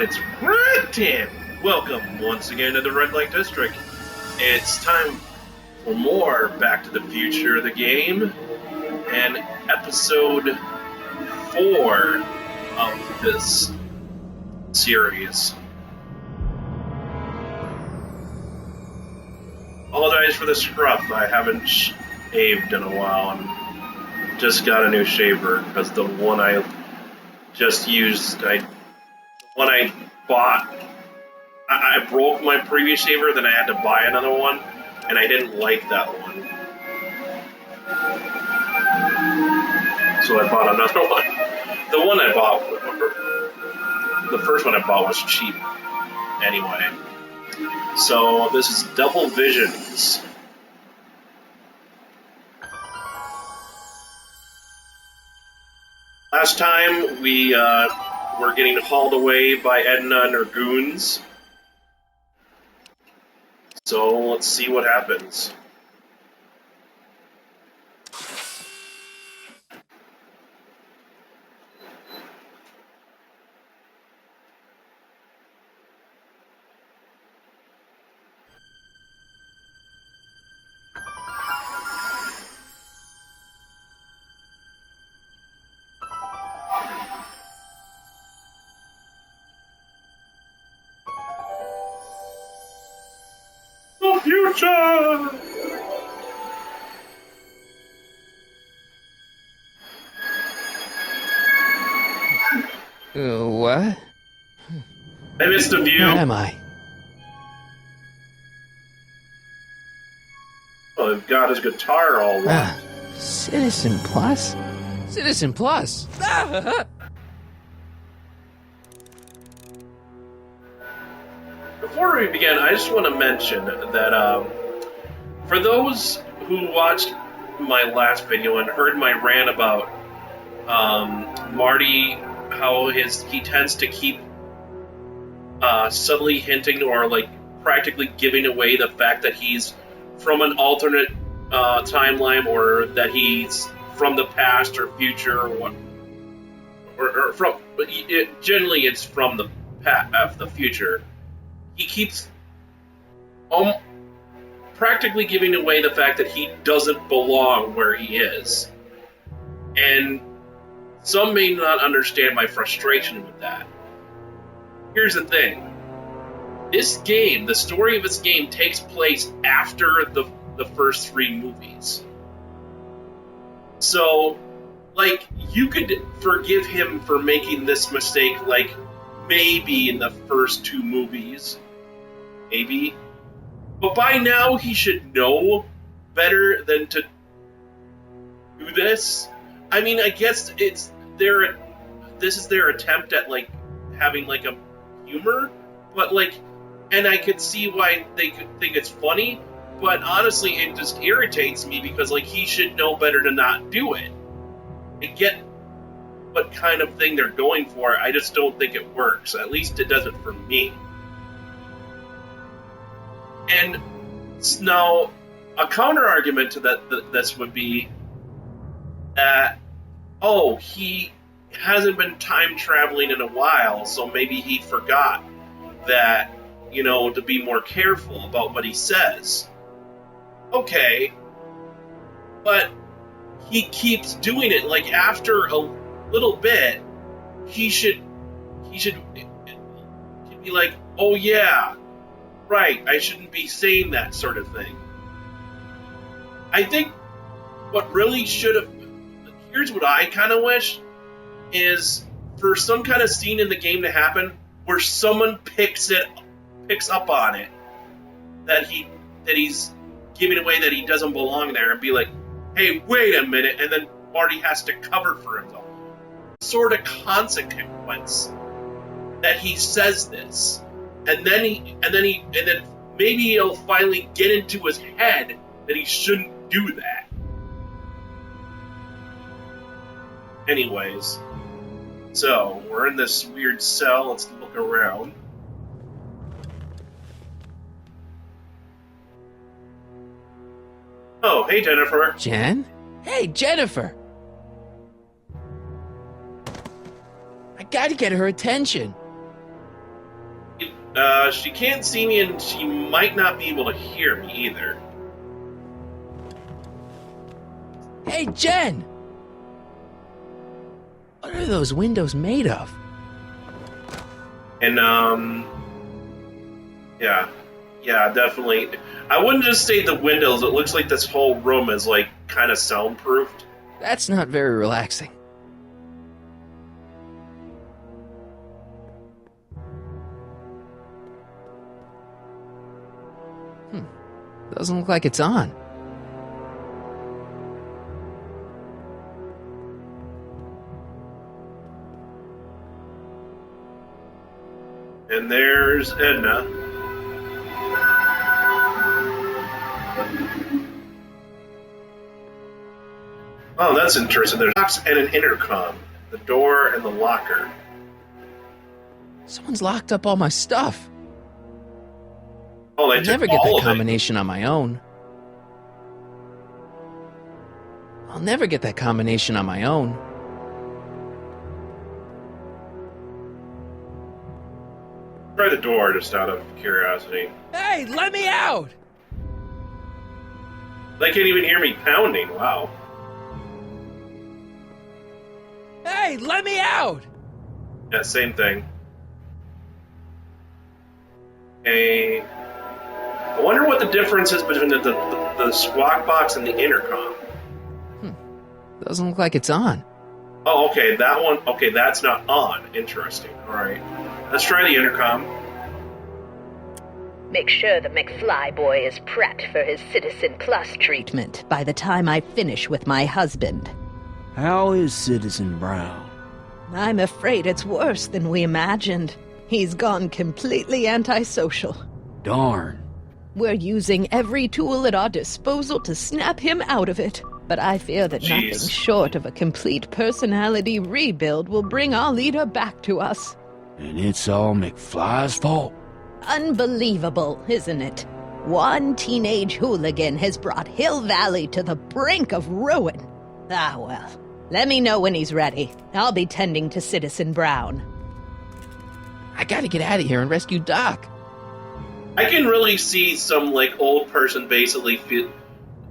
it's Roktan! Welcome once again to the Red Light District. It's time for more Back to the Future, the game, and episode 4 of this series. Apologize for the scruff, I haven't shaved in a while and just got a new shaver because the one I just used, the one I bought, I broke my previous shaver, then I had to buy another one, and I didn't like that one. So I bought another one. The one I bought, the first one I bought was cheap anyway. So this is Double Visions. Last time we were getting hauled away by Edna and her goons. So let's see what happens. The future! What? I missed a view. Where am I? Oh, they've got his guitar all right. Citizen Plus? Citizen Plus! Before we begin, I just want to mention that for those who watched my last video and heard my rant about Marty, how he tends to keep subtly hinting or like practically giving away the fact that he's from an alternate timeline, or that he's from the past or future, or what, or from. Generally, it's from the the future. He keeps practically giving away the fact that he doesn't belong where he is. And some may not understand my frustration with that. Here's the thing. This game, the story of this game, takes place after the first 3 movies. So, like, you could forgive him for making this mistake, like, maybe in the first 2 movies. Maybe. But by now, he should know better than to do this. I mean, I guess this is their attempt at, like, having, like, a humor, but, like, and I could see why they could think it's funny, but honestly, it just irritates me because, like, he should know better to not do it. I get what kind of thing they're going for, I just don't think it works. At least it doesn't for me. And now, a counter-argument to this would be that, oh, he hasn't been time-traveling in a while, so maybe he forgot that, you know, to be more careful about what he says. Okay, but he keeps doing it. Like, after a little bit, he should be like, oh yeah, right, I shouldn't be saying that sort of thing. I think what really should have, here's what I kind of wish, is for some kind of scene in the game to happen where someone picks up on it, that he's giving away that he doesn't belong there, and be like, hey, wait a minute, and then Marty has to cover for himself. Sort of consequence that he says this. And then maybe he'll finally get into his head that he shouldn't do that. Anyways, so we're in this weird cell. Let's look around. Oh, hey, Jennifer. Jen? Hey, Jennifer! I gotta get her attention. She can't see me, and she might not be able to hear me either. Hey, Jen! What are those windows made of? And, yeah, definitely. I wouldn't just say the windows. It looks like this whole room is, like, kind of soundproofed. That's not very relaxing. Doesn't look like it's on. And there's Edna. Oh, that's interesting. There's locks and an intercom. The door and the locker. Someone's locked up all my stuff. Oh, they I'll took never get all that of it. combination on my own. I'll never get that combination on my own. Try the door just out of curiosity. Hey, let me out! They can't even hear me pounding. Wow. Hey, let me out! Yeah, same thing. Okay. I wonder what the difference is between the squawk box and the intercom. Doesn't look like it's on. Oh, okay, that one. Okay, that's not on. Interesting. All right. Let's try the intercom. Make sure the McFly boy is prepped for his Citizen Plus treatment by the time I finish with my husband. How is Citizen Brown? I'm afraid it's worse than we imagined. He's gone completely antisocial. Darn. We're using every tool at our disposal to snap him out of it. But I fear that nothing Jeez. short of a complete personality rebuild will bring our leader back to us. And it's all McFly's fault? Unbelievable, isn't it? One teenage hooligan has brought Hill Valley to the brink of ruin. Ah, well. Let me know when he's ready. I'll be tending to Citizen Brown. I gotta get out of here and rescue Doc. I can really see some like old person basically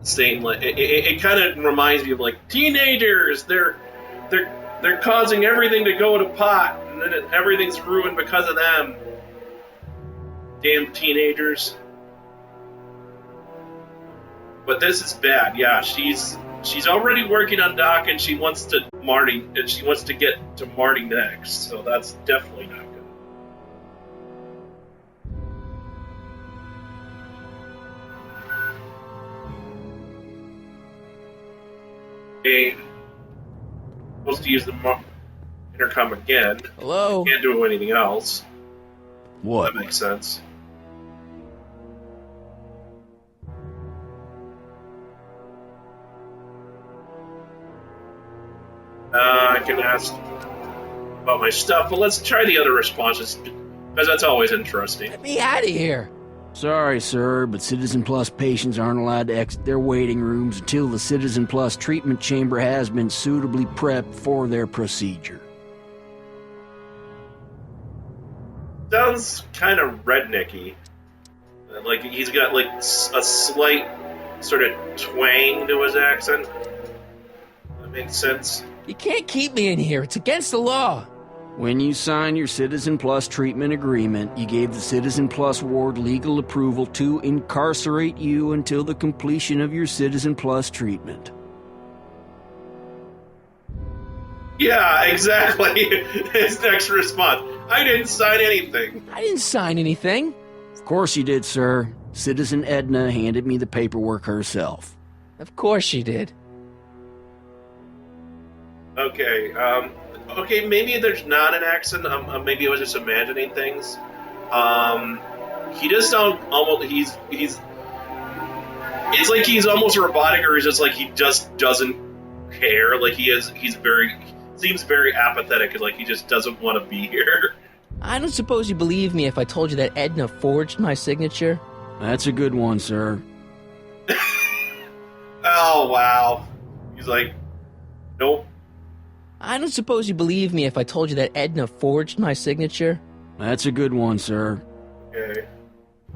saying like it kind of reminds me of like teenagers. They're causing everything to go to pot, and then everything's ruined because of them. Damn teenagers. But this is bad. Yeah, she's already working on Doc, and she wants to get to Marty next. So that's definitely not good. Okay, supposed to use the intercom again. Hello? Can't do anything else. What? That makes sense. I can ask about my stuff, but let's try the other responses, because that's always interesting. Get me out of here. Sorry, sir, but Citizen Plus patients aren't allowed to exit their waiting rooms until the Citizen Plus treatment chamber has been suitably prepped for their procedure. Sounds kind of rednecky. Like he's got like a slight sort of twang to his accent. That makes sense. You can't keep me in here. It's against the law. When you signed your Citizen Plus treatment agreement, you gave the Citizen Plus ward legal approval to incarcerate you until the completion of your Citizen Plus treatment. Yeah, exactly. His next response. I didn't sign anything. I didn't sign anything. Of course you did, sir. Citizen Edna handed me the paperwork herself. Of course she did. Okay, okay, maybe there's not an accent. Maybe I was just imagining things. He does sound almost. He's. It's like he's almost robotic, or he's just like he just doesn't care. Like he's very. Seems very apathetic. Like he just doesn't want to be here. I don't suppose you believe me if I told you that Edna forged my signature? That's a good one, sir. Oh wow. He's like, nope. I don't suppose you believe me if I told you that Edna forged my signature? That's a good one, sir. Okay.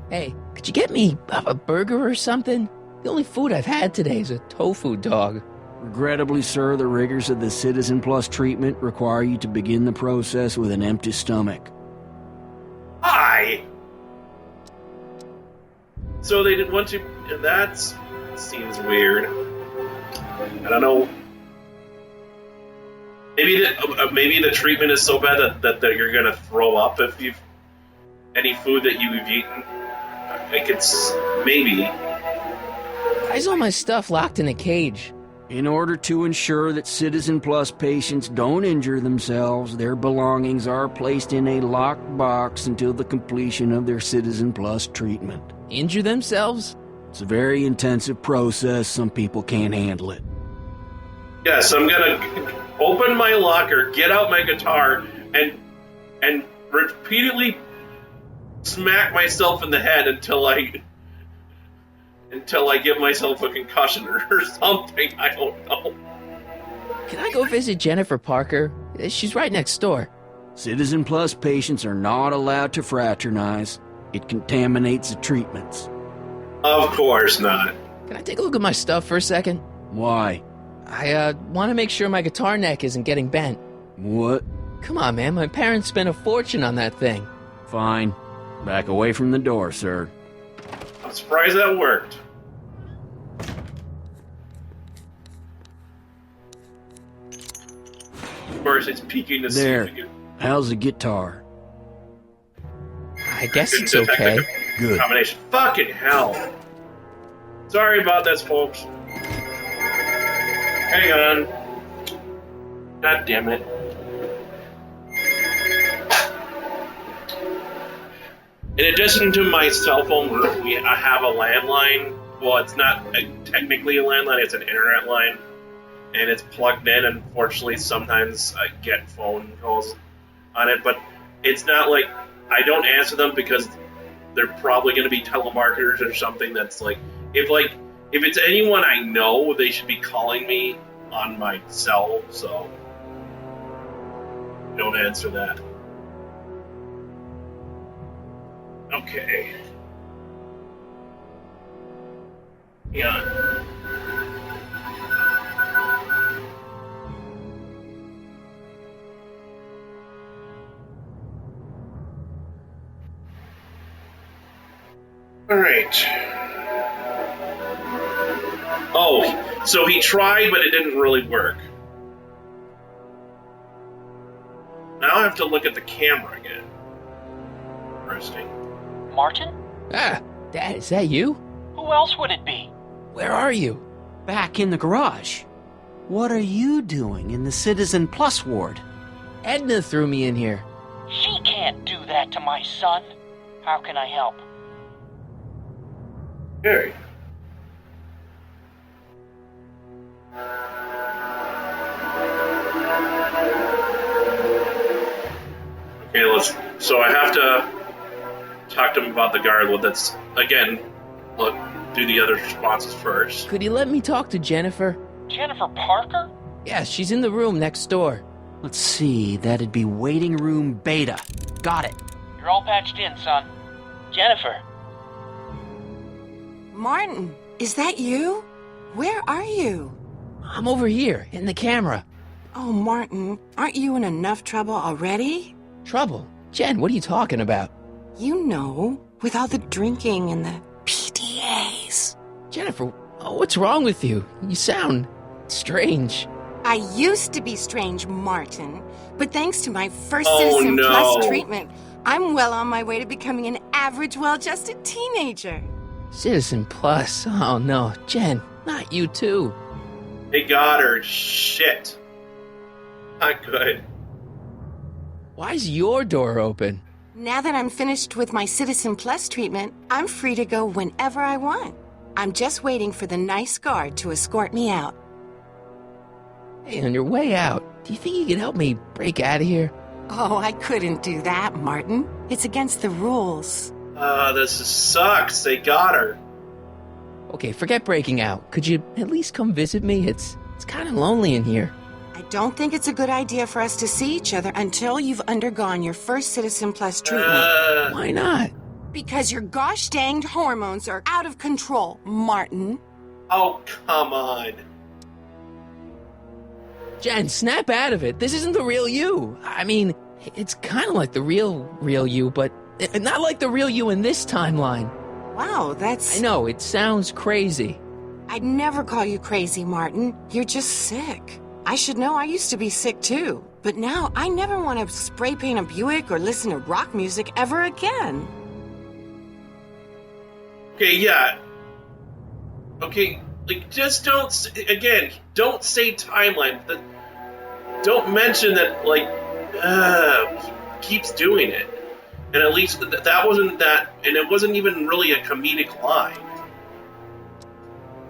Hey, could you get me a burger or something? The only food I've had today is a tofu dog. Regrettably, sir, the rigors of the Citizen Plus treatment require you to begin the process with an empty stomach. Hi! So they didn't want to... That seems weird. I don't know. Maybe the treatment is so bad that you're gonna throw up if you've... any food that you've eaten. Like, it's... maybe. Why is all my stuff locked in a cage? In order to ensure that Citizen Plus patients don't injure themselves, their belongings are placed in a locked box until the completion of their Citizen Plus treatment. Injure themselves? It's a very intensive process. Some people can't handle it. Yes, I'm gonna open my locker, get out my guitar, and repeatedly smack myself in the head until I give myself a concussion or something. I don't know. Can I go visit Jennifer Parker? She's right next door. Citizen Plus patients are not allowed to fraternize. It contaminates the treatments. Of course not. Can I take a look at my stuff for a second? Why? I want to make sure my guitar neck isn't getting bent. What? Come on, man. My parents spent a fortune on that thing. Fine. Back away from the door, sir. I'm surprised that worked. Of course, it's peeking to see There. if we can... How's the guitar? I guess it's detect okay. the Good. Combination. Fucking hell. Sorry about this, folks. Hang on. God damn it. In addition to my cell phone, I have a landline. Well, it's not technically a landline, it's an internet line. And it's plugged in. Unfortunately, sometimes I get phone calls on it. But it's not like I don't answer them because they're probably going to be telemarketers or something that's like... If it's anyone I know, they should be calling me on my cell, so don't answer that. Okay. Yeah. All right. Oh, so he tried, but it didn't really work. Now I have to look at the camera again. Interesting. Martin? Ah, Dad, is that you? Who else would it be? Where are you? Back in the garage. What are you doing in the Citizen Plus ward? Edna threw me in here. She can't do that to my son. How can I help? Okay. Okay, so I have to talk to him about the guard. Well, that's, again, look, do the other responses first. Could you let me talk to Jennifer? Jennifer Parker? Yeah, she's in the room next door. Let's see, that'd be waiting room beta. Got it. You're all patched in, son. Jennifer. Martin, is that you? Where are you? I'm over here, in the camera. Oh, Martin, aren't you in enough trouble already? Trouble? Jen, what are you talking about? You know, with all the drinking and the PDAs. Jennifer, what's wrong with you? You sound strange. I used to be strange, Martin, but thanks to my first Oh, Citizen no. Plus treatment, I'm well on my way to becoming an average, well-adjusted teenager. Citizen Plus? Oh no, Jen, not you too. They got her. Shit. Not good. Why's your door open? Now that I'm finished with my Citizen Plus treatment, I'm free to go whenever I want. I'm just waiting for the nice guard to escort me out. Hey, on your way out, do you think you can help me break out of here? Oh, I couldn't do that, Martin. It's against the rules. This sucks. They got her. Okay, forget breaking out. Could you at least come visit me? It's kind of lonely in here. I don't think it's a good idea for us to see each other until you've undergone your first Citizen Plus treatment. Why not? Because your gosh danged hormones are out of control, Martin. Oh, come on. Jen, snap out of it. This isn't the real you. I mean, it's kind of like the real you, but not like the real you in this timeline. Wow, that's... I know, it sounds crazy. I'd never call you crazy, Martin. You're just sick. I should know, I used to be sick too. But now I never want to spray paint a Buick or listen to rock music ever again. Okay, yeah. Okay, like, just don't say timeline. Don't mention that, like, he keeps doing it. And at least that wasn't that, and it wasn't even really a comedic line.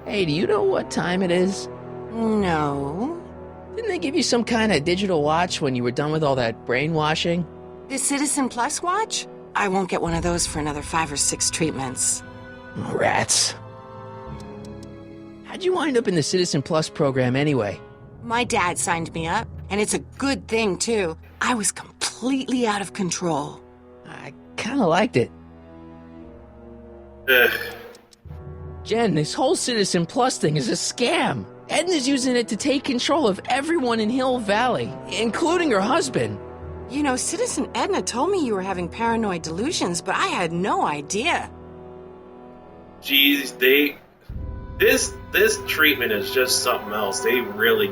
Hey, do you know what time it is? No. Didn't they give you some kind of digital watch when you were done with all that brainwashing? The Citizen Plus watch? I won't get one of those for another 5 or 6 treatments. Rats. How'd you wind up in the Citizen Plus program anyway? My dad signed me up, and it's a good thing, too. I was completely out of control. I kind of liked it. Jen, this whole Citizen Plus thing is a scam. Edna's using it to take control of everyone in Hill Valley, including her husband. You know, Citizen Edna told me you were having paranoid delusions, but I had no idea. Jeez, this treatment is just something else. They really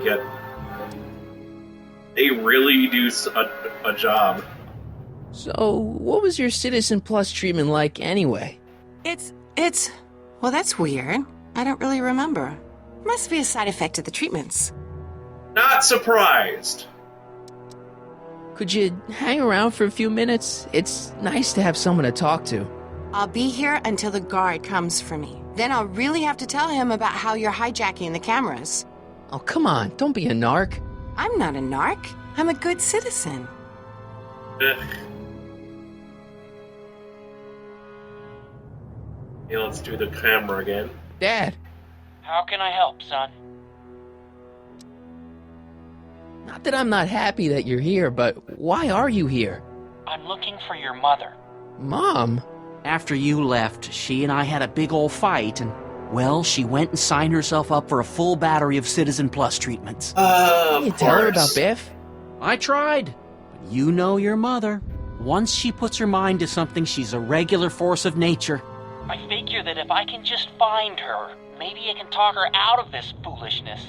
do a job. So, what was your Citizen Plus treatment like anyway? Well, that's weird. I don't really remember. Must be a side effect of the treatments. Not surprised. Could you hang around for a few minutes? It's nice to have someone to talk to. I'll be here until the guard comes for me. Then I'll really have to tell him about how you're hijacking the cameras. Oh, come on, don't be a narc. I'm not a narc. I'm a good citizen. Ugh. Okay, let's do the camera again. Dad. How can I help, son? Not that I'm not happy that you're here, but why are you here? I'm looking for your mother. Mom? After you left, she and I had a big old fight, and, well, she went and signed herself up for a full battery of Citizen Plus treatments. Can you tell her about Biff? I tried, but you know your mother. Once she puts her mind to something, she's a regular force of nature. I figure that if I can just find her, maybe I can talk her out of this foolishness.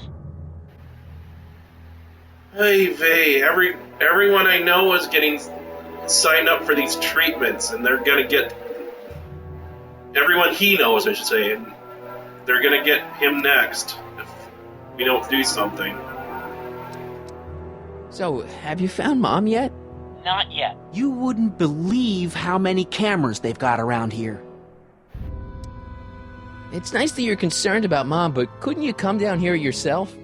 Hey, vey, everyone I know is getting signed up for these treatments, and they're gonna get... Everyone he knows, I should say, and they're gonna get him next if we don't do something. So, have you found Mom yet? Not yet. You wouldn't believe how many cameras they've got around here. It's nice that you're concerned about Mom, but couldn't you come down here yourself?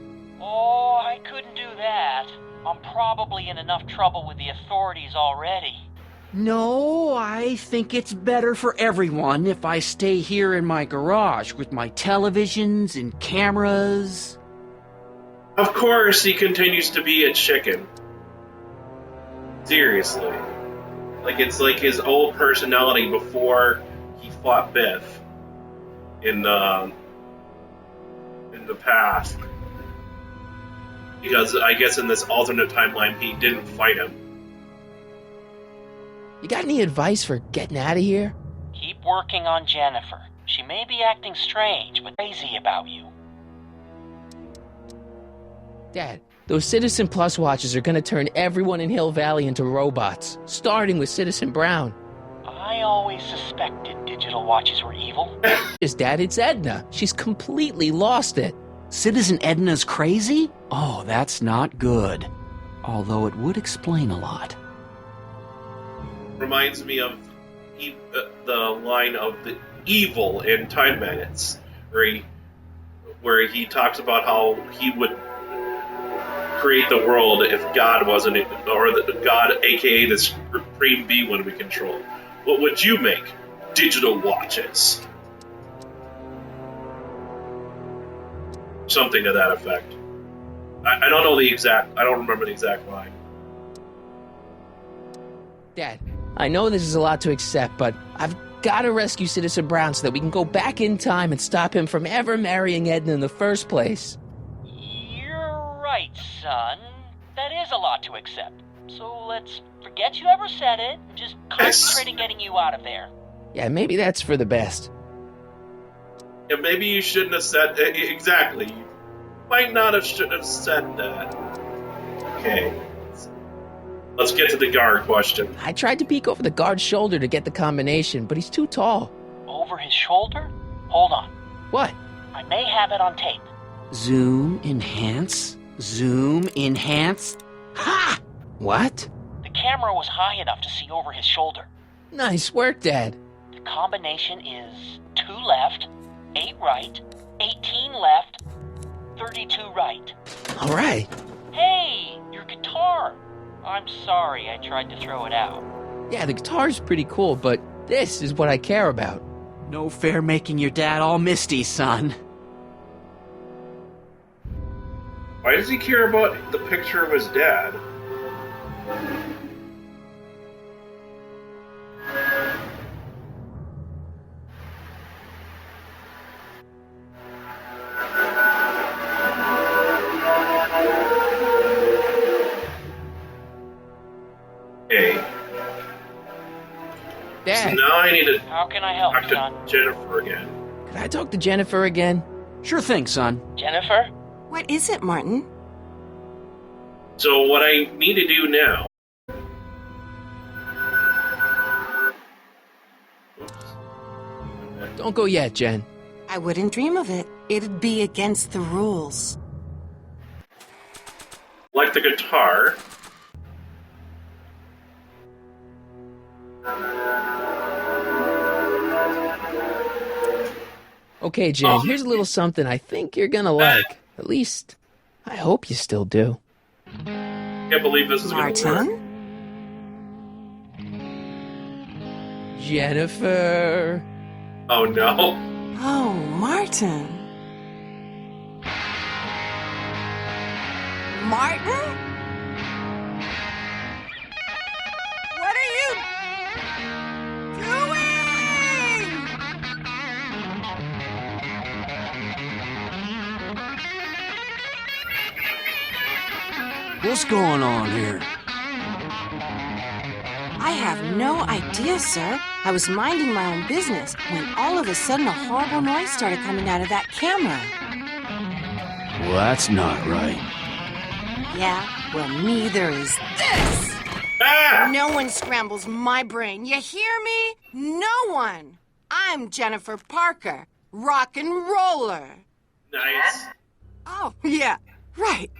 Oh, I couldn't do that. I'm probably in enough trouble with the authorities already. No, I think it's better for everyone if I stay here in my garage with my televisions and cameras. Of course, he continues to be a chicken. Seriously. Like, it's like his old personality before he fought Biff in the past. Because I guess in this alternate timeline, he didn't fight him. You got any advice for getting out of here? Keep working on Jennifer. She may be acting strange, but crazy about you. Dad, those Citizen Plus watches are gonna turn everyone in Hill Valley into robots, starting with Citizen Brown. I always suspected digital watches were evil. Dad, it's Edna. She's completely lost it. Citizen Edna's crazy? Oh, that's not good. Although it would explain a lot. Reminds me of the line of the evil in Time Bandits, where he talks about how he would create the world if God wasn't, or the God, aka the Supreme Being, would be controlled. What would you make? Digital watches. Something to that effect. I don't know the exact. I don't remember the exact line. Dad, I know this is a lot to accept, but I've gotta rescue Citizen Brown so that we can go back in time and stop him from ever marrying Edna in the first place. You're right, son. That is a lot to accept. So let's forget you ever said it and just concentrate on getting you out of there. Yeah, maybe that's for the best. Yeah, maybe you shouldn't have said exactly. You might not have should have said that. Okay. Let's get to the guard question. I tried to peek over the guard's shoulder to get the combination, but he's too tall. Over his shoulder? Hold on. What? I may have it on tape. Zoom, enhance, zoom, enhance. Ha! What? The camera was high enough to see over his shoulder. Nice work, Dad. The combination is 2 left, 8 right, 18 left, 32 right. All right. Hey, your guitar! I'm sorry I tried to throw it out. Yeah, the guitar's pretty cool, but this is what I care about. No fair making your dad all misty, son. Why does he care about the picture of his dad? Okay. Dad, So now I need to How can I help, talk son? to Jennifer again. could I talk to Jennifer again? Sure thing, son. Jennifer? What is it, Martin? So what I need to do now... Don't go yet, Jen. I wouldn't dream of it. It'd be against the rules. Like the guitar. Okay, Jen, here's a little something I think you're gonna like. At least, I hope you still do. Can't believe this is going to work. Martin? Jennifer. Oh no. Oh, Martin. Martin? What are you doing? What's going on here? I have no idea, sir. I was minding my own business when all of a sudden a horrible noise started coming out of that camera. Well, that's not right. Yeah, well, neither is this. Ah! No one scrambles my brain. You hear me? No one. I'm Jennifer Parker, rock and roller. Nice. Oh, yeah, right.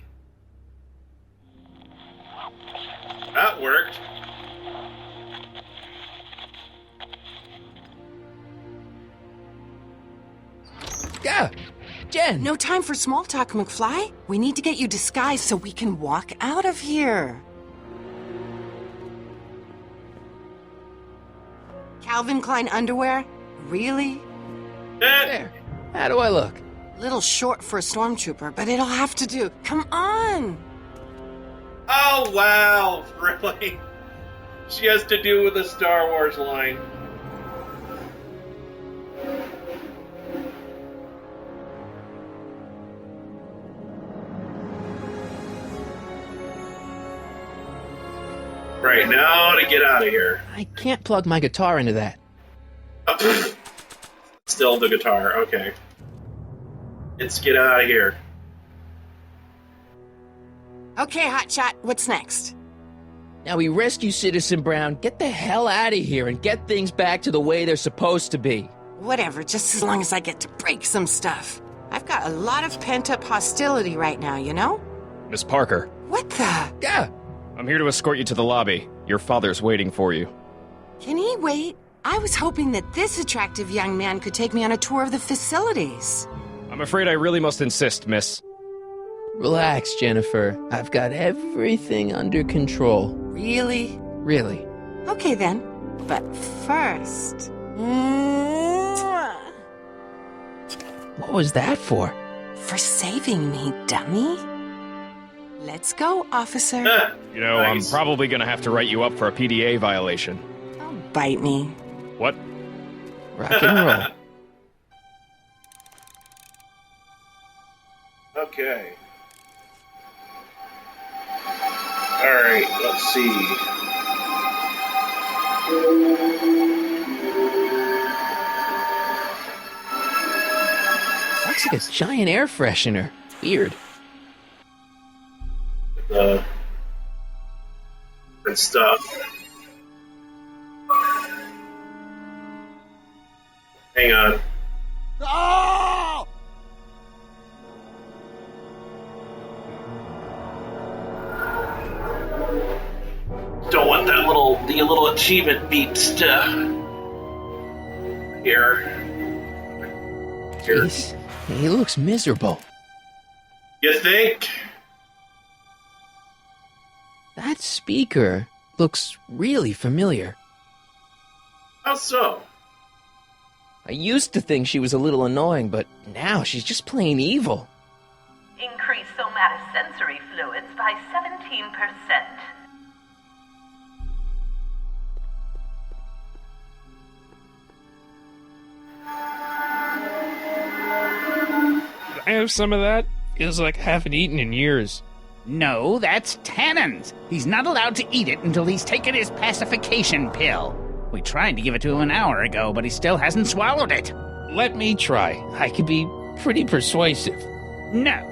That worked. Yeah, Jen. No time for small talk, McFly. We need to get you disguised so we can walk out of here. Calvin Klein underwear? Really? There. How do I look? Little short for a stormtrooper, but it'll have to do. Come on! Oh wow, really? She has to do with the Star Wars line. Right, now to get out of here. I can't plug my guitar into that. Oh, still the guitar, okay. Let's get out of here. Okay, Hotshot, what's next? Now we rescue Citizen Brown, get the hell out of here, and get things back to the way they're supposed to be. Whatever, just as long as I get to break some stuff. I've got a lot of pent-up hostility right now, you know? Miss Parker, What the? Yeah. I'm here to escort you to the lobby. Your father's waiting for you. Can he wait? I was hoping that this attractive young man could take me on a tour of the facilities. I'm afraid I really must insist, miss. Relax, Jennifer. I've got everything under control. Really? Really. Okay then. But first... Mwah! What was that for? For saving me, dummy. Let's go, officer. You know, Nice. I'm probably gonna have to write you up for a PDA violation. Don't bite me. What? Rock and roll. Okay. Alright, let's see. Looks like a giant air freshener. Weird. That stuff. Hang on. Oh! Don't want the little achievement beeps to here. Jeez, he looks miserable. You think? That speaker looks really familiar. How so? I used to think she was a little annoying, but now she's just plain evil. Increase somatosensory fluids by 17%. I have some of that. Feels like I haven't eaten in years. No, that's tannins. He's not allowed to eat it until he's taken his pacification pill. We tried to give it to him an hour ago, but he still hasn't swallowed it. Let me try. I could be pretty persuasive. No.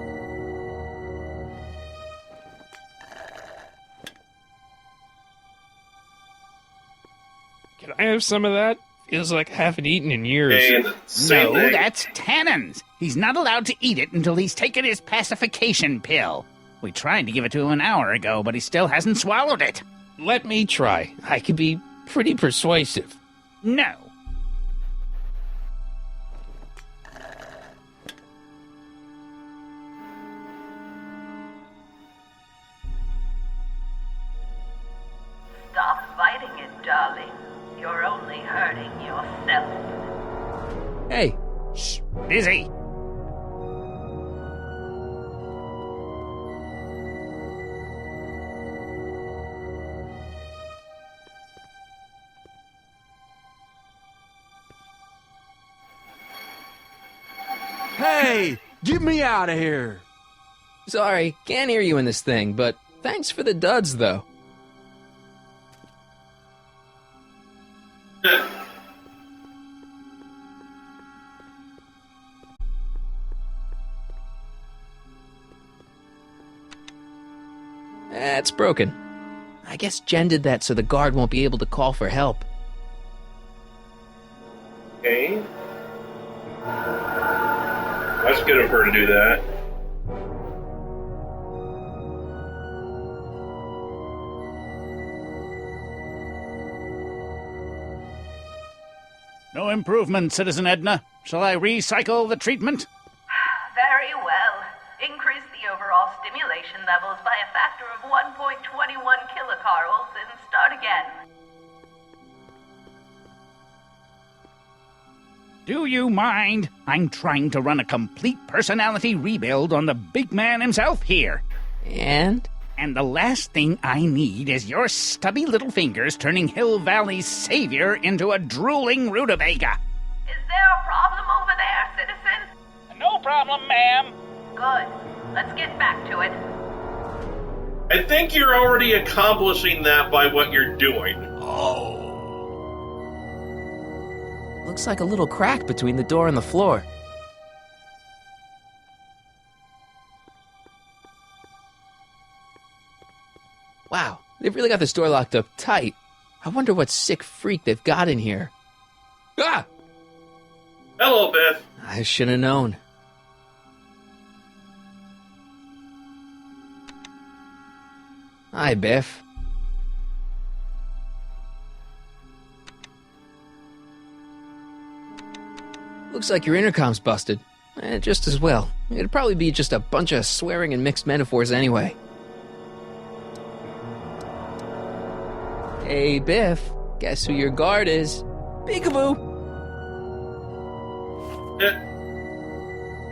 Can I have some of that? Feels like I haven't eaten in years. Okay, same No, thing. that's tannins. He's not allowed to eat it until he's taken his pacification pill. We tried to give it to him an hour ago, but he still hasn't swallowed it. Let me try. I could be pretty persuasive. No. Stop fighting it, darling. You're only hurting yourself. Hey, Shh. Busy. Hey, get me out of here. sorry, can't hear you in this thing, but thanks for the duds, though. It's broken. I guess Jen did that so the guard won't be able to call for help. Okay. That's good of her to do that. No improvement, Citizen Edna. Shall I recycle the treatment? Very well. Increase the overall stimulation levels by a factor of 1.21 kilocarls and start again. Do you mind? I'm trying to run a complete personality rebuild on the big man himself here. And? And the last thing I need is your stubby little fingers turning Hill Valley's savior into a drooling rutabaga. Is there a problem over there, citizen? No problem, ma'am. Good. Let's get back to it. I think you're already accomplishing that by what you're doing. Looks like a little crack between the door and the floor. Wow, they've really got this door locked up tight. I wonder what sick freak they've got in here. Ah! Hello, Biff. I should have known. Hi, Biff. Looks like your intercom's busted. Just as well. It'd probably be just a bunch of swearing and mixed metaphors anyway. Hey, Biff. Guess who your guard is? Peekaboo!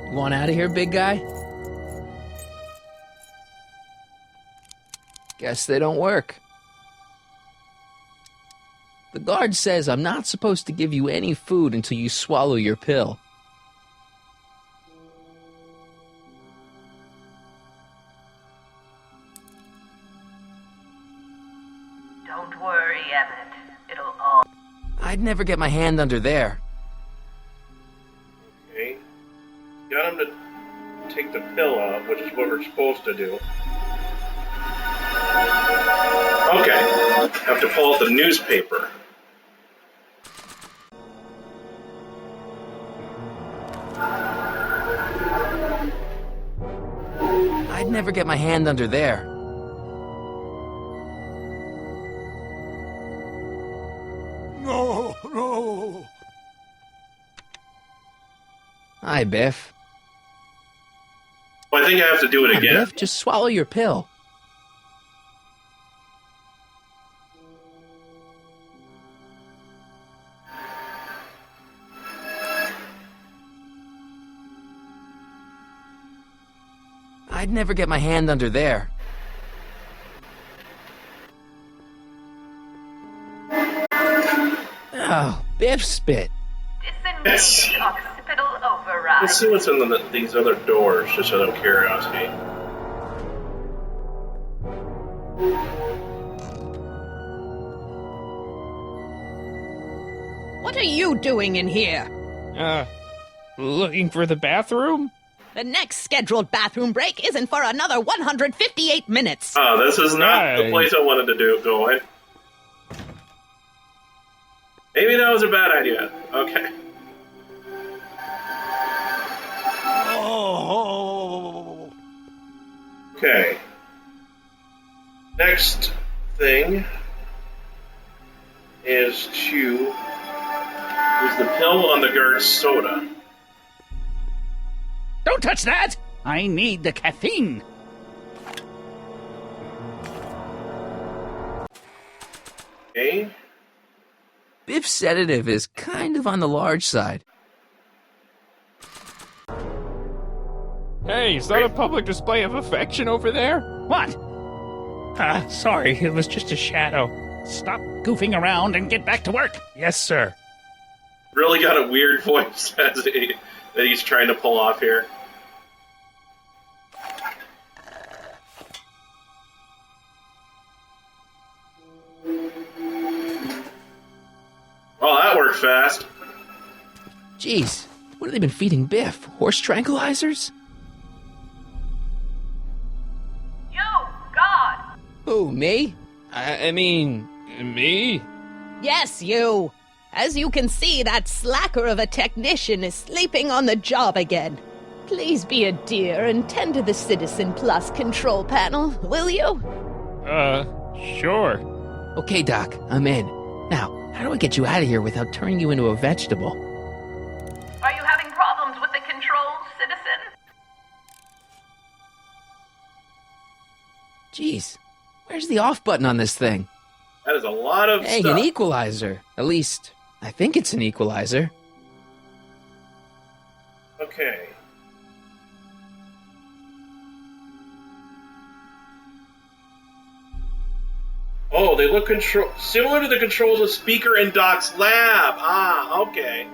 You want out of here, big guy? Guess they don't work. The guard says I'm not supposed to give you any food until you swallow your pill. Don't worry, Emmett. It'll all... I'd never get my hand under there. Okay. Got him to take the pill out, which is what we're supposed to do. Okay. Have to pull out the newspaper. I'd never get my hand under there. No. Hi, Biff. Well, I think I have to do it Come on, again. Biff, just swallow your pill. I'd never get my hand under there. Oh, Biff spit. Disengage occipital override. Let's see what's in these other doors, just out of curiosity. What are you doing in here? Looking for the bathroom? The next scheduled bathroom break isn't for another 158 minutes. Oh, this is not the Right. place I wanted to go in. Maybe that was a bad idea. Okay. Oh. Okay. Next thing is to use the pill on the guard's soda. Don't touch that! I need the caffeine. Okay. Biff's sedative is kind of on the large side. Hey, is that a public display of affection over there? What? Sorry, it was just a shadow. Stop goofing around and get back to work. Yes, sir. Really got a weird voice that he's trying to pull off here. Well, that worked fast. Jeez, what have they been feeding Biff? Horse tranquilizers? You, God! Who, me? I mean, Me? Yes, you. As you can see, that slacker of a technician is sleeping on the job again. Please be a dear and tend to the Citizen Plus control panel, will you? Sure. okay, Doc, I'm in. Now, how do I get you out of here without turning you into a vegetable? Are you having problems with the controls, citizen? Jeez, where's the off button on this thing? That is a lot of Hey, stuff. an equalizer. At least, I think it's an equalizer. Okay. Oh, they look similar to the controls of Speaker and Doc's lab. Ah, okay.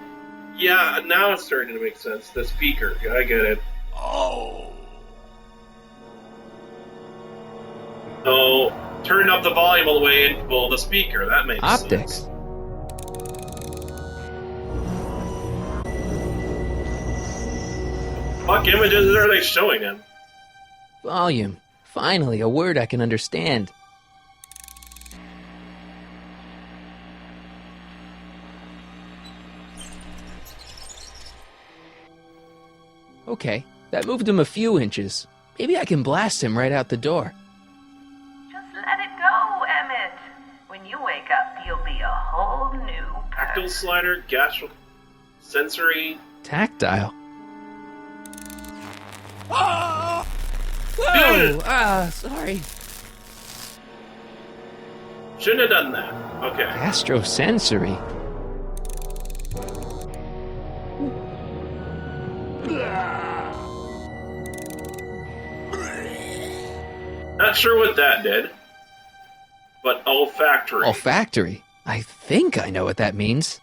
Yeah, now it's starting to make sense. The speaker, I get it. Oh. So, turn up the volume all the way and pull the speaker. That makes Optics. sense. What images are they showing him? Volume. Finally, a word I can understand. Okay, that moved him a few inches. Maybe I can blast him right out the door. Just let it go, Emmett. When you wake up, you'll be a whole new Tactile person. slider, gastro sensory. Tactile. Ah! Whoa! Sorry. Shouldn't have done that. Okay. Gastrosensory. Not sure what that did, but olfactory. Olfactory. I think I know what that means.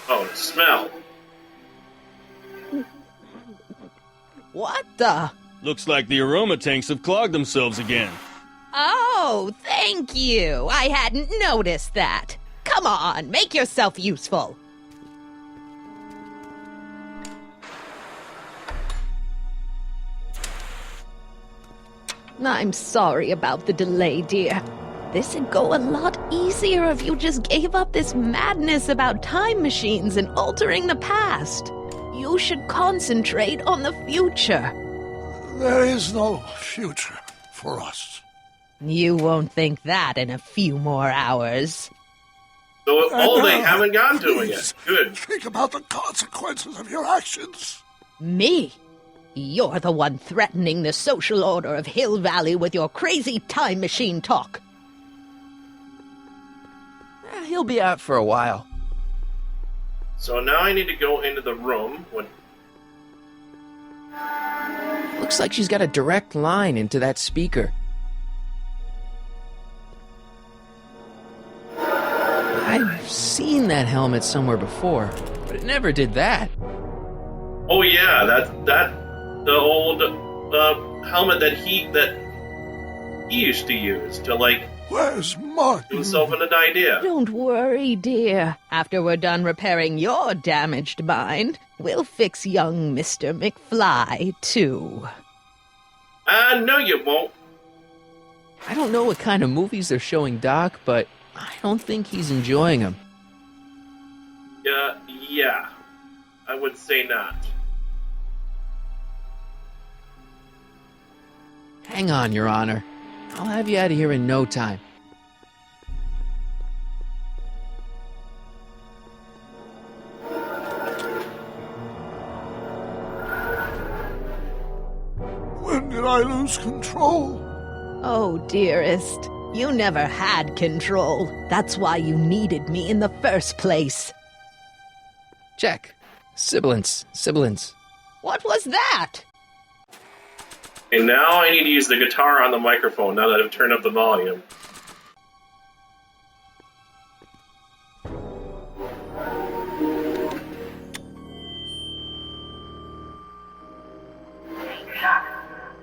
Oh, the smell. What the? Looks like the aroma tanks have clogged themselves again. Oh, thank you. I hadn't noticed that. Come on, make yourself useful. I'm sorry about the delay, dear. This'd go a lot easier if you just gave up this madness about time machines and altering the past. You should concentrate on the future. There is no future for us. You won't think that in a few more hours. So, they haven't gone to it yet. Good. Think about the consequences of your actions. Me? You're the one threatening the social order of Hill Valley with your crazy time machine talk. He'll be out for a while. So now I need to go into the room. Looks like she's got a direct line into that speaker. I've seen that helmet somewhere before, but it never did that. Oh yeah, the old helmet that he used to use to Where's Marty? give himself an idea. Don't worry, dear. After we're done repairing your damaged mind, we'll fix young Mr. McFly, too. No, you won't. I don't know what kind of movies they're showing Doc, but I don't think he's enjoying them. Yeah, I would say not. Hang on, Your Honor. I'll have you out of here in no time. When did I lose control? Oh, dearest, you never had control. That's why you needed me in the first place. Check. Sibilance. What was that? And now I need to use the guitar on the microphone now that I've turned up the volume. Hey, Doc,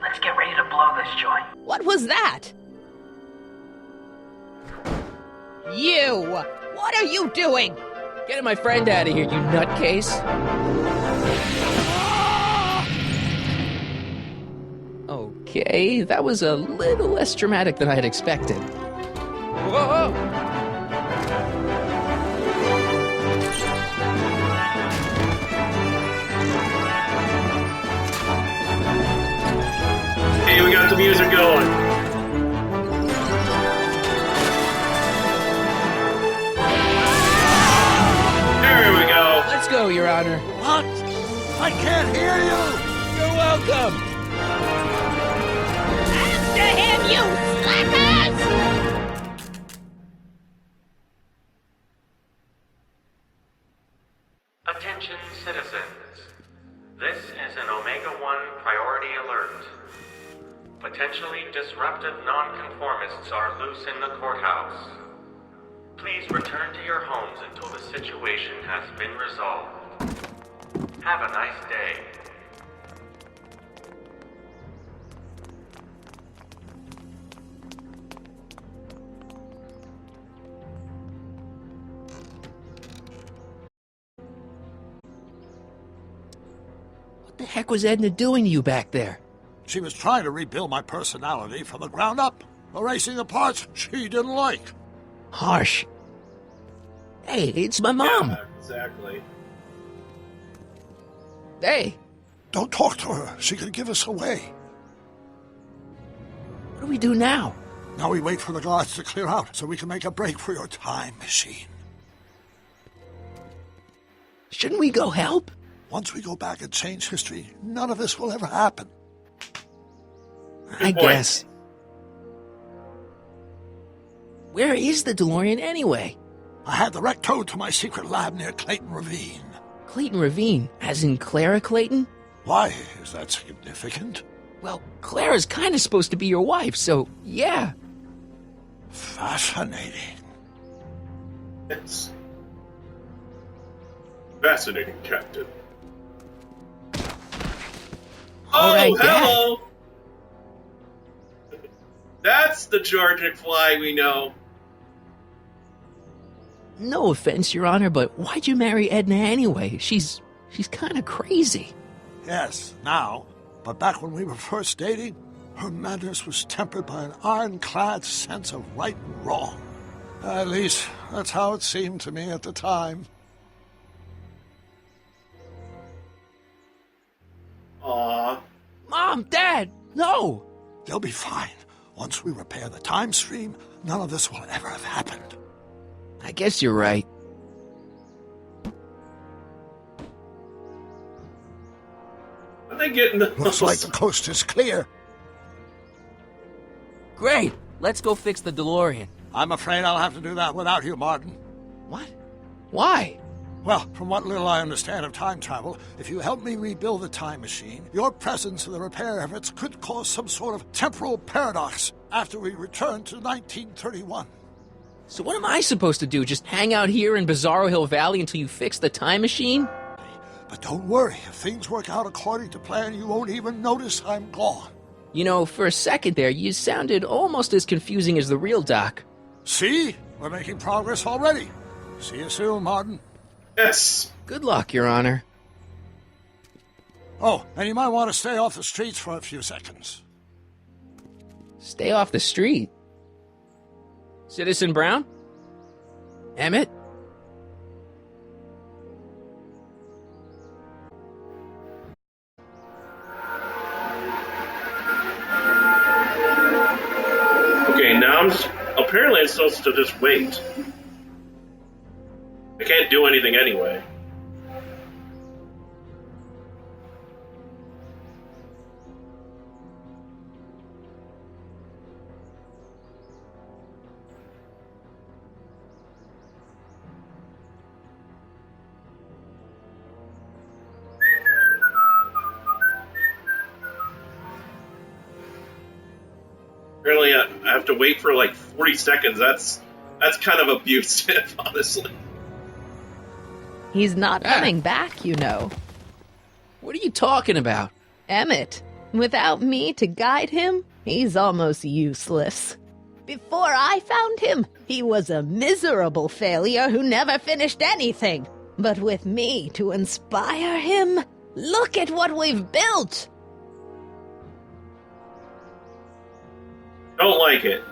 let's get ready to blow this joint. What was that? You! What are you doing? Getting my friend out of here, you nutcase. Okay, that was a little less dramatic than I had expected. Whoa! Hey, we got the music going. There we go. Let's go, Your Honor. What? I can't hear you! You're welcome. After him, you slackers! Attention citizens. This is an Omega-1 priority alert. Potentially disruptive nonconformists are loose in the courthouse. Please return to your homes until the situation has been resolved. Have a nice day. What the heck was Edna doing to you back there? She was trying to rebuild my personality from the ground up, erasing the parts she didn't like. Harsh. Hey, it's my mom. Yeah, exactly. Hey, Don't talk to her. She could give us away. what do we do now? Now we wait for the guards to clear out so we can make a break for your time machine. Shouldn't we go help? Once we go back and change history, none of this will ever happen. I point. guess. Where is the DeLorean anyway? I had the wreck towed to my secret lab near Clayton Ravine. Clayton Ravine, as in Clara Clayton? Why is that significant? Well, Clara's kind of supposed to be your wife, so yeah. Fascinating. It's fascinating, Captain. All right, hello! That's the Georgic fly we know. No offense, Your Honor, but why'd you marry Edna anyway? She's kind of crazy. Yes, now. But back when we were first dating, her madness was tempered by an ironclad sense of right and wrong. At least, that's how it seemed to me at the time. Aww. Mom, Dad, no! They'll be fine. Once we repair the time stream, none of this will ever have happened. I guess you're right. Are they getting the... Looks like the coast is clear. Great! Let's go fix the DeLorean. I'm afraid I'll have to do that without you, Martin. What? Why? Well, from what little I understand of time travel, if you help me rebuild the time machine, your presence in the repair efforts could cause some sort of temporal paradox after we return to 1931. So what am I supposed to do? Just hang out here in Bizarro Hill Valley until you fix the time machine? But don't worry, if things work out according to plan, you won't even notice I'm gone. You know, for a second there, you sounded almost as confusing as the real Doc. See? We're making progress already. See you soon, Martin. Yes. Good luck, Your Honor. Oh, and you might want to stay off the streets for a few seconds. Stay off the street? Citizen Brown? Emmett? Okay, now apparently I'm supposed to just wait. I can't do anything anyway. Apparently I have to wait for like 40 seconds. That's kind of abusive, honestly. He's not coming back, you know. What are you talking about? Emmett, without me to guide him, he's almost useless. Before I found him, he was a miserable failure who never finished anything. But with me to inspire him, look at what we've built! Don't like it.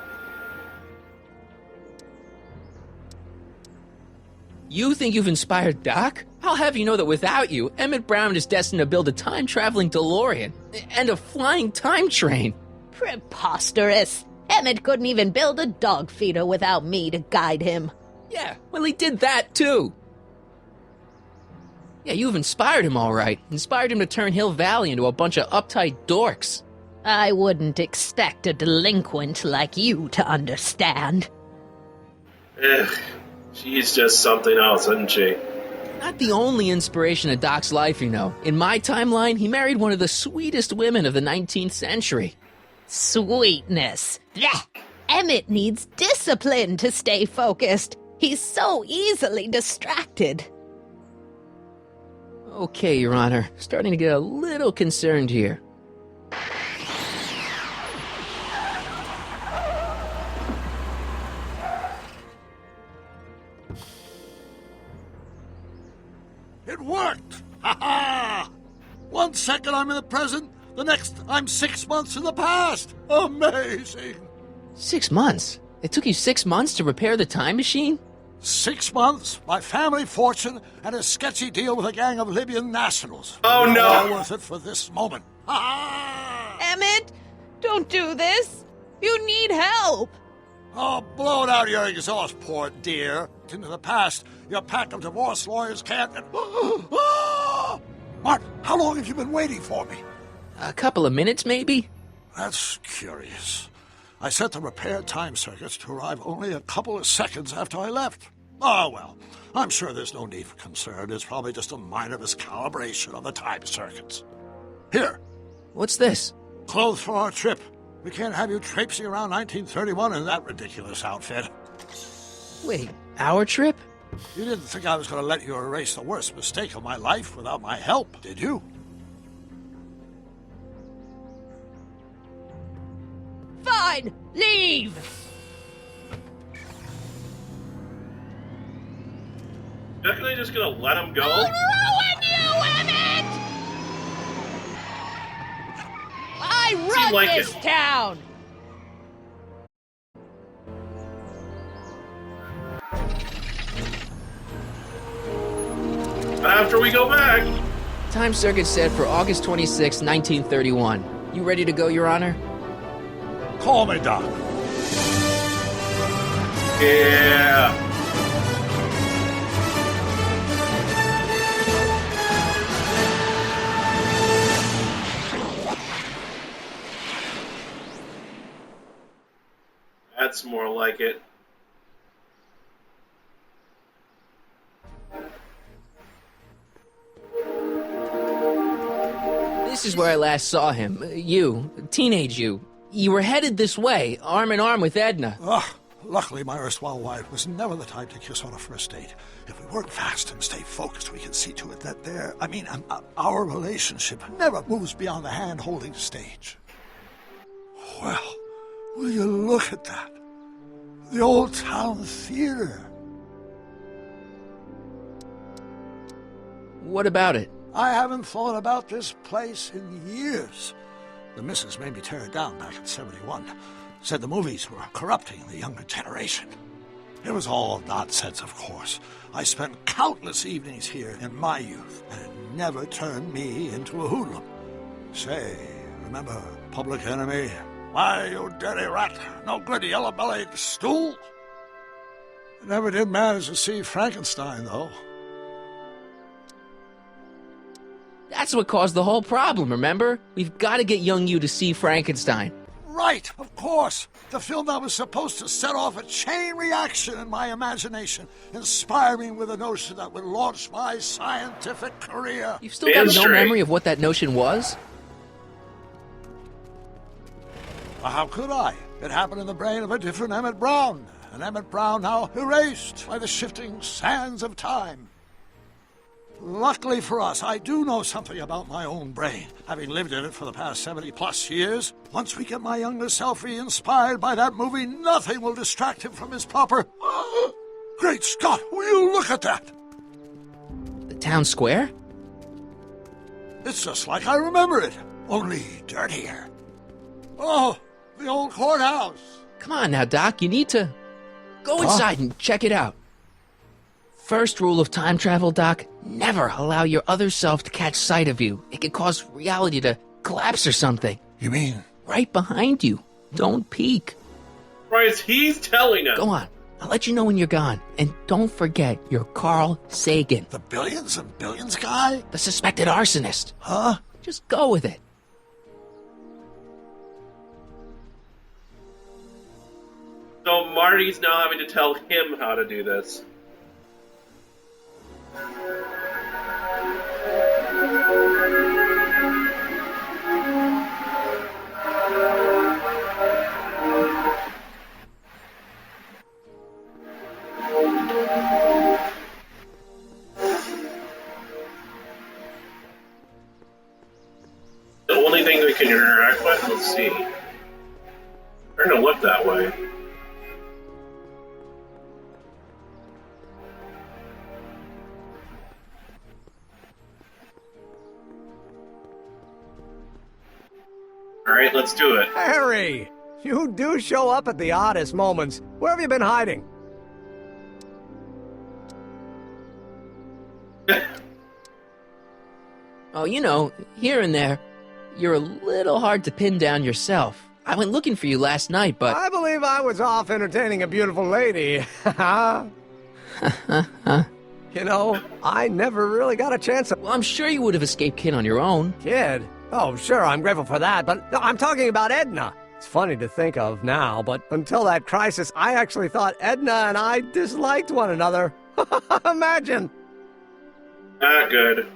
You think you've inspired Doc? I'll have you know that without you, Emmett Brown is destined to build a time-traveling DeLorean and a flying time train. Preposterous! Emmett couldn't even build a dog feeder without me to guide him. Yeah, well, he did that, too. Yeah, you've inspired him all right. Inspired him to turn Hill Valley into a bunch of uptight dorks. I wouldn't expect a delinquent like you to understand. She's just something else, isn't she? Not the only inspiration of Doc's life, you know. In my timeline, he married one of the sweetest women of the 19th century. Sweetness. Blech. Emmett needs discipline to stay focused. He's so easily distracted. Okay, Your Honor. Starting to get a little concerned here. It worked! Ha ha! 1 second I'm in the present, the next I'm 6 months in the past! Amazing! 6 months? It took you 6 months to repair the time machine? 6 months, my family fortune, and a sketchy deal with a gang of Libyan nationals. Oh no! All worth it for this moment. Ha ha! Emmett, don't do this. You need help. Oh, blow it out your exhaust, poor dear. Into the past, your pack of divorce lawyers can't... Martin, how long have you been waiting for me? A couple of minutes, maybe? That's curious. I set the repair time circuits to arrive only a couple of seconds after I left. Oh, well, I'm sure there's no need for concern. It's probably just a minor miscalibration of the time circuits. Here. What's this? Clothes for our trip. We can't have you traipsing around 1931 in that ridiculous outfit. Wait, our trip? You didn't think I was going to let you erase the worst mistake of my life without my help, did you? Fine! Leave! Definitely just gonna let him go? I'll ruin you, Emmett! I run like this it. town! After we go back. Time circuit set for August 26, 1931. You ready to go, Your Honor? Call me, Doc. Yeah. That's more like it. This is where I last saw him. You, teenage you. You were headed this way, arm in arm with Edna. Luckily, my erstwhile wife was never the type to kiss on a first date. If we work fast and stay focused, we can see to it that our relationship never moves beyond the hand-holding stage. Well, will you look at that? The old town theater. What about it? I haven't thought about this place in years. The missus made me tear it down back in '71. Said the movies were corrupting the younger generation. It was all nonsense, of course. I spent countless evenings here in my youth, and it never turned me into a hoodlum. Say, remember Public Enemy? Why, you dirty rat, no good yellow-bellied stool? I never did manage to see Frankenstein, though. That's what caused the whole problem, remember? We've got to get young you to see Frankenstein. Right, of course. The film that was supposed to set off a chain reaction in my imagination, inspire me with a notion that would launch my scientific career. You've still got no memory of what that notion was? Well, how could I? It happened in the brain of a different Emmett Brown. An Emmett Brown now erased by the shifting sands of time. Luckily for us, I do know something about my own brain, having lived in it for the past 70-plus years. Once we get my younger self re-inspired by that movie, nothing will distract him from his proper... Great Scott, will you look at that? The town square? It's just like I remember it, only dirtier. Oh, the old courthouse. Come on now, Doc, you need to... Go inside and check it out. First rule of time travel, Doc, never allow your other self to catch sight of you. It could cause reality to collapse or something. You mean? Right behind you. Don't peek. Right, he's telling us. Go on. I'll let you know when you're gone. And don't forget, you're Carl Sagan. The billions and billions guy? The suspected arsonist. Huh? Just go with it. So Marty's now having to tell him how to do this. The only thing we can interact with, let's see. They're gonna look that way. Alright, let's do it. Harry! You do show up at the oddest moments. Where have you been hiding? Oh, you know, here and there. You're a little hard to pin down yourself. I went looking for you last night, but... I believe I was off entertaining a beautiful lady. You know, I never really got a chance to... Well, I'm sure you would have escaped Kid on your own. Kid? Oh, sure, I'm grateful for that, but no, I'm talking about Edna. It's funny to think of now, but until that crisis, I actually thought Edna and I disliked one another. Imagine! Not good.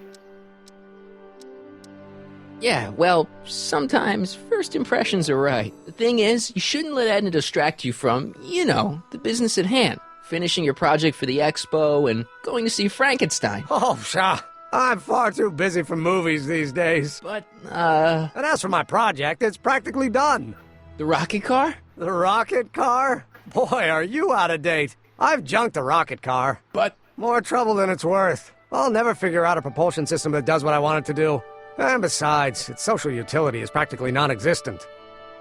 Yeah, well, sometimes first impressions are right. The thing is, you shouldn't let Edna distract you from, the business at hand. Finishing your project for the expo and going to see Frankenstein. Oh, pshaw. I'm far too busy for movies these days. But, And as for my project, it's practically done. The rocket car? The rocket car? Boy, are you out of date. I've junked the rocket car. But... More trouble than it's worth. I'll never figure out a propulsion system that does what I want it to do. And besides, its social utility is practically non-existent.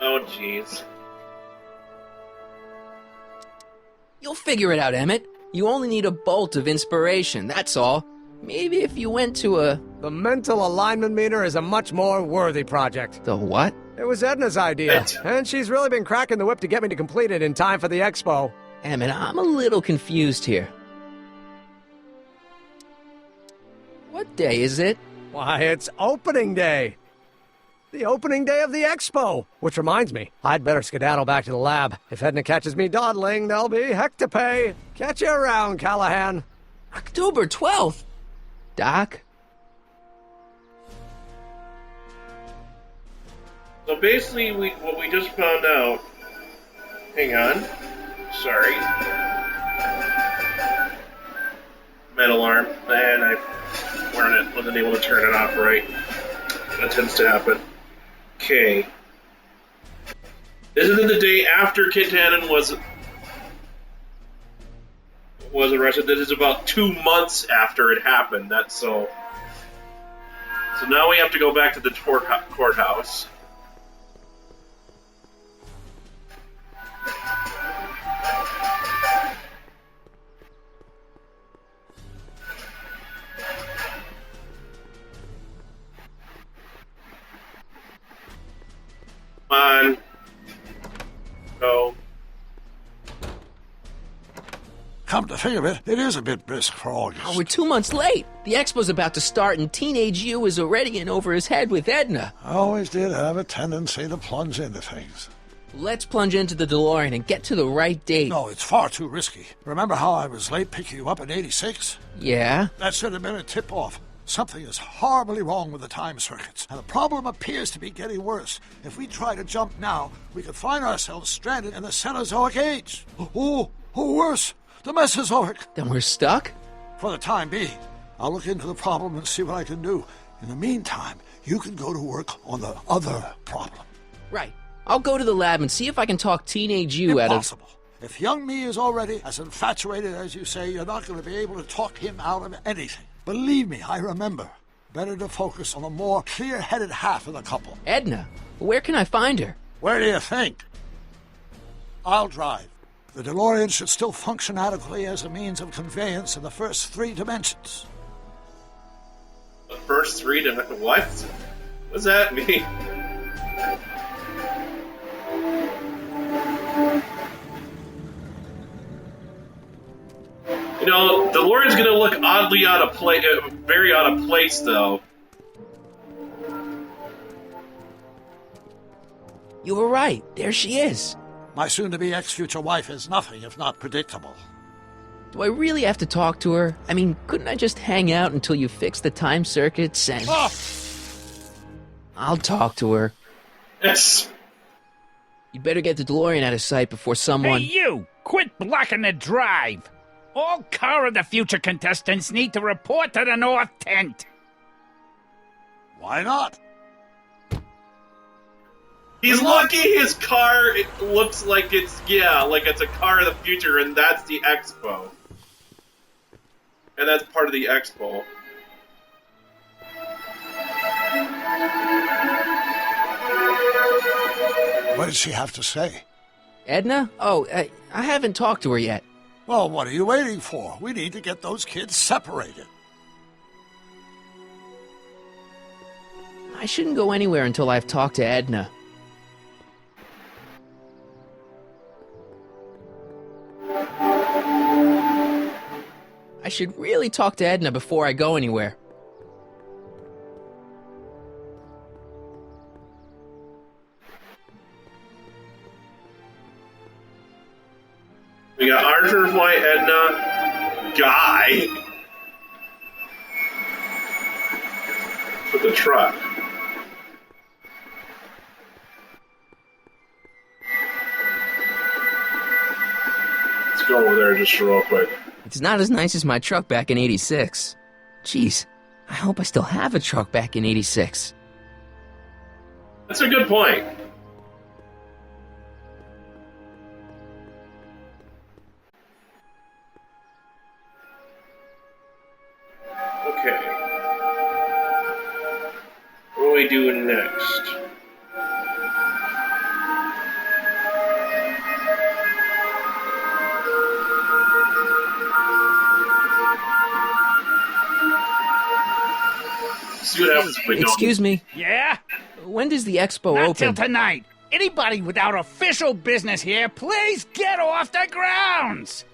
Oh, jeez. You'll figure it out, Emmett. You only need a bolt of inspiration, that's all. Maybe if you went to a... The mental alignment meter is a much more worthy project. The what? It was Edna's idea, and she's really been cracking the whip to get me to complete it in time for the expo. Emmett, I'm a little confused here. What day is it? Why, it's opening day. The opening day of the expo. Which reminds me, I'd better skedaddle back to the lab. If Edna catches me dawdling, there'll be heck to pay. Catch you around, Callahan. October 12th? Doc? So basically, what we just found out... Hang on. Sorry. Metal arm. And I wasn't able to turn it off right. That tends to happen. Okay. This isn't the day after Kit Tannen was arrested. This is about 2 months after it happened. That's so. So now we have to go back to the courthouse. On. Go. Come to think of it, it is a bit brisk for August. Oh, we're 2 months late. The expo's about to start and Teenage You is already in over his head with Edna. I always did have a tendency to plunge into things. Let's plunge into the DeLorean and get to the right date. No, it's far too risky. Remember how I was late picking you up in '86? Yeah? That should have been a tip-off. Something is horribly wrong with the time circuits, and the problem appears to be getting worse. If we try to jump now, we could find ourselves stranded in the Cenozoic Age. Or worse, the Mesozoic. Then we're stuck? For the time being. I'll look into the problem and see what I can do. In the meantime, you can go to work on the other problem. Right. I'll go to the lab and see if I can talk Teenage You out of... Impossible. If young me is already as infatuated as you say, you're not going to be able to talk him out of anything. Believe me, I remember. Better to focus on the more clear-headed half of the couple. Edna, where can I find her? Where do you think? I'll drive. The DeLorean should still function adequately as a means of conveyance in the first 3 dimensions. The first 3 dimensions? What? What does that mean? You know, DeLorean's gonna look oddly out of place, very out of place, though. You were right. There she is. My soon-to-be ex-future wife is nothing if not predictable. Do I really have to talk to her? I mean, couldn't I just hang out until you fix the time circuits and... Oh. I'll talk to her. Yes. You better get the DeLorean out of sight before someone... Hey, you! Quit blocking the drive! All Car of the Future contestants need to report to the North Tent. Why not? He's lucky his car, it looks like it's, like it's a car of the future, and that's the expo. And that's part of the expo. What did she have to say? Edna? Oh, I haven't talked to her yet. Well, what are you waiting for? We need to get those kids separated. I shouldn't go anywhere until I've talked to Edna. I should really talk to Edna before I go anywhere. We got Arthur Flight, Edna, Guy. With the truck. Let's go over there just real quick. It's not as nice as my truck back in 86. Jeez, I hope I still have a truck back in 86. That's a good point. Okay. What do we do next? See what happens if we don't. Excuse me. Yeah? When does the expo Not open? till tonight. Anybody without official business here, please get off the grounds!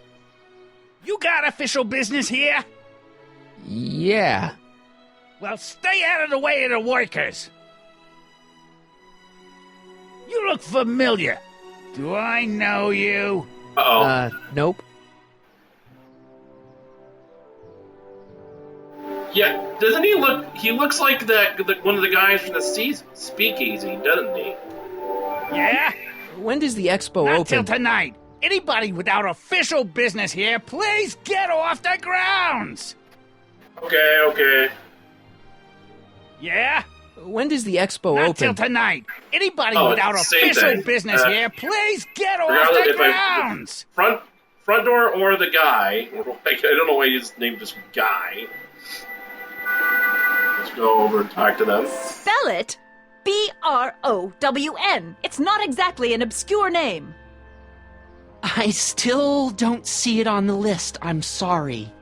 You got official business here? Yeah. Well, stay out of the way of the workers. You look familiar. Do I know you? Uh-oh. Nope. Yeah, doesn't he look... He looks like one of the guys from the Speakeasy, doesn't he? Yeah? When does the expo Not open? till tonight. Anybody without official business here, please get off the grounds! Okay. Yeah? When does the expo Not open? till tonight. Anybody Oh, without it's the same official thing. business here, please get off Regardless the if grounds! Front door or the guy. I don't know why he's named just Guy. Let's go over and talk to them. Spell it B-R-O-W-N. It's not exactly an obscure name. I still don't see it on the list. I'm sorry.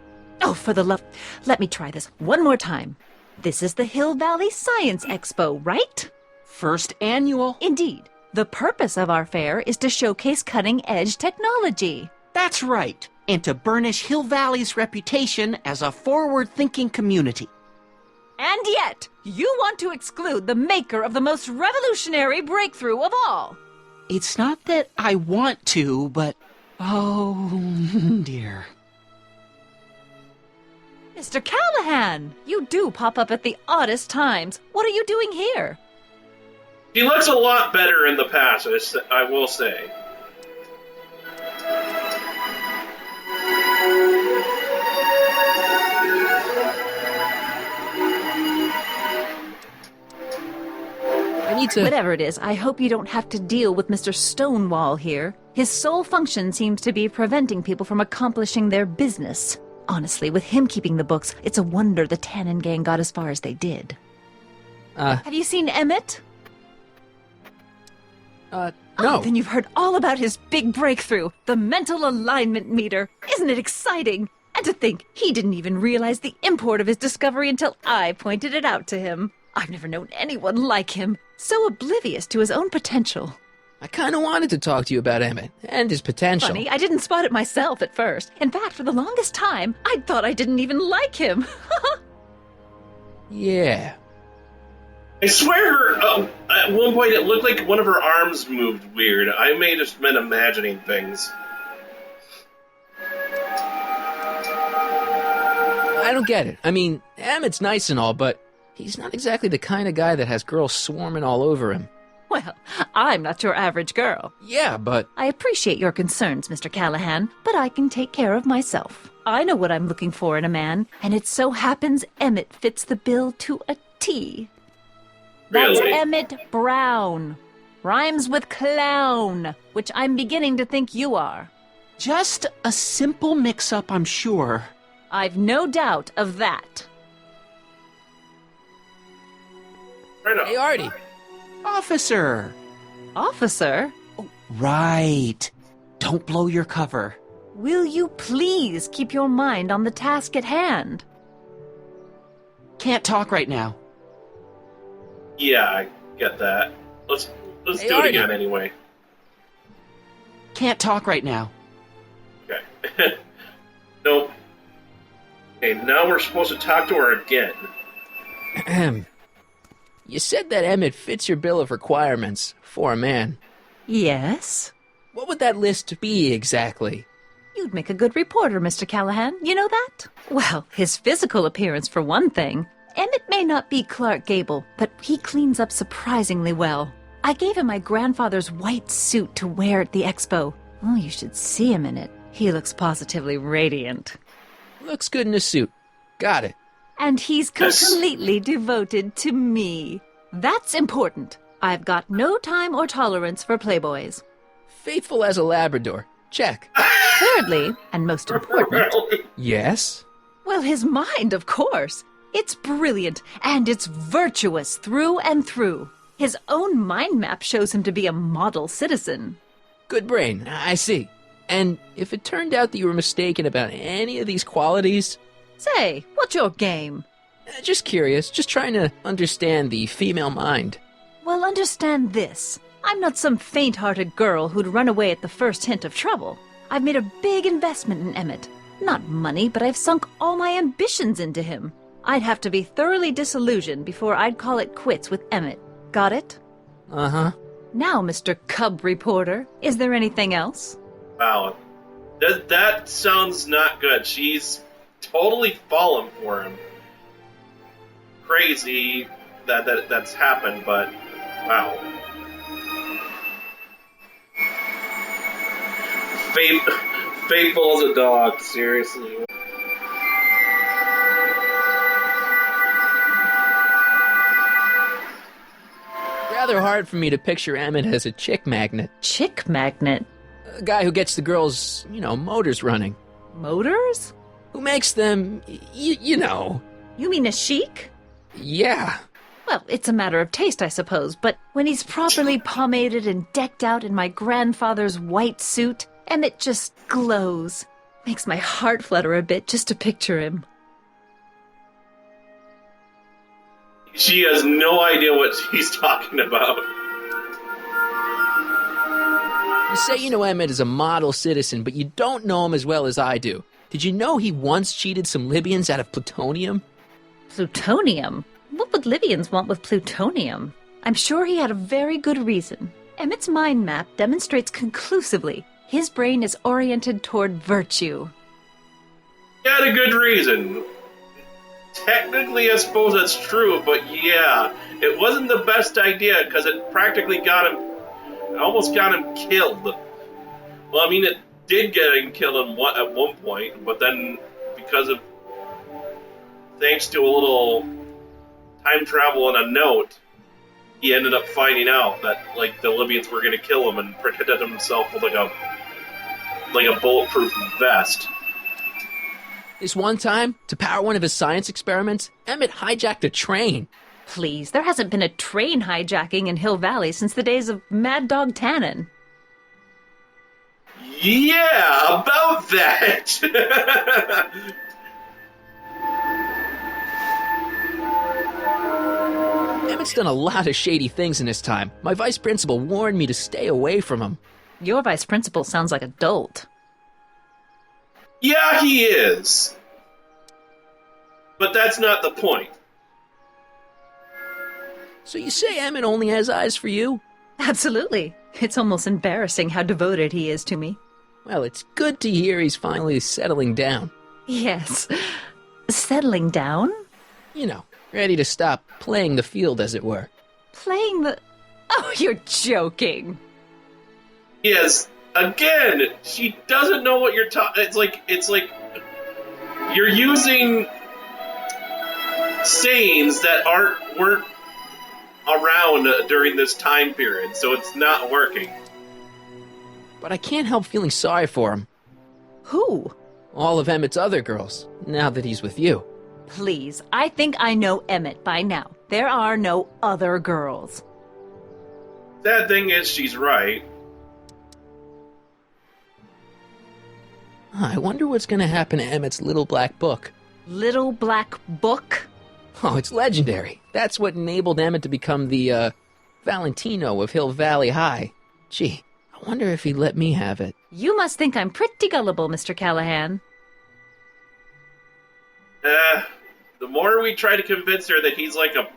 Oh, for the love... Let me try this one more time. This is the Hill Valley Science Expo, right? First annual. Indeed. The purpose of our fair is to showcase cutting-edge technology. That's right. And to burnish Hill Valley's reputation as a forward-thinking community. And yet, you want to exclude the maker of the most revolutionary breakthrough of all. It's not that I want to, but... oh, dear. Mr. Callahan, you do pop up at the oddest times. What are you doing here? He looks a lot better in the past, I will say. I need to... Whatever it is, I hope you don't have to deal with Mr. Stonewall here. His sole function seems to be preventing people from accomplishing their business. Honestly, with him keeping the books, it's a wonder the Tannen gang got as far as they did. Have you seen Emmett? No. Oh, then you've heard all about his big breakthrough, the mental alignment meter. Isn't it exciting? And to think, he didn't even realize the import of his discovery until I pointed it out to him. I've never known anyone like him, so oblivious to his own potential. I kind of wanted to talk to you about Emmett and his potential. Funny, I didn't spot it myself at first. In fact, for the longest time, I thought I didn't even like him. Yeah. I swear, at one point it looked like one of her arms moved weird. I may have just been imagining things. I don't get it. I mean, Emmett's nice and all, but he's not exactly the kind of guy that has girls swarming all over him. Well, I'm not your average girl. Yeah, but... I appreciate your concerns, Mr. Callahan, but I can take care of myself. I know what I'm looking for in a man, and it so happens Emmett fits the bill to a T. That's Really? Emmett Brown. Rhymes with clown, which I'm beginning to think you are. Just a simple mix-up, I'm sure. I've no doubt of that. Right on. Hey, Artie. Officer! Officer? Right. Don't blow your cover. Will you please keep your mind on the task at hand? Can't talk right now. Yeah, I get that. Let's Hey, do it Artie. again anyway. Can't talk right now. Okay. Nope. Okay, now we're supposed to talk to her again. Ahem. You said that Emmett fits your bill of requirements for a man. Yes? What would that list be exactly? You'd make a good reporter, Mr. Callahan. You know that? Well, his physical appearance for one thing. Emmett may not be Clark Gable, but he cleans up surprisingly well. I gave him my grandfather's white suit to wear at the expo. Oh, you should see him in it. He looks positively radiant. Looks good in a suit. Got it. And he's completely devoted to me. That's important. I've got no time or tolerance for playboys. Faithful as a Labrador. Check. Thirdly, and most important... Yes? Well, his mind, of course. It's brilliant, and it's virtuous through and through. His own mind map shows him to be a model citizen. Good brain, I see. And if it turned out that you were mistaken about any of these qualities... Say, what's your game? Just curious, just trying to understand the female mind. Well, understand this. I'm not some faint-hearted girl who'd run away at the first hint of trouble. I've made a big investment in Emmett. Not money, but I've sunk all my ambitions into him. I'd have to be thoroughly disillusioned before I'd call it quits with Emmett. Got it? Uh-huh. Now, Mr. Cub Reporter, is there anything else? Wow. That sounds not good. She's totally fallen for him. Crazy that's happened, but wow. Faithful as a dog, seriously. Rather hard for me to picture Emmett as a chick magnet. Chick magnet? A guy who gets the girls, motors running. Motors? Who makes them, you know. You mean a chic? Yeah. Well, it's a matter of taste, I suppose, but when he's properly pomaded and decked out in my grandfather's white suit, Emmett just glows. Makes my heart flutter a bit just to picture him. She has no idea what he's talking about. You say you know Emmett is a model citizen, but you don't know him as well as I do. Did you know he once cheated some Libyans out of plutonium? Plutonium? What would Libyans want with plutonium? I'm sure he had a very good reason. Emmett's mind map demonstrates conclusively his brain is oriented toward virtue. He had a good reason. Technically, I suppose that's true, but yeah, it wasn't the best idea because it practically almost got him killed. Well, I mean, it did get him killed at one point, but then thanks to a little time travel and a note, he ended up finding out that the Libyans were going to kill him and protected himself with a bulletproof vest. This one time, to power one of his science experiments, Emmett hijacked a train. Please, there hasn't been a train hijacking in Hill Valley since the days of Mad Dog Tannen. Yeah, about that! Emmett's done a lot of shady things in his time. My vice principal warned me to stay away from him. Your vice principal sounds like a dolt. Yeah, he is. But that's not the point. So you say Emmett only has eyes for you? Absolutely. It's almost embarrassing how devoted he is to me. Well, it's good to hear he's finally settling down. Yes. Settling down? Ready to stop playing the field, as it were. Playing the... Oh, you're joking. Yes. Again, she doesn't know what you're talking... It's like... You're using sayings that weren't around during this time period, so it's not working. But I can't help feeling sorry for him. Who? All of Emmett's other girls, now that he's with you. Please, I think I know Emmett by now. There are no other girls. Sad thing is, she's right. I wonder what's going to happen to Emmett's little black book. Little black book? Oh, it's legendary. That's what enabled Emmett to become the, Valentino of Hill Valley High. Gee, I wonder if he'd let me have it. You must think I'm pretty gullible, Mr. Callahan. The more we try to convince her that he's like a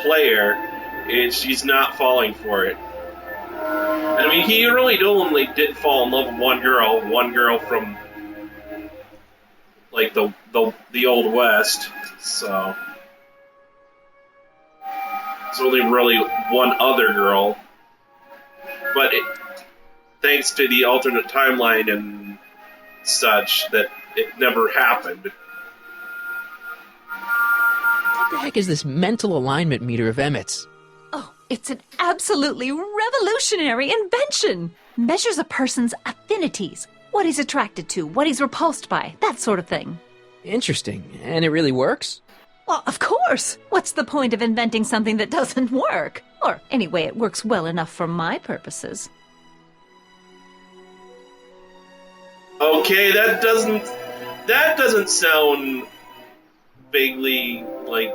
player, she's not falling for it. I mean, he really only did fall in love with one girl from the Old West, so there's only really one other girl. But thanks to the alternate timeline and such, that it never happened. What the heck is this mental alignment meter of Emmett's? Oh, it's an absolutely revolutionary invention. Measures a person's affinities, what he's attracted to, what he's repulsed by, that sort of thing. Interesting. And it really works? Well, of course. What's the point of inventing something that doesn't work? Or anyway, it works well enough for my purposes. Okay, that doesn't sound vaguely like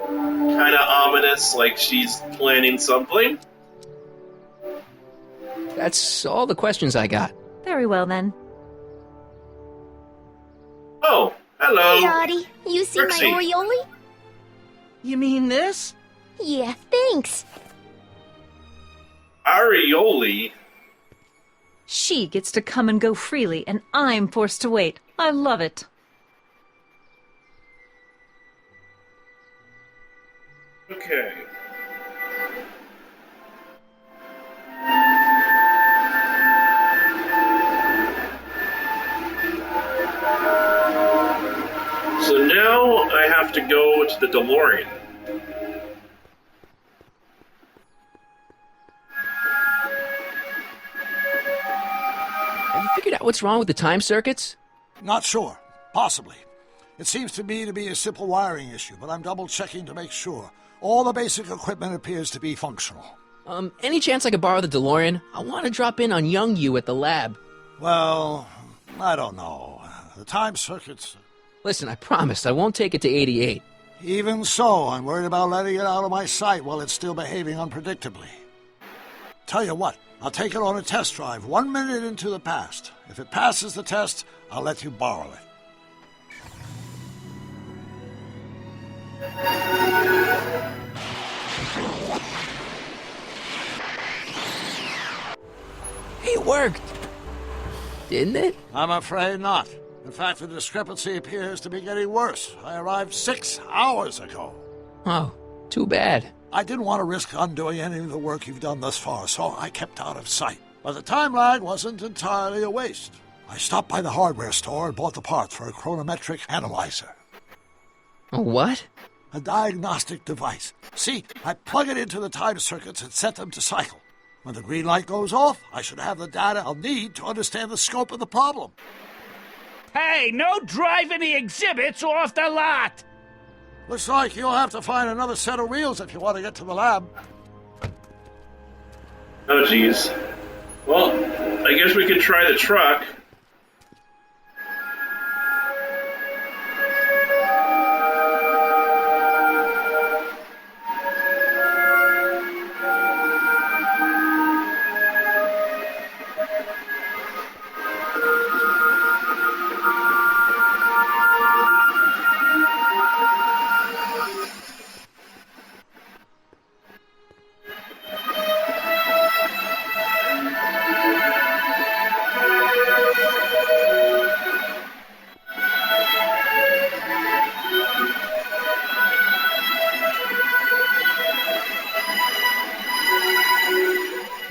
kind of ominous, like she's planning something. That's all the questions I got. Very well, then. Oh, hello. Hey, Audie. You see Trixie. my Oriole? You mean this? Yeah, thanks. Arioli? She gets to come and go freely, and I'm forced to wait. I love it. Okay. So now I have to go to the DeLorean. Have you figured out what's wrong with the time circuits? Not sure. Possibly. It seems to me to be a simple wiring issue, but I'm double-checking to make sure. All the basic equipment appears to be functional. Any chance I could borrow the DeLorean? I want to drop in on young you at the lab. Well, I don't know. The time circuits... Listen, I promise I won't take it to 88. Even so, I'm worried about letting it out of my sight while it's still behaving unpredictably. Tell you what, I'll take it on a test drive 1 minute into the past. If it passes the test, I'll let you borrow it. It worked! Didn't it? I'm afraid not. In fact, the discrepancy appears to be getting worse. I arrived 6 hours ago. Oh, too bad. I didn't want to risk undoing any of the work you've done thus far, so I kept out of sight. But the time lag wasn't entirely a waste. I stopped by the hardware store and bought the parts for a chronometric analyzer. A what? A diagnostic device. See, I plug it into the time circuits and set them to cycle. When the green light goes off, I should have the data I'll need to understand the scope of the problem. Hey, no driving the exhibits off the lot! Looks like you'll have to find another set of wheels if you want to get to the lab. Oh, jeez. Well, I guess we could try the truck.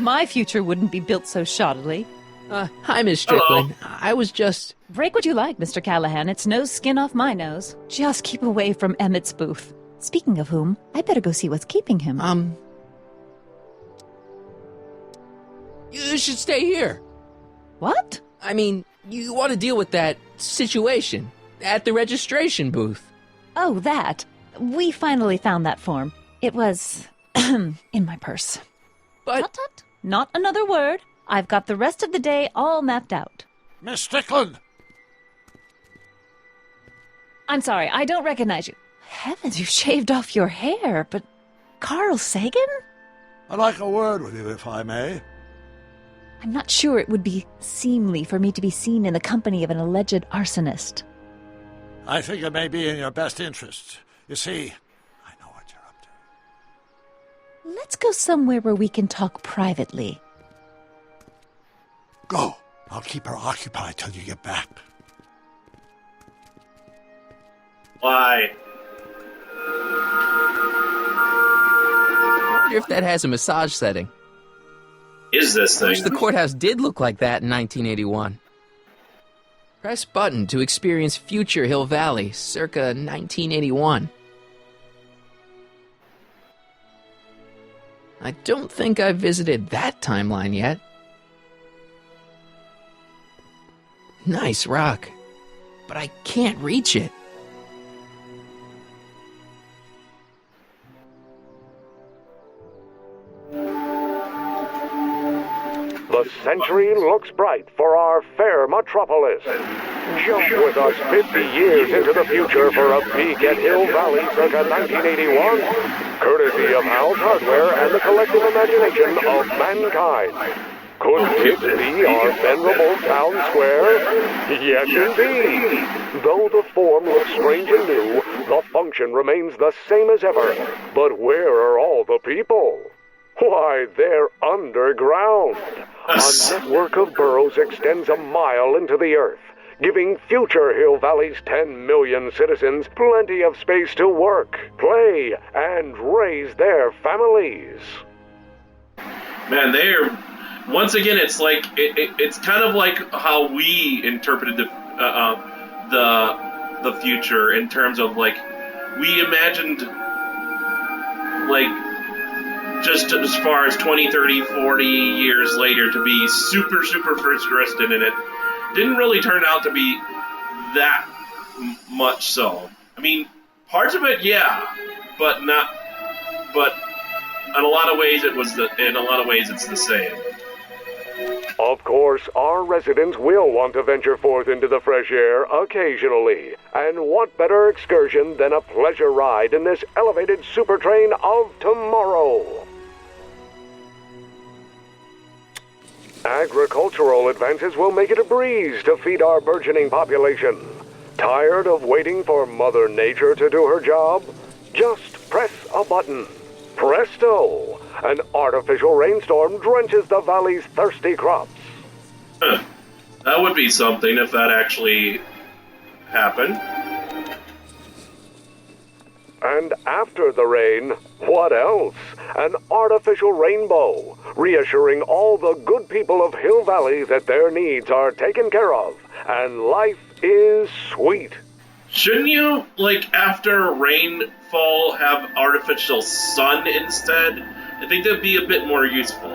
My future wouldn't be built so shoddily. Hi, Miss Strickland. Hello. I was just... Break what you like, Mr. Callahan. It's no skin off my nose. Just keep away from Emmett's booth. Speaking of whom, I better go see what's keeping him. You should stay here. What? I mean, you want to deal with that situation at the registration booth. Oh, that. We finally found that form. It was... in my purse. But... Tut-tut. Not another word. I've got the rest of the day all mapped out. Miss Strickland! I'm sorry, I don't recognize you. Heavens, you've shaved off your hair, but... Carl Sagan? I'd like a word with you, if I may. I'm not sure it would be seemly for me to be seen in the company of an alleged arsonist. I think it may be in your best interest. You see, I know what you're up to. Let's go somewhere where we can talk privately. Go. I'll keep her occupied till you get back. Why? I wonder if that has a massage setting. is this I wish thing? the courthouse did look like that in 1981. Press button to experience future Hill Valley, circa 1981. I don't think I've visited that timeline yet. Nice rock, but I can't reach it. The century looks bright for our fair metropolis. Jump with us 50 years into the future for a peek at Hill Valley circa 1981, courtesy of Hal's Hardware and the collective imagination of mankind. Could it be our venerable town square? Yes, indeed. Though the form looks strange and new, the function remains the same as ever. But where are all the people? Why, they're underground. A network of burrows extends a mile into the earth, giving future Hill Valley's 10 million citizens plenty of space to work, play, and raise their families. Man, they're... Once again, it's like it's kind of like how we interpreted the future in terms of like we imagined like just as far as 20, 30, 40 years later to be super futuristic, and it didn't really turn out to be that much so. I mean, parts of it, yeah, but not. But in a lot of ways, it's the same. Of course, our residents will want to venture forth into the fresh air occasionally. And what better excursion than a pleasure ride in this elevated super train of tomorrow? Agricultural advances will make it a breeze to feed our burgeoning population. Tired of waiting for Mother Nature to do her job? Just press a button. Presto! An artificial rainstorm drenches the valley's thirsty crops. That would be something if that actually happened. And after the rain, what else? An artificial rainbow, reassuring all the good people of Hill Valley that their needs are taken care of, and life is sweet. Shouldn't you, like, after rainfall, have artificial sun instead? I think that'd be a bit more useful.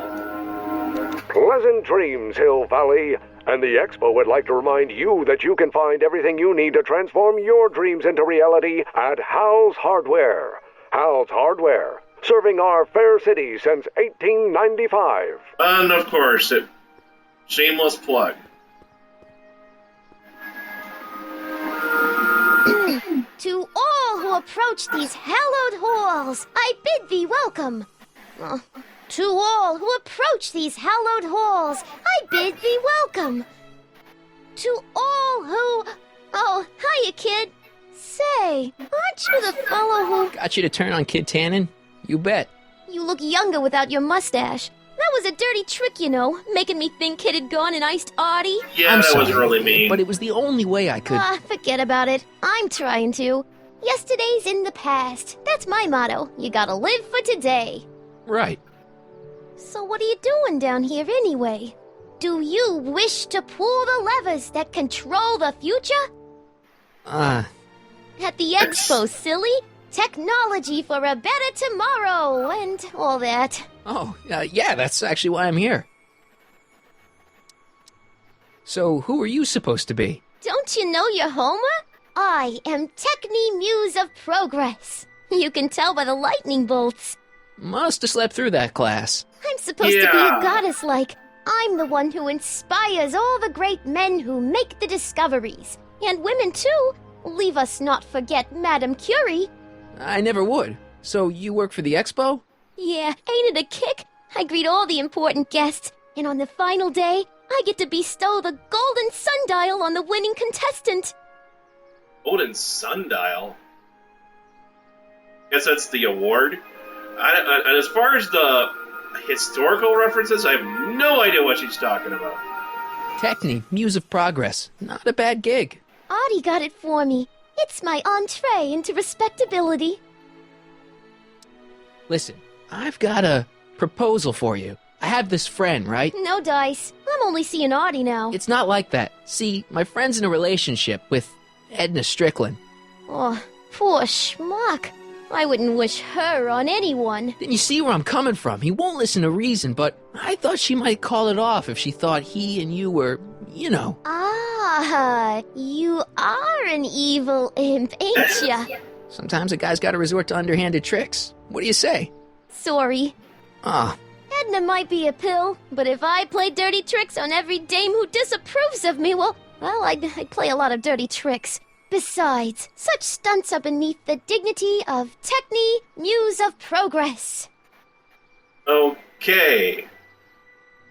Pleasant dreams, Hill Valley. And the Expo would like to remind you that you can find everything you need to transform your dreams into reality at Hal's Hardware. Hal's Hardware, serving our fair city since 1895. And of course, shameless plug. To all who approach these hallowed halls, I bid thee welcome. To all who approach these hallowed halls, I bid thee welcome. To all who... Oh, hiya, kid. Say, aren't you the fellow who... Got you to turn on Kid Tannen? You bet. You look younger without your mustache. That was a dirty trick, you know, making me think Kid had gone and iced Artie. Yeah, that was really mean. But it was the only way I could... Forget about it. I'm trying to. Yesterday's in the past. That's my motto. You gotta live for today. Right. So what are you doing down here anyway? Do you wish to pull the levers that control the future? At the Expo, silly. Technology for a better tomorrow and all that. Oh, yeah, that's actually why I'm here. So, who are you supposed to be? Don't you know your Homer? I am Techni Muse of Progress. You can tell by the lightning bolts. Must have slept through that class. I'm supposed to be a goddess-like. I'm the one who inspires all the great men who make the discoveries. And women, too. Leave us not forget Madame Curie. I never would. So you work for the Expo? Yeah, ain't it a kick? I greet all the important guests, and on the final day, I get to bestow the golden sundial on the winning contestant. Golden sundial? Guess that's the award? And as far as the historical references, I have no idea what she's talking about. Techni, Muse of Progress. Not a bad gig. Artie got it for me. It's my entree into respectability. Listen, I've got a proposal for you. I have this friend, right? No dice. I'm only seeing Artie now. It's not like that. See, my friend's in a relationship with Edna Strickland. Oh, poor schmuck. I wouldn't wish her on anyone. Then you see where I'm coming from. He won't listen to reason, but I thought she might call it off if she thought he and you were, you know. Ah, you are an evil imp, ain't ya? Sometimes a guy's gotta resort to underhanded tricks. What do you say? Sorry. Ah. Edna might be a pill, but if I play dirty tricks on every dame who disapproves of me, well, I'd play a lot of dirty tricks. Besides, such stunts are beneath the dignity of Techne, Muse of Progress. Okay.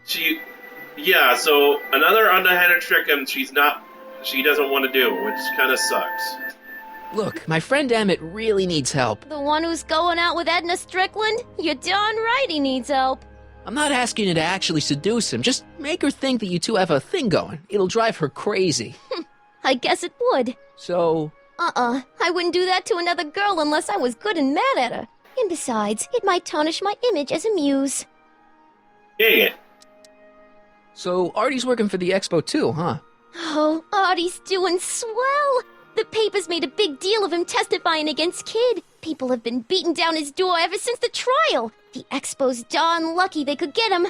So another underhanded trick and she doesn't want to do, which kind of sucks. Look, my friend Emmett really needs help. The one who's going out with Edna Strickland? You're darn right he needs help. I'm not asking you to actually seduce him. Just make her think that you two have a thing going. It'll drive her crazy. I guess it would. So? I wouldn't do that to another girl unless I was good and mad at her. And besides, it might tarnish my image as a muse. Dang it. So Artie's working for the expo too, huh? Oh, Artie's doing swell. The papers made a big deal of him testifying against Kid. People have been beating down his door ever since the trial. The expo's darn lucky they could get him.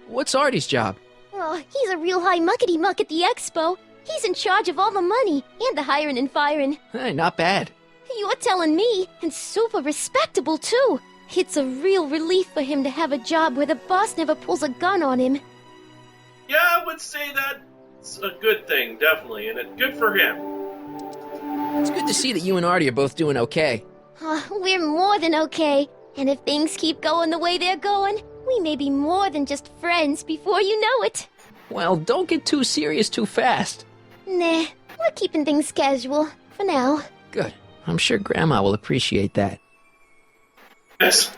What's Artie's job? Oh, he's a real high muckety-muck at the expo. He's in charge of all the money, and the hiring and firing. Hey, not bad. You're telling me, and super respectable, too. It's a real relief for him to have a job where the boss never pulls a gun on him. Yeah, I would say that's a good thing, definitely, and it's good for him. It's good to see that you and Artie are both doing okay. We're more than okay, and if things keep going the way they're going, we may be more than just friends before you know it. Well, don't get too serious too fast. Nah, we're keeping things casual, for now. Good. I'm sure Grandma will appreciate that. Yes.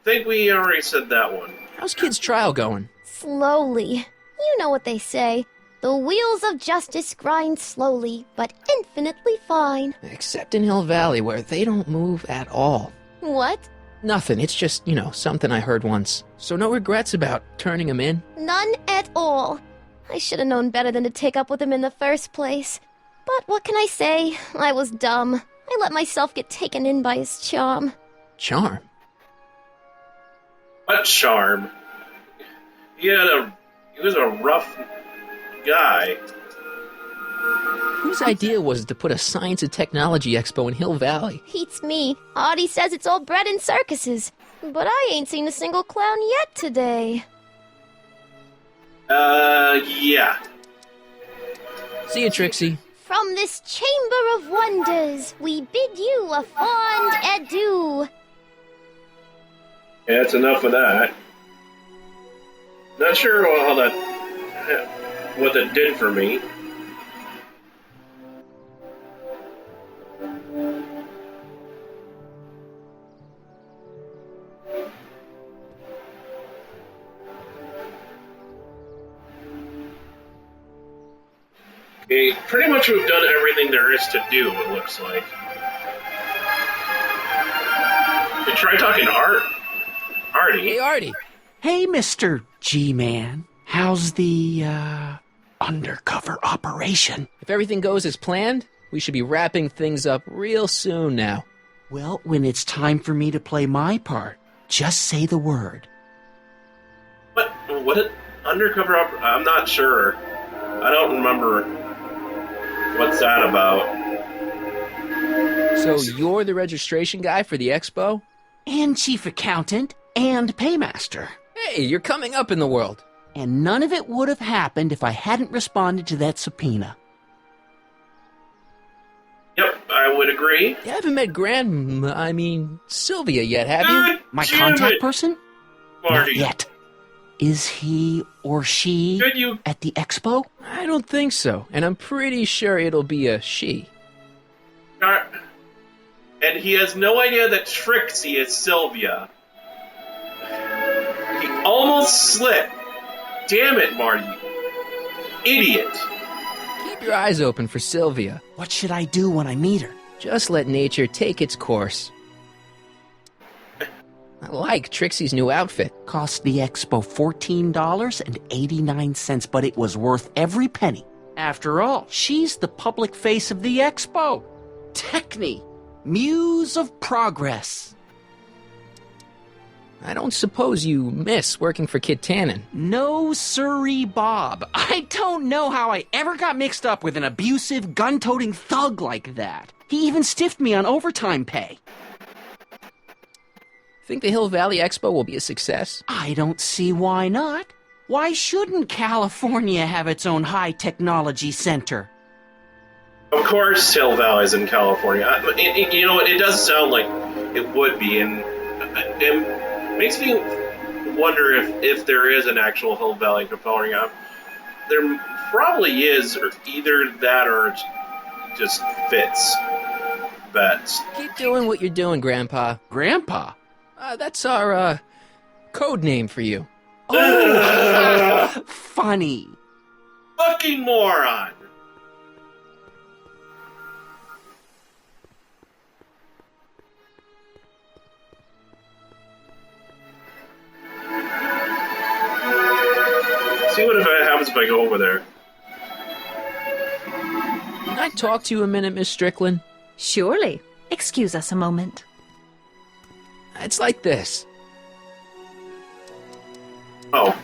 Think we already said that one. How's Kid's trial going? Slowly. You know what they say. The wheels of justice grind slowly, but infinitely fine. Except in Hill Valley, where they don't move at all. What? Nothing. It's just, something I heard once. So no regrets about turning him in? None at all. I should have known better than to take up with him in the first place. But what can I say? I was dumb. I let myself get taken in by his charm. Charm? What charm? He was a rough guy. Whose idea was it to put a science and technology expo in Hill Valley? Beats me. Artie says it's all bred in circuses. But I ain't seen a single clown yet today. Yeah. See you, Trixie. From this chamber of wonders, we bid you a fond adieu. Yeah, that's enough of that. Not sure what that did for me. Okay, pretty much we've done everything there is to do, it looks like. Hey, try talking to Artie. Hey, Artie. Hey, Mr. G-Man. How's the, undercover operation? If everything goes as planned, we should be wrapping things up real soon now. Well, when it's time for me to play my part, just say the word. What undercover I'm not sure. I don't remember what's that about. So you're the registration guy for the expo? And chief accountant and paymaster. Hey, you're coming up in the world. And none of it would have happened if I hadn't responded to that subpoena. Yep, I would agree. You haven't met Sylvia yet, have you? My contact person? Marty. Not yet. Is he or she at the expo? I don't think so, and I'm pretty sure it'll be a she. And he has no idea that Trixie is Sylvia. He almost slipped. Damn it, Marty. Idiot. Keep your eyes open for Sylvia. What should I do when I meet her? Just let nature take its course. I like Trixie's new outfit. Cost the expo $14.89, but it was worth every penny. After all, she's the public face of the expo. Techne, muse of progress. I don't suppose you miss working for Kid Tannen. No siree, Bob. I don't know how I ever got mixed up with an abusive, gun-toting thug like that. He even stiffed me on overtime pay. Think the Hill Valley Expo will be a success? I don't see why not. Why shouldn't California have its own high-technology center? Of course Hill Valley's in California. It does sound like it would be, and it makes me wonder if there is an actual Hill Valley California. There probably is, or either that or it just fits. Bets. Keep doing what you're doing, Grandpa. Grandpa? That's our, code name for you. Oh, funny. Fucking moron! See what happens if I go over there. Can I talk to you a minute, Miss Strickland? Surely. Excuse us a moment. It's like this. Oh.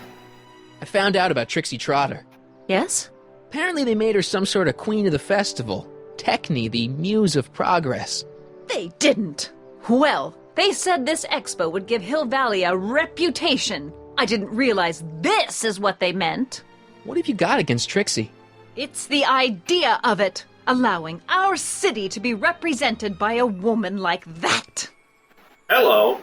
I found out about Trixie Trotter. Yes? Apparently they made her some sort of queen of the festival. Techne, the muse of progress. They didn't. Well, they said this expo would give Hill Valley a reputation. I didn't realize this is what they meant. What have you got against Trixie? It's the idea of it. Allowing our city to be represented by a woman like that. Hello.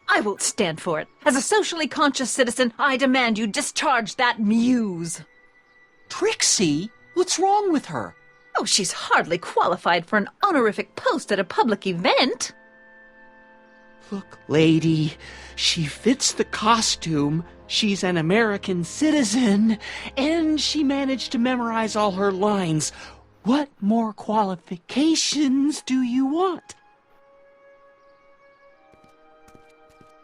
I won't stand for it. As a socially conscious citizen, I demand you discharge that muse. Trixie? What's wrong with her? Oh, she's hardly qualified for an honorific post at a public event. Look, lady, she fits the costume. She's an American citizen, and she managed to memorize all her lines. What more qualifications do you want?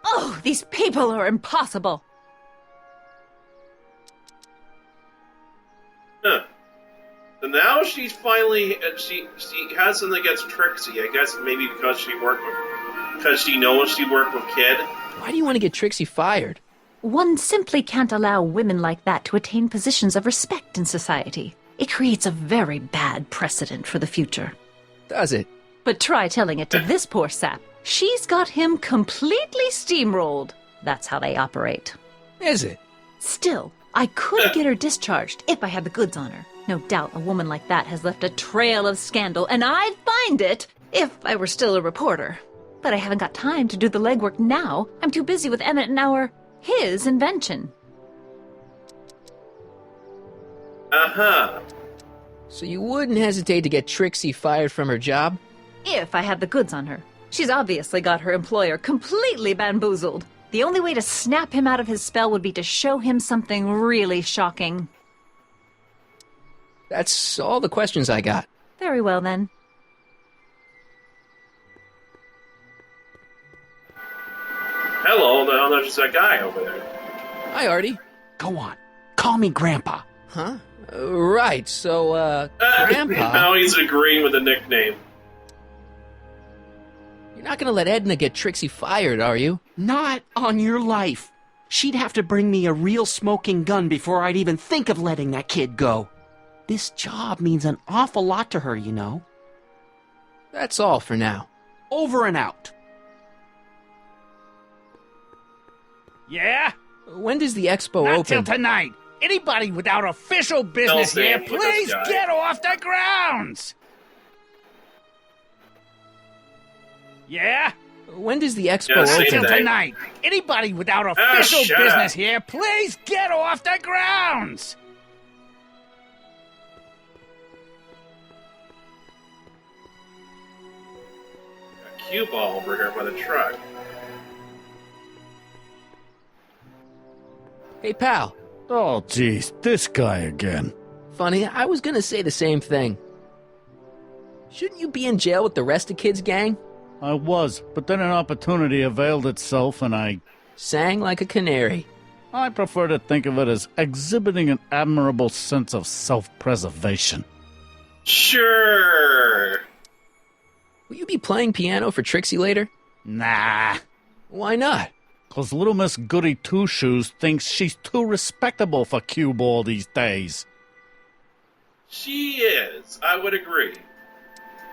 Oh, these people are impossible. Huh. So now she's finally she has something against Trixie. I guess maybe because she knows she worked with Kid. Why do you want to get Trixie fired? One simply can't allow women like that to attain positions of respect in society. It creates a very bad precedent for the future. Does it? But try telling it to this poor sap. She's got him completely steamrolled. That's how they operate. Is it? Still, I could get her discharged if I had the goods on her. No doubt a woman like that has left a trail of scandal, and I'd find it if I were still a reporter. But I haven't got time to do the legwork now. I'm too busy with Emmett and his invention. Uh-huh. So you wouldn't hesitate to get Trixie fired from her job? If I had the goods on her. She's obviously got her employer completely bamboozled. The only way to snap him out of his spell would be to show him something really shocking. That's all the questions I got. Very well, then. Hello, there's just that guy over there. Hi, Artie. Go on. Call me Grandpa. Huh? Right, so, Grandpa... Now he's agreeing with the nickname. You're not gonna let Edna get Trixie fired, are you? Not on your life. She'd have to bring me a real smoking gun before I'd even think of letting that kid go. This job means an awful lot to her, you know. That's all for now. Over and out. Yeah? When does the expo Not open? till tonight. Anybody without official business here, please get off the grounds! Yeah? When does the expo Not open? till tonight. Anybody without official shut business up. here, please get off the grounds! A cue ball over here by the truck. Hey, pal. Oh, geez, this guy again. Funny, I was gonna say the same thing. Shouldn't you be in jail with the rest of Kid's gang? I was, but then an opportunity availed itself and I... Sang like a canary. I prefer to think of it as exhibiting an admirable sense of self-preservation. Sure. Will you be playing piano for Trixie later? Nah. Why not? 'Cause little Miss Goody Two-Shoes thinks she's too respectable for cue ball these days. She is. I would agree.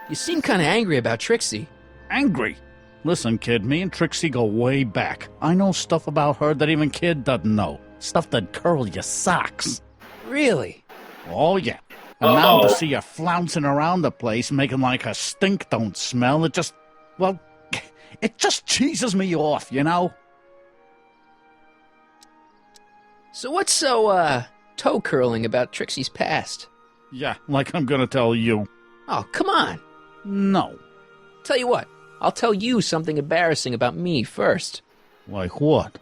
You seem kind of angry about Trixie. Angry? Listen, kid, me and Trixie go way back. I know stuff about her that even kid doesn't know. Stuff that'd curl your socks. Really? Oh, yeah. And now to see her flouncing around the place, making like her stink don't smell, it just... Well, it just cheeses me off, you know? So what's so, toe-curling about Trixie's past? Yeah, like I'm gonna tell you. Oh, come on. No. Tell you what, I'll tell you something embarrassing about me first. Like what?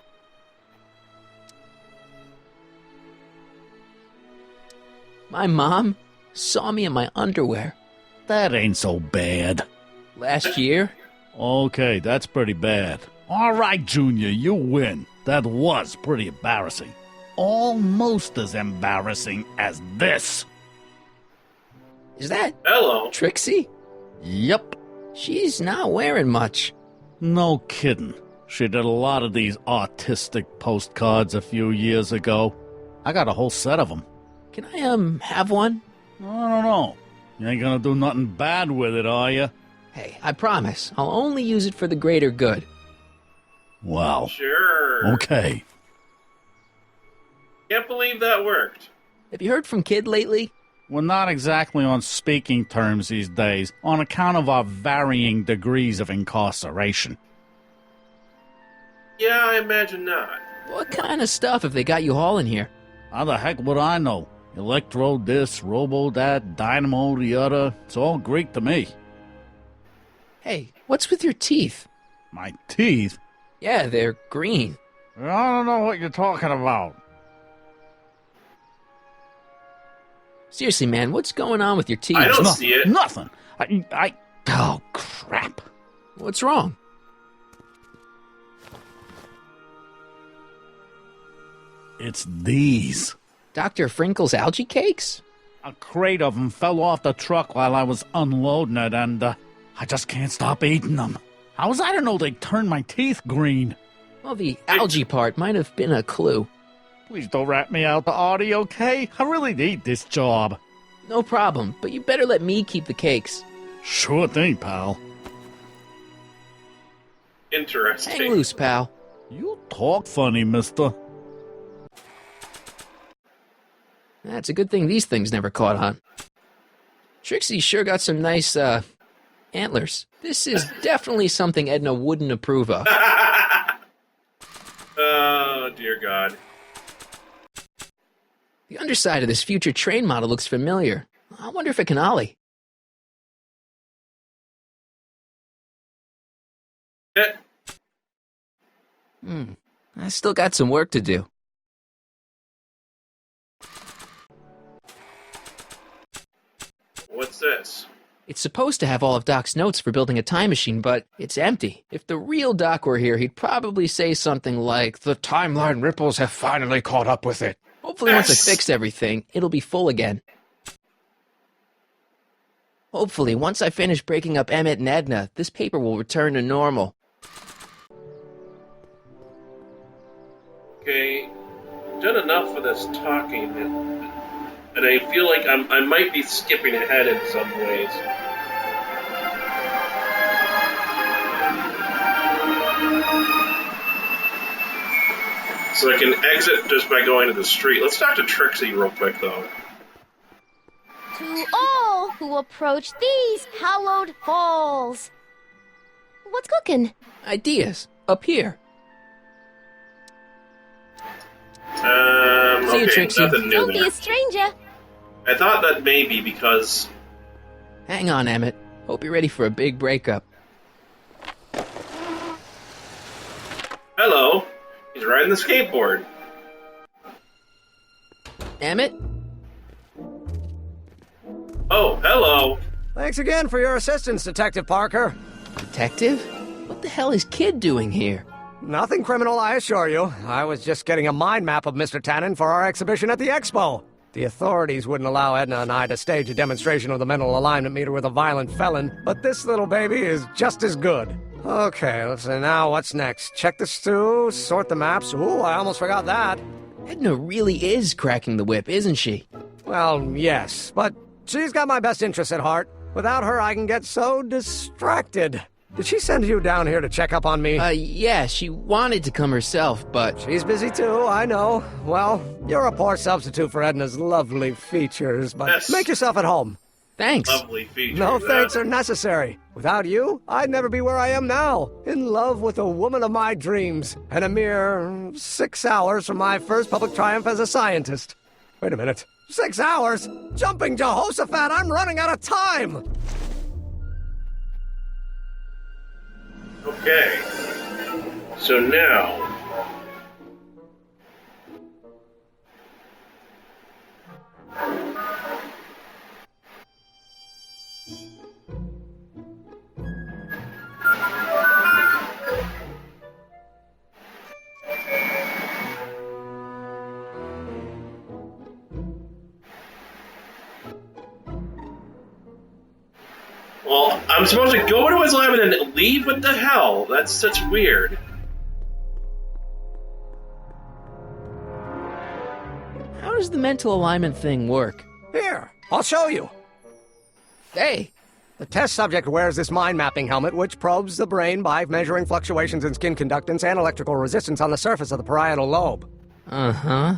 My mom saw me in my underwear. That ain't so bad. Last year? Okay, that's pretty bad. All right, Junior, you win. That was pretty embarrassing. Almost as embarrassing as this. Is that... Hello? Trixie? Yep. She's not wearing much. No kidding. She did a lot of these artistic postcards a few years ago. I got a whole set of them. Can I, have one? I don't know. You ain't gonna do nothing bad with it, are you? Hey, I promise. I'll only use it for the greater good. Wow. Sure. Okay. Can't believe that worked. Have you heard from Kid lately? We're not exactly on speaking terms these days, on account of our varying degrees of incarceration. Yeah, I imagine not. What kind of stuff have they got you hauling here? How the heck would I know? Electro this, robo that, dynamo the other. It's all Greek to me. Hey, what's with your teeth? My teeth? Yeah, they're green. I don't know what you're talking about. Seriously, man, what's going on with your teeth? I don't see it. Nothing. Oh, crap. What's wrong? It's these. Dr. Frinkle's algae cakes? A crate of them fell off the truck while I was unloading it, and I just can't stop eating them. How was I to know they'd turn my teeth green? Well, the algae part might have been a clue. Please don't rat me out the audio, okay? I really need this job. No problem, but you better let me keep the cakes. Sure thing, pal. Interesting. Hang loose, pal. You talk funny, mister. That's a good thing these things never caught on. Trixie sure got some nice, antlers. This is definitely something Edna wouldn't approve of. Oh, dear God. The underside of this future train model looks familiar. I wonder if it can ollie. I still got some work to do. What's this? It's supposed to have all of Doc's notes for building a time machine, but it's empty. If the real Doc were here, he'd probably say something like, "The timeline ripples have finally caught up with it." Hopefully once I fix everything, it'll be full again. Hopefully, once I finish breaking up Emmett and Edna, this paper will return to normal. Okay, I've done enough of this talking, and I feel like I might be skipping ahead in some ways. So I can exit just by going to the street. Let's talk to Trixie real quick, though. To all who approach these hallowed halls. What's cooking? Ideas. Up here. See you, Okay, Trixie. nothing new Don't be there. a stranger. I thought that maybe because... Hang on, Emmett. Hope you're ready for a big breakup. Hello. He's riding the skateboard. Emmett? Oh, hello. Thanks again for your assistance, Detective Parker. Detective? What the hell is Kid doing here? Nothing criminal, I assure you. I was just getting a mind map of Mr. Tannen for our exhibition at the Expo. The authorities wouldn't allow Edna and I to stage a demonstration of the mental alignment meter with a violent felon, but this little baby is just as good. Okay, let's see now, what's next? Check the stew, sort the maps. Ooh, I almost forgot that. Edna really is cracking the whip, isn't she? Well, yes, but she's got my best interests at heart. Without her, I can get so distracted. Did she send you down here to check up on me? Yeah, she wanted to come herself, but... She's busy too, I know. Well, you're a poor substitute for Edna's lovely features, but Yes. make yourself at home. Thanks. Lovely feature. No thanks are necessary. Without you, I'd never be where I am now. In love with the woman of my dreams. And a mere 6 hours from my first public triumph as a scientist. Wait a minute. 6 hours? Jumping Jehoshaphat, I'm running out of time! Okay. So now... Well, I'm supposed to go into his lab and then leave? What the hell? That's such weird. How does the mental alignment thing work? Here, I'll show you. Hey! The test subject wears this mind mapping helmet, which probes the brain by measuring fluctuations in skin conductance and electrical resistance on the surface of the parietal lobe. Uh-huh.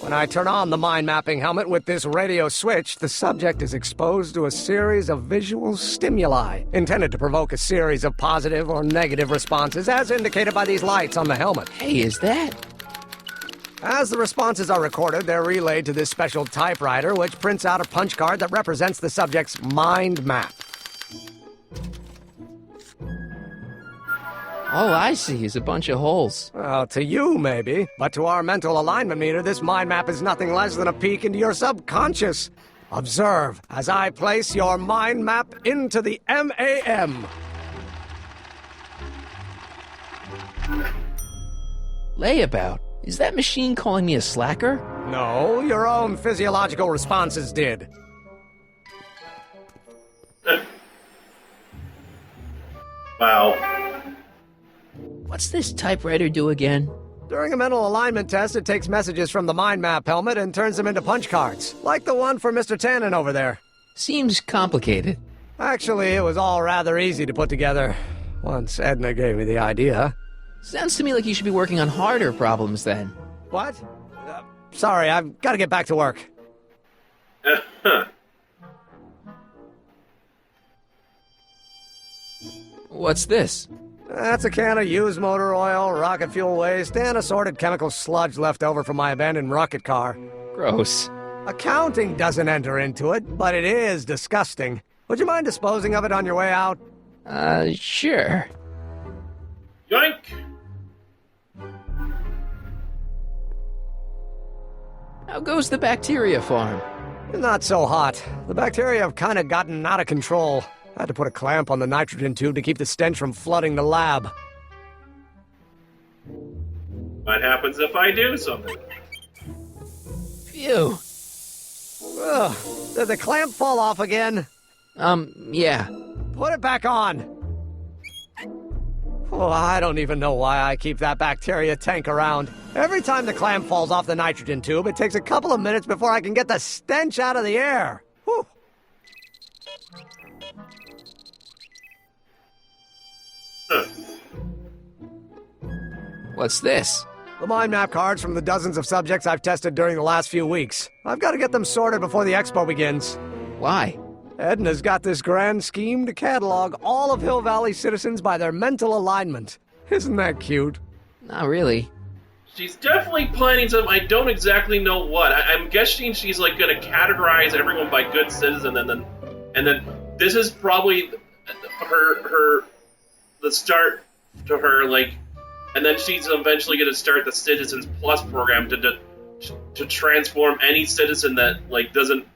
When I turn on the mind mapping helmet with this radio switch, the subject is exposed to a series of visual stimuli, intended to provoke a series of positive or negative responses, as indicated by these lights on the helmet. Hey, is that... As the responses are recorded, they're relayed to this special typewriter, which prints out a punch card that represents the subject's mind map. All I see is a bunch of holes. Well, to you, maybe. But to our mental alignment meter, this mind map is nothing less than a peek into your subconscious. Observe as I place your mind map into the M.A.M. Layabout? Is that machine calling me a slacker? No, your own physiological responses did. Wow. What's this typewriter do again? During a mental alignment test, it takes messages from the mind map helmet and turns them into punch cards, like the one for Mr. Tannen over there. Seems complicated. Actually, it was all rather easy to put together, once Edna gave me the idea. Sounds to me like you should be working on harder problems then. What? Sorry, I've got to get back to work. What's this? That's a can of used motor oil, rocket fuel waste, and assorted chemical sludge left over from my abandoned rocket car. Gross. Accounting doesn't enter into it, but it is disgusting. Would you mind disposing of it on your way out? Sure. Yoink! How goes the bacteria farm? Not so hot. The bacteria have kind of gotten out of control. I had to put a clamp on the nitrogen tube to keep the stench from flooding the lab. What happens if I do something? Phew. Ugh. Did the clamp fall off again? Yeah. Put it back on. Oh, I don't even know why I keep that bacteria tank around. Every time the clamp falls off the nitrogen tube, it takes a couple of minutes before I can get the stench out of the air. Whew. What's this? The mind map cards from the dozens of subjects I've tested during the last few weeks. I've got to get them sorted before the expo begins. Why? Edna's got this grand scheme to catalog all of Hill Valley citizens by their mental alignment. Isn't that cute? Not really. She's definitely planning something. I don't exactly know what. I'm guessing she's like going to categorize everyone by good citizen, and then this is probably the start to her, like, and then she's eventually going to start the Citizens Plus program to transform any citizen that like doesn't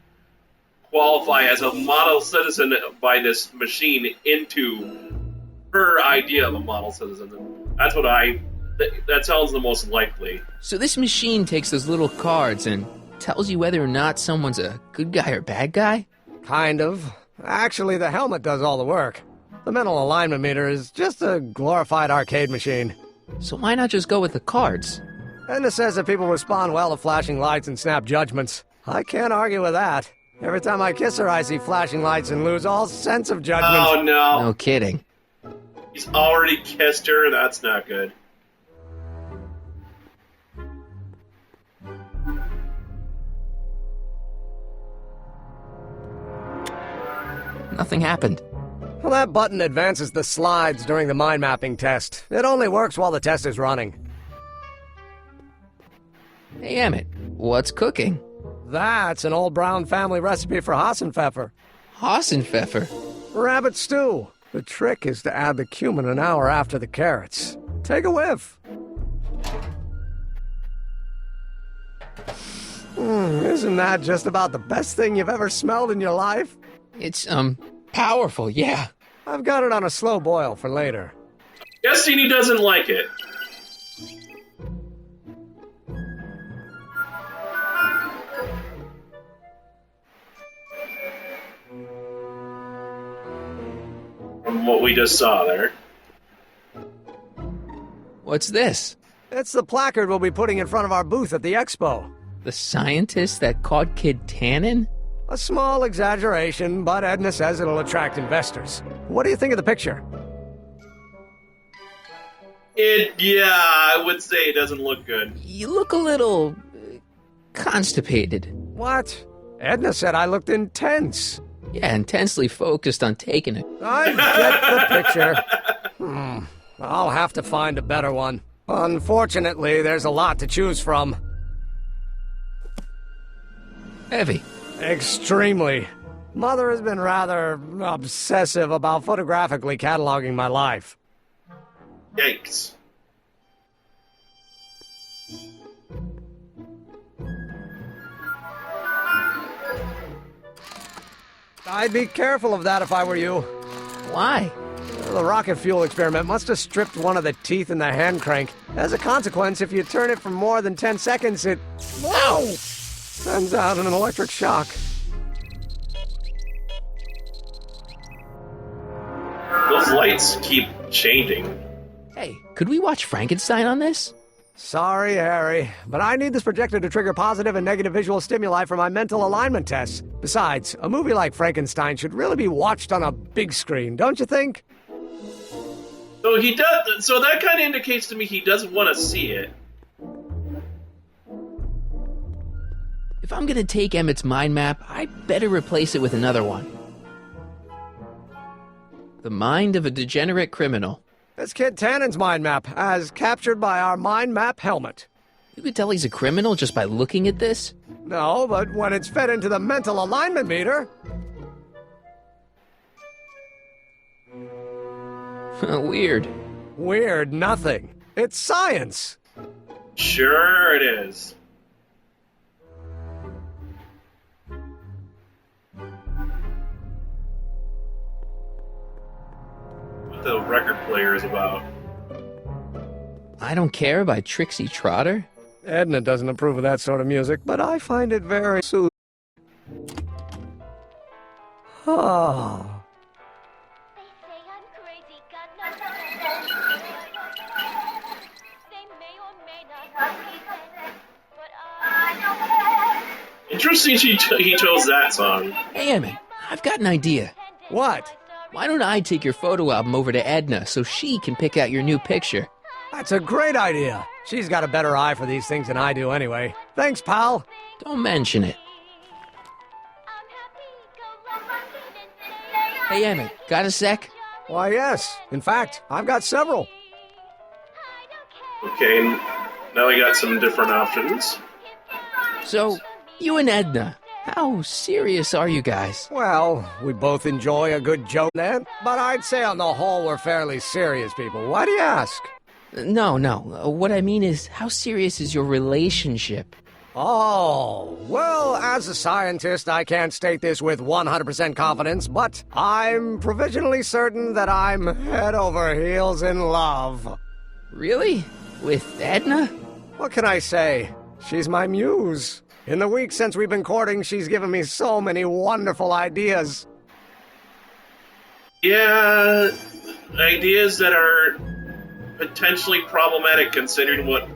qualify as a model citizen by this machine into her idea of a model citizen. That's what that sounds the most likely. So this machine takes those little cards and tells you whether or not someone's a good guy or bad guy? Kind of. Actually, the helmet does all the work. The mental alignment meter is just a glorified arcade machine. So why not just go with the cards? Edna says that people respond well to flashing lights and snap judgments. I can't argue with that. Every time I kiss her, I see flashing lights and lose all sense of judgment. Oh, no. No kidding. He's already kissed her. That's not good. Nothing happened. Well, that button advances the slides during the mind mapping test. It only works while the test is running. Hey, Emmett, what's cooking? That's an old Brown family recipe for Hassenpfeffer. Hassenpfeffer? Rabbit stew. The trick is to add the cumin an hour after the carrots. Take a whiff. Isn't that just about the best thing you've ever smelled in your life? It's, powerful, yeah. I've got it on a slow boil for later. Guessing he doesn't like it. From what we just saw there. What's this? It's the placard we'll be putting in front of our booth at the expo. The scientist that caught Kid Tannen? A small exaggeration, but Edna says it'll attract investors. What do you think of the picture? Yeah, I would say it doesn't look good. You look a little constipated. What? Edna said I looked intense. Yeah, intensely focused on taking it. I get the picture. I'll have to find a better one. Unfortunately, there's a lot to choose from. Heavy. Extremely. Mother has been rather obsessive about photographically cataloging my life. Yikes. I'd be careful of that if I were you. Why? The rocket fuel experiment must have stripped one of the teeth in the hand crank. As a consequence, if you turn it for more than 10 seconds, it... Whoa! Sends out an electric shock. Those lights keep changing. Hey, could we watch Frankenstein on this? Sorry, Harry, but I need this projector to trigger positive and negative visual stimuli for my mental alignment tests. Besides, a movie like Frankenstein should really be watched on a big screen, don't you think? So he does. So that kind of indicates to me he doesn't want to see it. If I'm gonna take Emmett's mind map, I better replace it with another one. The mind of a degenerate criminal. This Kid Tannen's mind map, as captured by our mind map helmet. You could tell he's a criminal just by looking at this? No, but when it's fed into the mental alignment meter... Weird. Weird nothing. It's science. Sure it is. What the record player is about. I Don't Care by Trixie Trotter? Edna doesn't approve of that sort of music, but I find it very soothing. Oh. Interesting he chose that song. Hey, Emmett, I've got an idea. What? Why don't I take your photo album over to Edna so she can pick out your new picture? That's a great idea. She's got a better eye for these things than I do anyway. Thanks, pal. Don't mention it. Hey, Emmett, got a sec? Why, yes. In fact, I've got several. Okay, now we got some different options. So, you and Edna, how serious are you guys? Well, we both enjoy a good joke, then. But I'd say on the whole we're fairly serious people. Why do you ask? No. What I mean is, how serious is your relationship? Oh, well, as a scientist, I can't state this with 100% confidence, but I'm provisionally certain that I'm head over heels in love. Really? With Edna? What can I say? She's my muse. In the week since we've been courting, she's given me so many wonderful ideas. Yeah, ideas that are potentially problematic considering what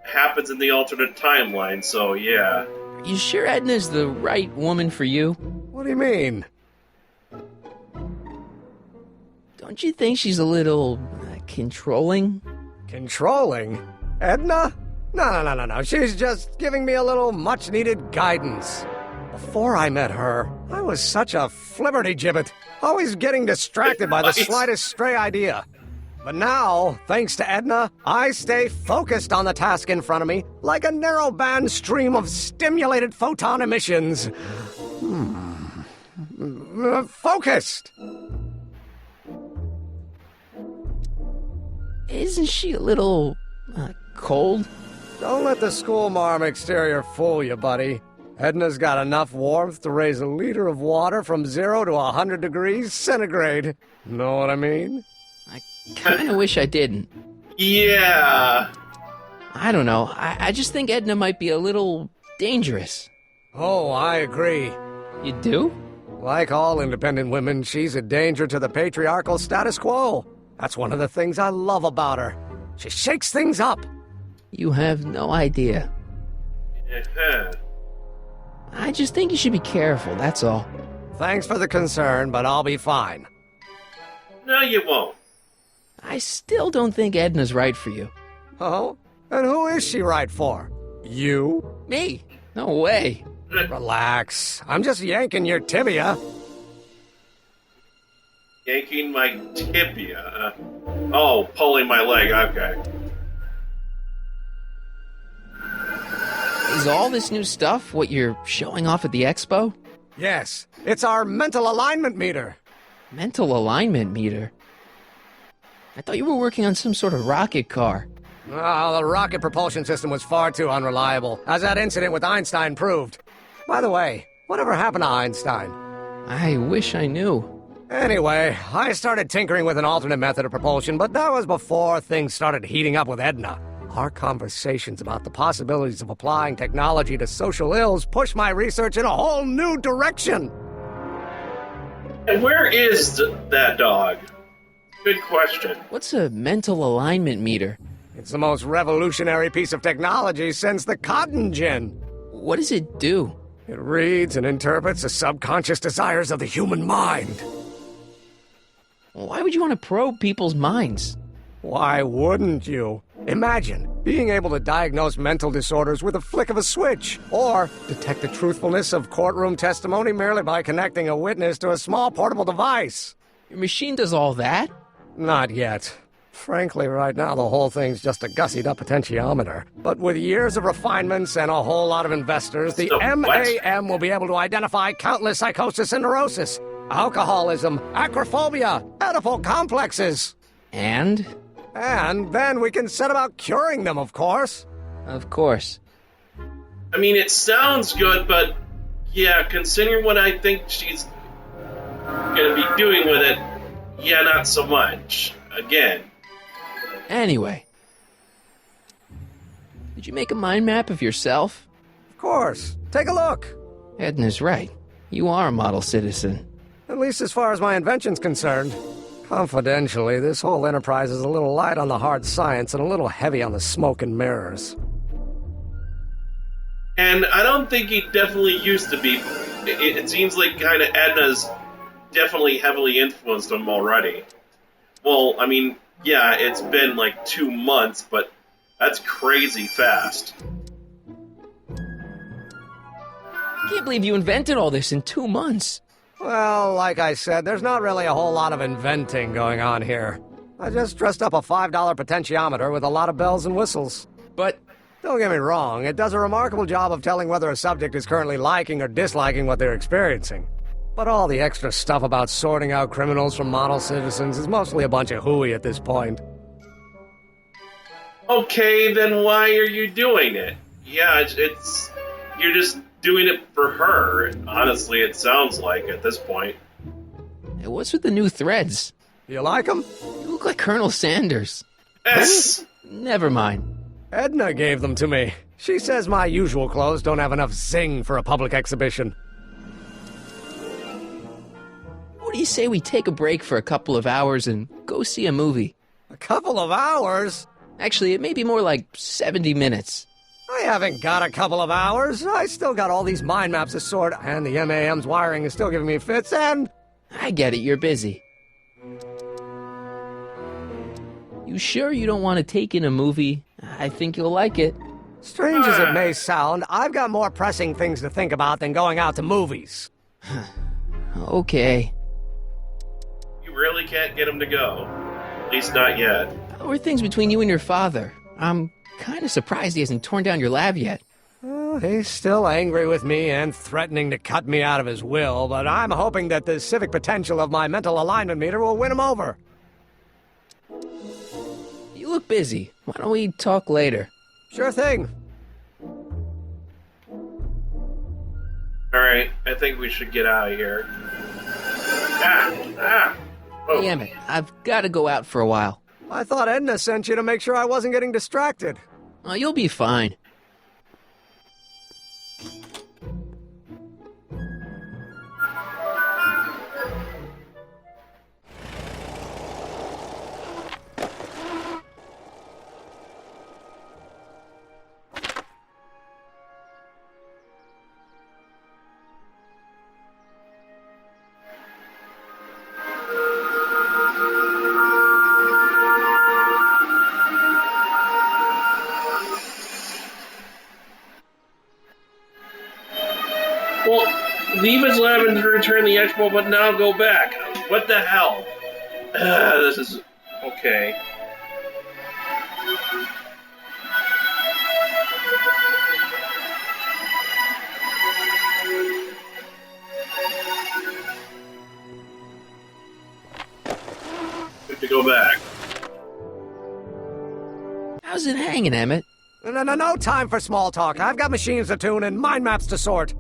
happens in the alternate timeline, so yeah. You sure Edna's the right woman for you? What do you mean? Don't you think she's a little controlling? Controlling? Edna? No. She's just giving me a little much-needed guidance. Before I met her, I was such a flibberty-gibbet, always getting distracted by the slightest stray idea. But now, thanks to Edna, I stay focused on the task in front of me, like a narrow-band stream of stimulated photon emissions. Focused! Isn't she a little, cold? Don't let the schoolmarm exterior fool you, buddy. Edna's got enough warmth to raise a liter of water from 0 to 100 degrees centigrade. Know what I mean? I kind of wish I didn't. Yeah. I don't know. I just think Edna might be a little dangerous. Oh, I agree. You do? Like all independent women, she's a danger to the patriarchal status quo. That's one of the things I love about her. She shakes things up. You have no idea. Uh-huh. I just think you should be careful, that's all. Thanks for the concern, but I'll be fine. No, you won't. I still don't think Edna's right for you. Oh? And who is she right for? You? Me? No way. Relax. I'm just yanking your tibia. Yanking my tibia? Oh, pulling my leg, okay. Is all this new stuff what you're showing off at the expo? Yes. It's our mental alignment meter. Mental alignment meter? I thought you were working on some sort of rocket car. Oh, the rocket propulsion system was far too unreliable, as that incident with Einstein proved. By the way, whatever happened to Einstein? I wish I knew. Anyway, I started tinkering with an alternate method of propulsion, but that was before things started heating up with Edna. Our conversations about the possibilities of applying technology to social ills pushed my research in a whole new direction. And where is that dog? Good question. What's a mental alignment meter? It's the most revolutionary piece of technology since the cotton gin. What does it do? It reads and interprets the subconscious desires of the human mind. Why would you want to probe people's minds? Why wouldn't you? Imagine being able to diagnose mental disorders with a flick of a switch, or detect the truthfulness of courtroom testimony merely by connecting a witness to a small portable device. Your machine does all that? Not yet. Frankly, right now the whole thing's just a gussied-up potentiometer. But with years of refinements and a whole lot of investors, the M.A.M. will be able to identify countless psychosis and neurosis, alcoholism, acrophobia, Oedipal complexes. And? And then we can set about curing them, of course. Of course. I mean, it sounds good, but yeah, considering what I think she's gonna be doing with it, yeah, not so much. Again. Anyway. Did you make a mind map of yourself? Of course. Take a look. Edna's right. You are a model citizen. At least as far as my invention's concerned. Confidentially, this whole enterprise is a little light on the hard science and a little heavy on the smoke and mirrors. And I don't think he definitely used to be. It seems like kind of Edna's definitely heavily influenced him already. Well, I mean, yeah, it's been like 2 months, but that's crazy fast. I can't believe you invented all this in 2 months. Well, like I said, there's not really a whole lot of inventing going on here. I just dressed up a $5 potentiometer with a lot of bells and whistles. But don't get me wrong, it does a remarkable job of telling whether a subject is currently liking or disliking what they're experiencing. But all the extra stuff about sorting out criminals from model citizens is mostly a bunch of hooey at this point. Okay, then why are you doing it? Yeah, it's you're just doing it for her. Honestly, it sounds like at this point. Hey, what's with the new threads? You like them? You look like Colonel Sanders. Yes. Never mind. Edna gave them to me. She says my usual clothes don't have enough zing for a public exhibition. What do you say we take a break for a couple of hours and go see a movie? A couple of hours? Actually, it may be more like 70 minutes. I haven't got a couple of hours. I still got all these mind maps to sort, and the M.A.M's wiring is still giving me fits, and... I get it, you're busy. You sure you don't want to take in a movie? I think you'll like it. Strange as it may sound, I've got more pressing things to think about than going out to movies. Okay. You really can't get him to go. At least not yet. How are things between you and your father? I'm kind of surprised he hasn't torn down your lab yet. Well, he's still angry with me and threatening to cut me out of his will, but I'm hoping that the civic potential of my mental alignment meter will win him over. You look busy. Why don't we talk later? Sure thing. Alright, I think we should get out of here. Oh. Hey, Emmett, I've got to go out for a while. I thought Edna sent you to make sure I wasn't getting distracted. Oh, you'll be fine. Well, leave his lab and return the expo, but now go back. What the hell? This is... okay. Good to go back. How's it hanging, Emmett? No time for small talk. I've got machines to tune and mind maps to sort.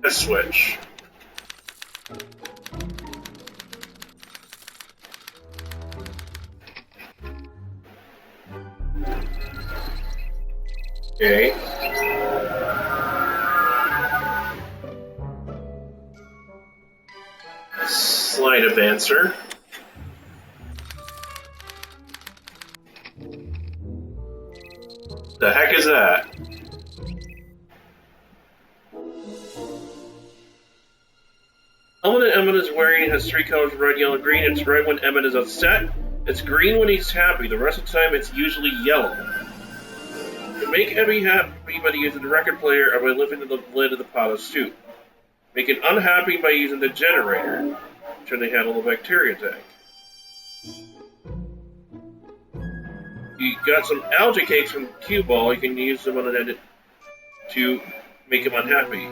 A switch. Okay. Slide advancer. The heck is that? Helmet that Emmett is wearing has three colors: red, yellow, green. It's red when Emmett is upset. It's green when he's happy. The rest of the time, it's usually yellow. To make Emmett happy by using the record player or by lifting the lid of the pot of soup. Make it unhappy by using the generator. Turn the handle of the bacteria tank. You got some algae cakes from Cue Ball. You can use them on an edit to make him unhappy.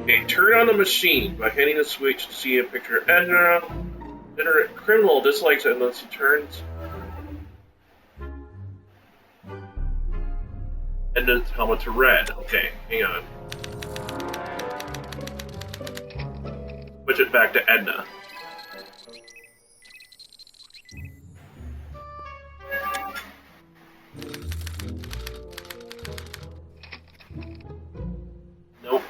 Okay, turn on the machine by hitting the switch to see a picture of Edna. The criminal dislikes it unless he turns Edna's helmet to red. Okay, hang on. Switch it back to Edna. Nope.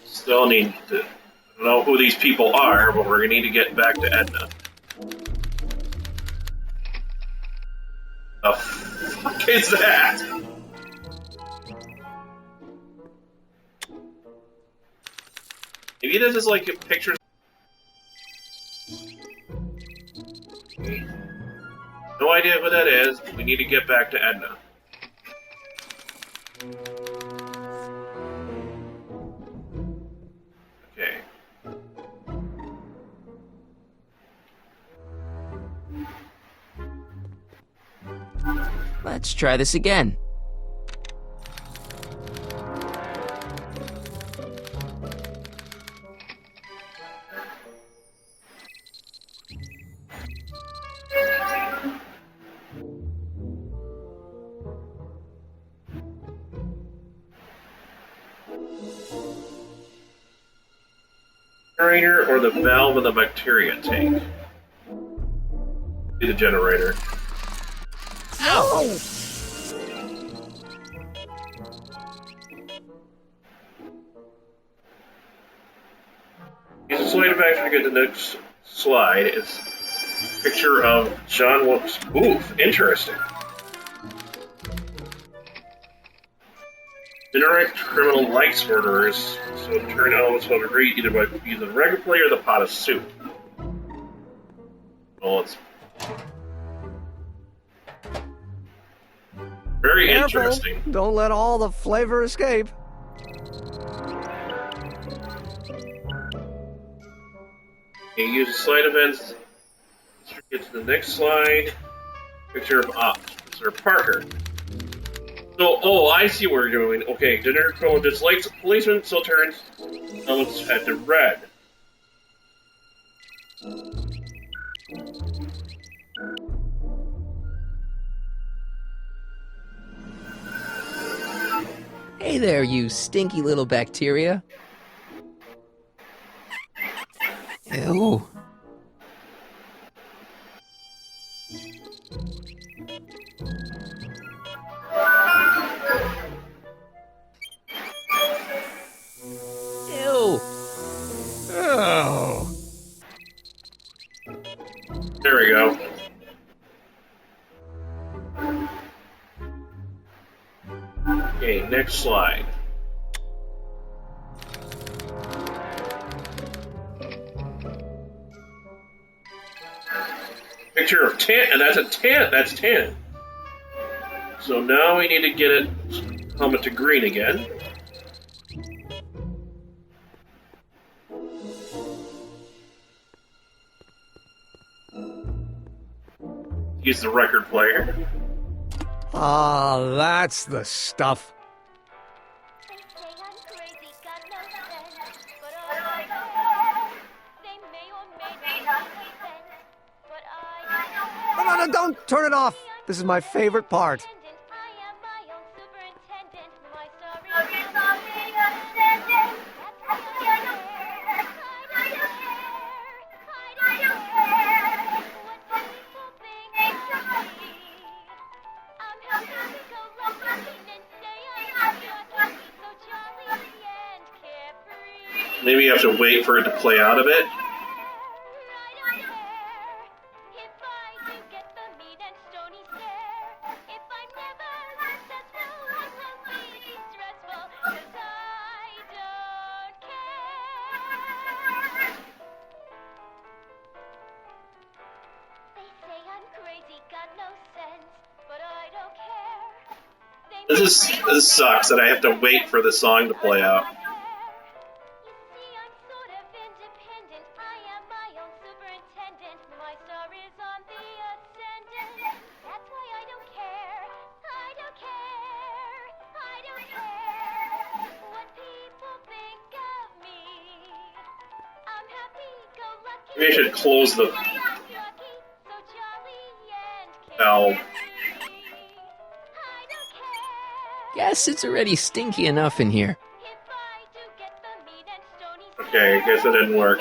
Still need to... I don't know who these people are, but we're gonna need to get back to Edna. The fuck is that? Maybe this is like a picture. No idea who that is, but we need to get back to Edna. Okay. try this again. Generator or the valve in the bacteria tank? Be the generator. Ow! Use a slide effect to get the next slide. It's a picture of John Wilkes Booth. Interesting. Generate criminal likes murderers, so turn elements will agree either by using the regular play or the pot of soup. Well, it's very Careful. interesting. Don't let all the flavor escape. You use slide events to get to the next slide. Picture of Officer Parker. So, I see what we're doing. Okay, generic criminal dislikes a policeman, so turns elements head to red. Hey there, you stinky little bacteria. Ew. Ew. Oh. There we go. Okay, next slide. Picture of 10, and that's a 10. That's 10. So now we need to get it helmet to green again. Use the record player. Ah, that's the stuff. No, don't turn it off. This is my favorite part. Maybe you have to wait for it to play out a bit. This sucks that I have to wait for the song to play out. Maybe I should close the valve. Guess it's already stinky enough in here. Okay, I guess it didn't work.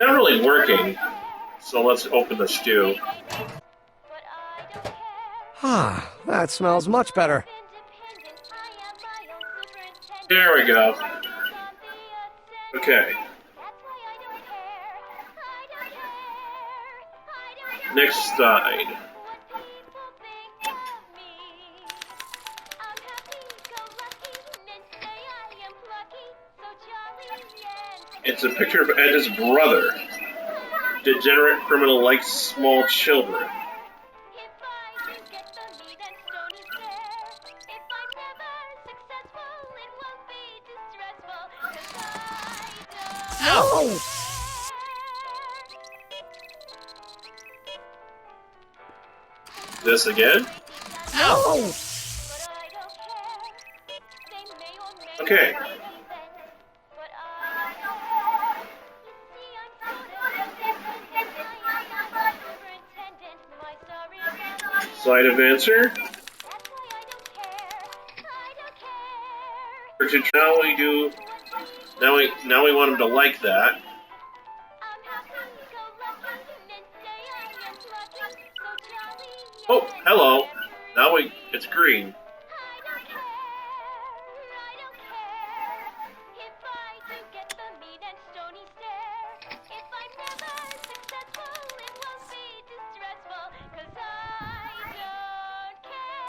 Not really working, so let's open the stew. Ah, that smells much better. There we go. Okay. Next slide. It's a picture of Edna's brother. Degenerate criminal likes small children. This again? No! Okay. Side of answer. Now we do. Now we want him to like that. Oh, hello. Now it's green.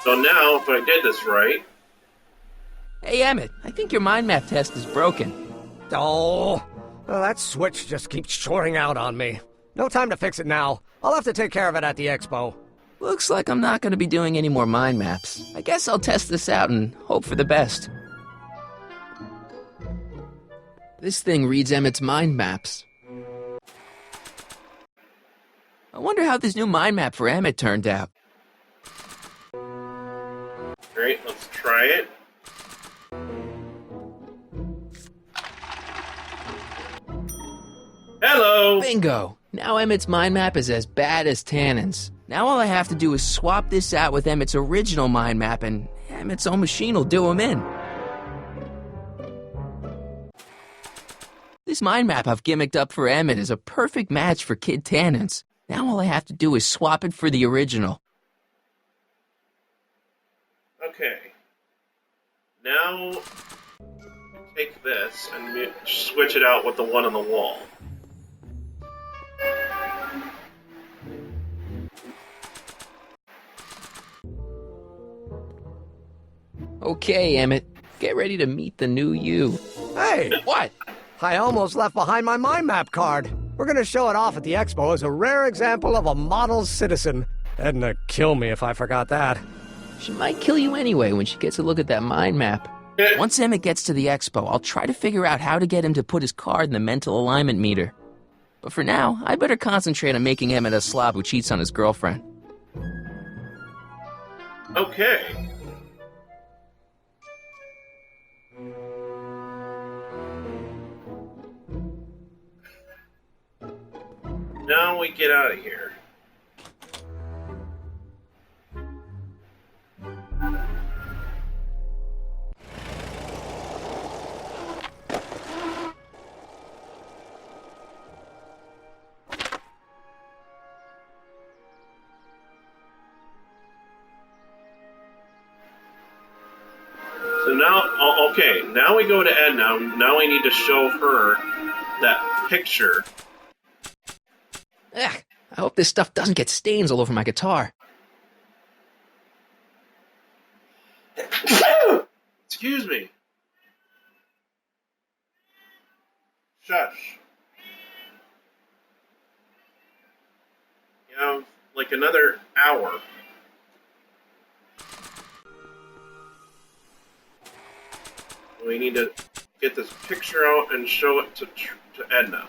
So now, if I did this right... Hey, Emmett, I think your mind map test is broken. Oh, well, that switch just keeps shorting out on me. No time to fix it now. I'll have to take care of it at the expo. Looks like I'm not going to be doing any more mind maps. I guess I'll test this out and hope for the best. This thing reads Emmett's mind maps. I wonder how this new mind map for Emmett turned out. Alright, let's try it. Hello! Bingo! Now Emmett's mind map is as bad as Tannen's. Now all I have to do is swap this out with Emmett's original mind map and Emmett's own machine will do him in. This mind map I've gimmicked up for Emmett is a perfect match for Kid Tannen's. Now all I have to do is swap it for the original. Okay. Now, take this and switch it out with the one on the wall. Okay, Emmett. Get ready to meet the new you. Hey! What? I almost left behind my mind map card. We're gonna show it off at the expo as a rare example of a model citizen. Edna, kill me if I forgot that. She might kill you anyway when she gets a look at that mind map. Once Emmett gets to the expo, I'll try to figure out how to get him to put his card in the mental alignment meter. But for now, I better concentrate on making Emmett a slob who cheats on his girlfriend. Okay. Now we get out of here. So now, okay, now we go to Edna. Now we need to show her that picture. Ugh, I hope this stuff doesn't get stains all over my guitar. Excuse me. Shush. You have like another hour. We need to get this picture out and show it to Edna.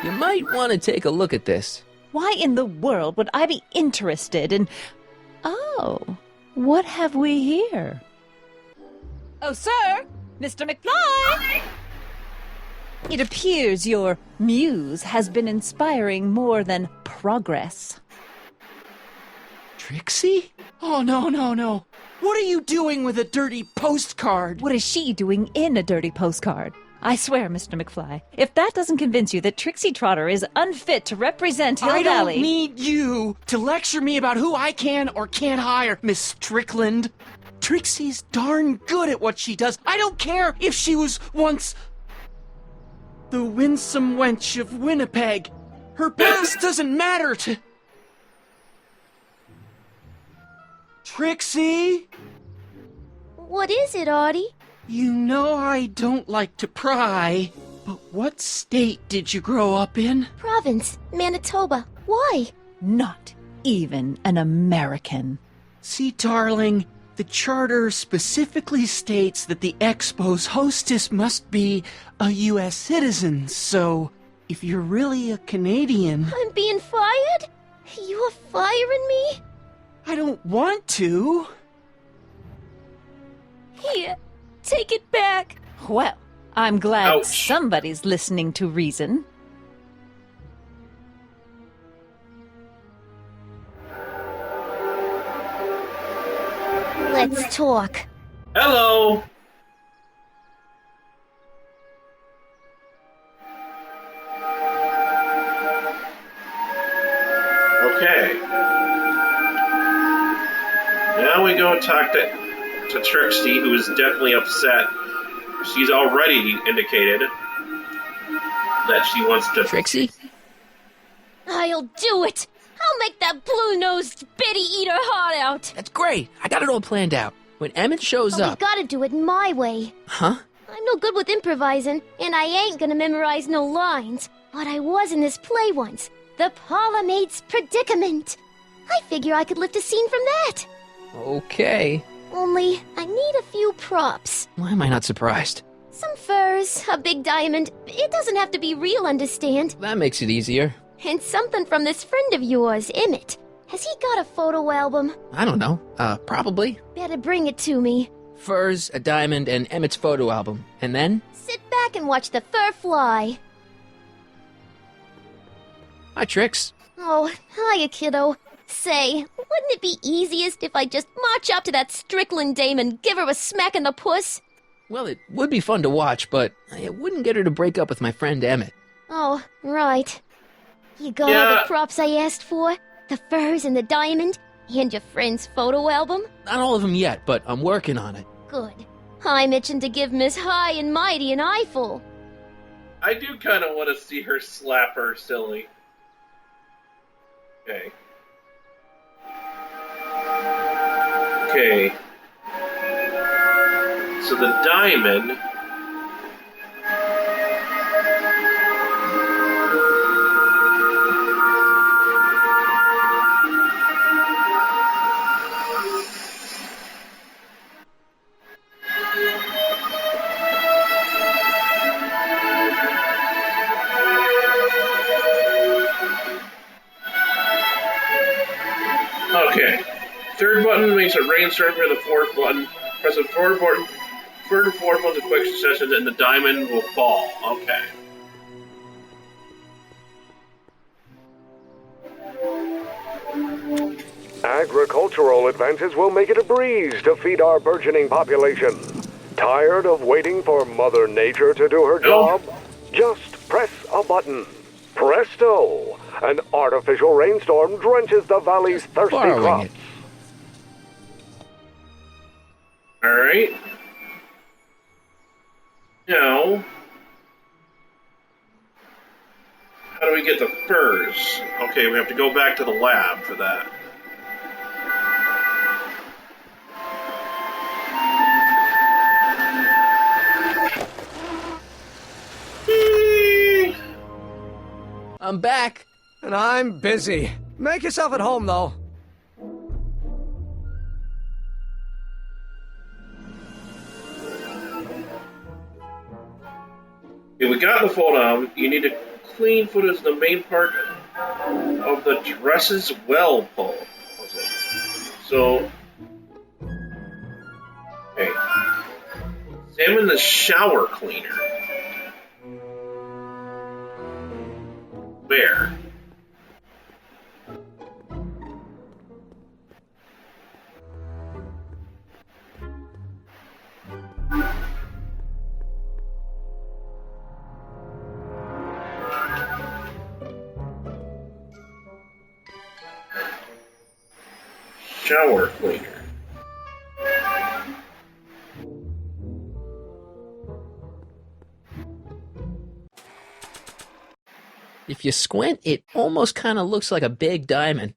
You might want to take a look at this. Why in the world would I be interested in... Oh, what have we here? Oh, sir! Mr. McFly! It appears your muse has been inspiring more than progress. Trixie? Oh, no, no, no. What are you doing with a dirty postcard? What is she doing in a dirty postcard? I swear, Mr. McFly, if that doesn't convince you that Trixie Trotter is unfit to represent Hill I Valley... don't need you to lecture me about who I can or can't hire, Miss Strickland. Trixie's darn good at what she does. I don't care if she was once the winsome wench of Winnipeg. Her past doesn't matter to... Trixie? What is it, Artie? You know I don't like to pry, but what state did you grow up in? Province, Manitoba. Why? Not even an American. See, darling, The charter specifically states that the Expo's hostess must be a U.S. citizen, so if you're really a Canadian... I'm being fired? You're firing me? I don't want to. Here, take it back. Well, I'm glad somebody's listening to reason. Let's talk. Hello! Okay. Now we go talk to Trixie, who is definitely upset. She's already indicated that she wants to... Trixie? I'll do it! I'll make that blue-nosed bitty eat her heart out! That's great. I got it all planned out. When Emmett shows But up... we gotta do it my way. Huh? I'm no good with improvising, and I ain't gonna memorize no lines. But I was in this play once. The Parlourmaid's Predicament. I figure I could lift a scene from that. Okay. Only, I need a few props. Why am I not surprised? Some furs, a big diamond. It doesn't have to be real, understand? That makes it easier. And something from this friend of yours, Emmett. Has he got a photo album? I don't know. Probably. Better bring it to me. Furs, a diamond, and Emmett's photo album. And then? Sit back and watch the fur fly. Hi, Trix. Oh, hiya, kiddo. Say, wouldn't it be easiest if I just march up to that Strickland dame and give her a smack in the puss? Well, it would be fun to watch, but it wouldn't get her to break up with my friend Emmett. Oh, right. You got all the props I asked for? The furs and the diamond? And your friend's photo album? Not all of them yet, but I'm working on it. Good. I'm itching to give Miss High and Mighty an eyeful. I do kind of want to see her slap her silly. Okay. Okay. So the diamond... Okay. Third button makes a rainstorm for the fourth button. Press the third and fourth ones in quick succession, and the diamond will fall. Okay. Agricultural advances will make it a breeze to feed our burgeoning population. Tired of waiting for Mother Nature to do her job? Just press a button. Presto! An artificial rainstorm drenches the valley's thirsty crops. Alright. Now, how do we get the furs? Okay, we have to go back to the lab for that. I'm back. And I'm busy. Make yourself at home, though. Okay, we got the photo. You need to clean footage of the main part of the dresses well pull. So, okay. Examine the shower cleaner. Where? Shower cleaner. If you squint, it almost kind of looks like a big diamond.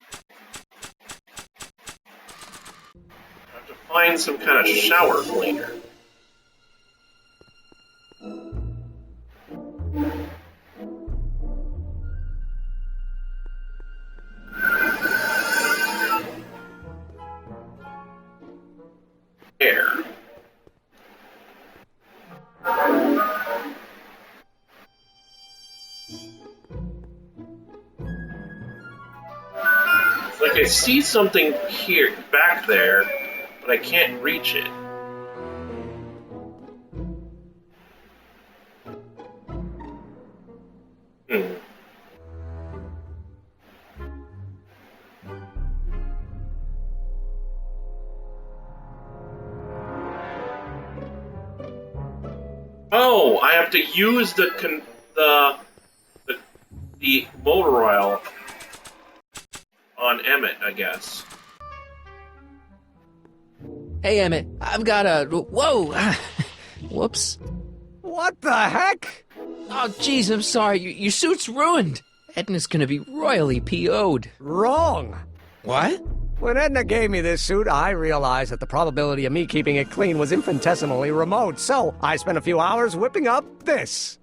Have to find some kind of shower cleaner. I see something here, back there, but I can't reach it. Oh, I have to use the motor oil on Emmett, I guess. Hey, Emmett, I've got a... Whoa! Whoops. What the heck? Oh, jeez, I'm sorry. Your suit's ruined. Edna's gonna be royally PO'd. Wrong. What? When Edna gave me this suit, I realized that the probability of me keeping it clean was infinitesimally remote, so I spent a few hours whipping up this.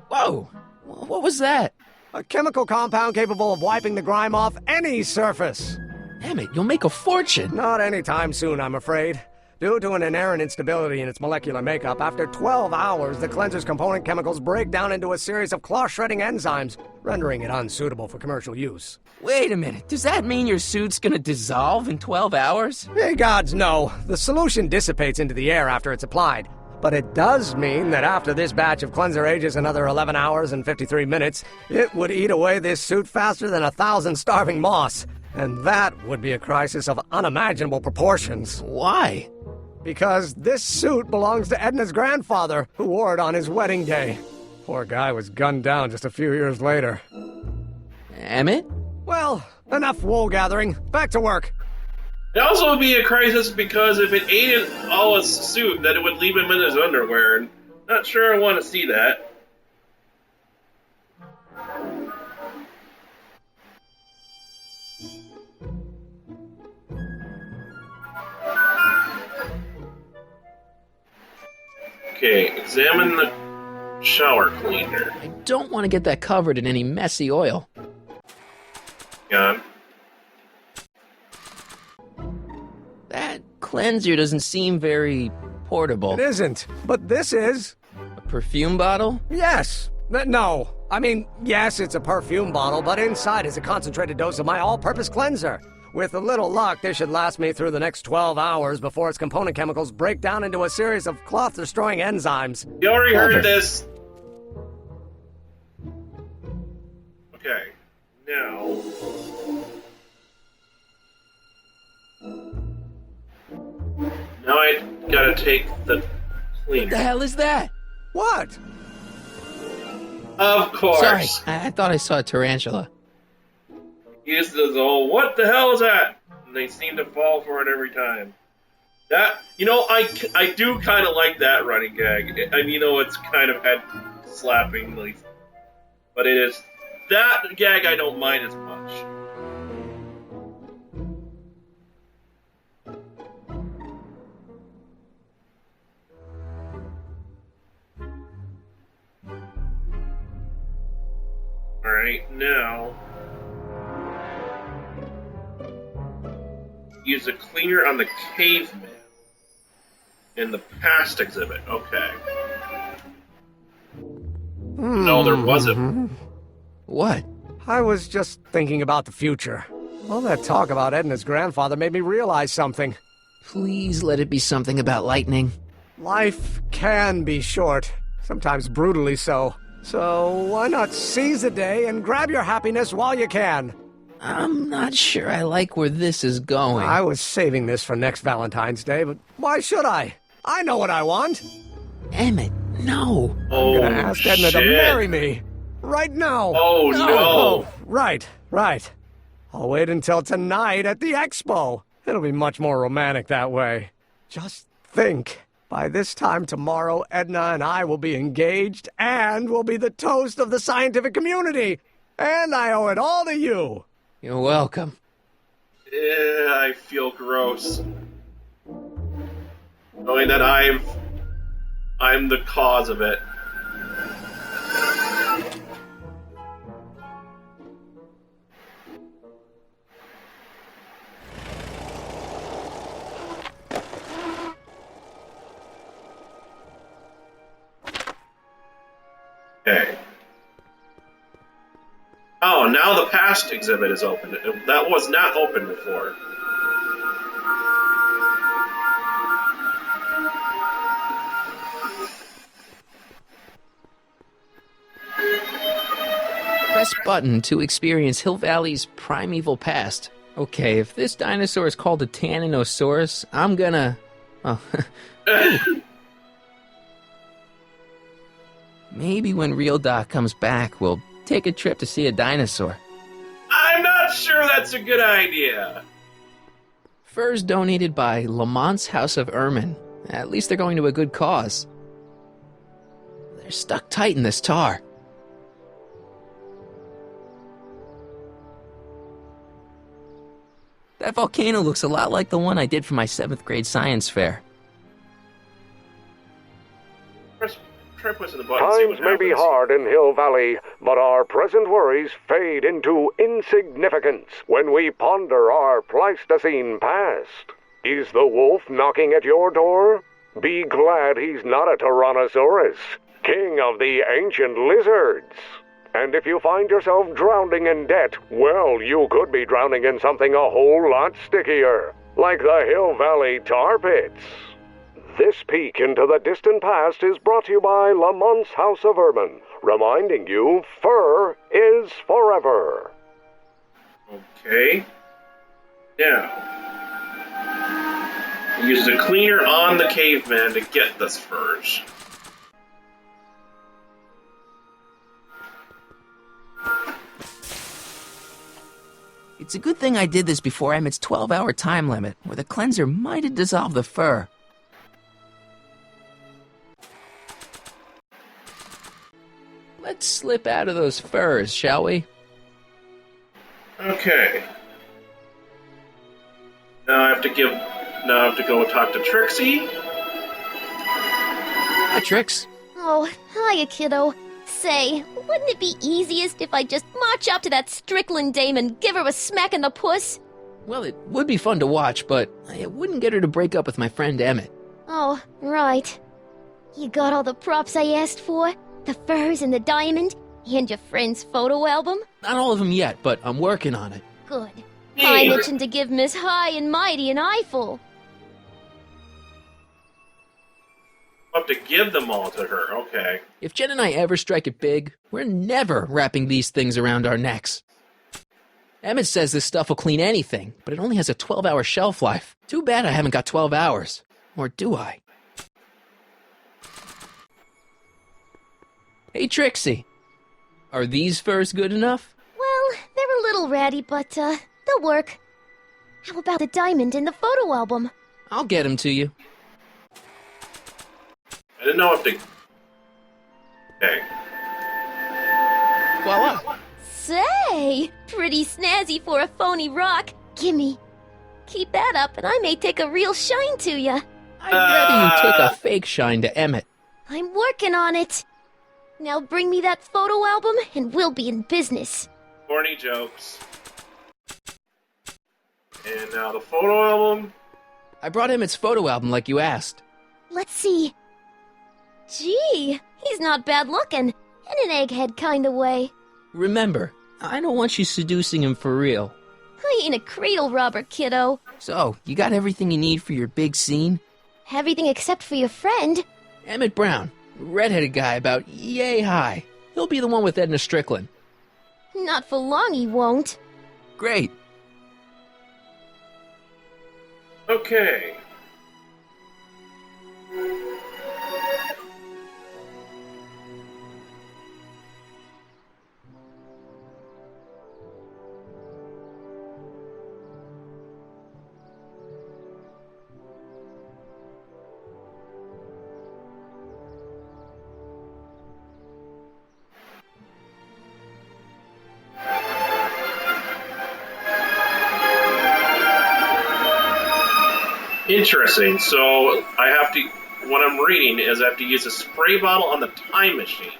Whoa! What was that? A chemical compound capable of wiping the grime off any surface. Emmett, you'll make a fortune. Not anytime soon, I'm afraid. Due to an inherent instability in its molecular makeup, after 12 hours, the cleanser's component chemicals break down into a series of cloth-shredding enzymes, rendering it unsuitable for commercial use. Wait a minute, does that mean your suit's gonna dissolve in 12 hours? Hey, gods, no. The solution dissipates into the air after it's applied. But it does mean that after this batch of cleanser ages another 11 hours and 53 minutes, it would eat away this suit faster than 1,000 starving moths. And that would be a crisis of unimaginable proportions. Why? Because this suit belongs to Edna's grandfather, who wore it on his wedding day. Poor guy was gunned down just a few years later. Emmett? Well, enough wool gathering. Back to work. It also would be a crisis because if it ate all his suit, then it would leave him in his underwear, and not sure I want to see that. Okay, examine the shower cleaner. I don't want to get that covered in any messy oil. Yeah. That cleanser doesn't seem very portable. It isn't, but this is. A perfume bottle? Yes. No. I mean, yes, it's a perfume bottle, but inside is a concentrated dose of my all-purpose cleanser. With a little luck, this should last me through the next 12 hours before its component chemicals break down into a series of cloth-destroying enzymes. You already heard this. Okay, now... Now I gotta take the cleaner. What the hell is that? What? Of course. Sorry, I thought I saw a tarantula. Use the whole, what the hell is that? And they seem to fall for it every time. That, you know, I do kind of like that running gag. And you know, it's kind of head slapping, like, but it is, that gag I don't mind as much. Alright, now... use a cleaner on the caveman in the past exhibit. Okay. No, there wasn't. What? I was just thinking about the future. All that talk about Edna's grandfather made me realize something. Please let it be something about lightning. Life can be short, sometimes brutally so. So why not seize the day and grab your happiness while you can? I'm not sure I like where this is going. I was saving this for next Valentine's Day, but why should I? I know what I want. Emmett, no. I'm gonna ask Edna to marry me. Right now. Oh, no. Right. I'll wait until tonight at the expo. It'll be much more romantic that way. Just think. By this time tomorrow, Edna and I will be engaged and will be the toast of the scientific community. And I owe it all to you. You're welcome. I feel gross. Knowing that I'm the cause of it. Okay. Oh, now the past exhibit is open. That was not open before. Press button to experience Hill Valley's primeval past. Okay, if this dinosaur is called a Tanninosaurus, I'm gonna... Oh. Maybe when Real Doc comes back, we'll take a trip to see a dinosaur. I'm not sure that's a good idea. Furs donated by Lamont's House of Ermine. At least they're going to a good cause. They're stuck tight in this tar. That volcano looks a lot like the one I did for my 7th grade science fair. Try pressing the button. See Times what may be happens. hard in Hill Valley, but our present worries fade into insignificance when we ponder our Pleistocene past. Is the wolf knocking at your door? Be glad he's not a Tyrannosaurus, king of the ancient lizards. And if you find yourself drowning in debt, well, you could be drowning in something a whole lot stickier, like the Hill Valley tar pits. This peek into the distant past is brought to you by Lamont's House of Ermine, reminding you fur is forever. Okay. Now, use the cleaner on the caveman to get this furs. It's a good thing I did this before Emmett's 12-hour time limit, or the cleanser might have dissolved the fur. Let's slip out of those furs, shall we? Okay. Now I have to go talk to Trixie. Hi, Trix. Oh, hiya, kiddo. Say, wouldn't it be easiest if I just march up to that Strickland dame and give her a smack in the puss? Well, it would be fun to watch, but it wouldn't get her to break up with my friend Emmett. Oh, right. You got all the props I asked for? The furs and the diamond? And your friend's photo album? Not all of them yet, but I'm working on it. Good. I'm itching to give Miss High and Mighty an eyeful. I'll have to give them all to her, okay. If Jen and I ever strike it big, we're never wrapping these things around our necks. Emmett says this stuff will clean anything, but it only has a 12-hour shelf life. Too bad I haven't got 12 hours. Or do I? Hey, Trixie. Are these furs good enough? Well, they're a little ratty, but, they'll work. How about the diamond in the photo album? I'll get them to you. I didn't know if to... Okay. Voila! Say, pretty snazzy for a phony rock. Gimme. Keep that up and I may take a real shine to ya. I'd rather you take a fake shine to Emmett. I'm working on it. Now bring me that photo album and we'll be in business. Corny jokes. And now the photo album. I brought Emmett's photo album like you asked. Let's see. Gee, he's not bad looking. In an egghead kind of way. Remember, I don't want you seducing him for real. I ain't a cradle robber, kiddo. So, you got everything you need for your big scene? Everything except for your friend. Emmett Brown, redheaded guy about yay high. He'll be the one with Edna Strickland. Not for long he won't. Great. Okay. Interesting. So I have to, what I'm reading is I have to use a spray bottle on the time machine.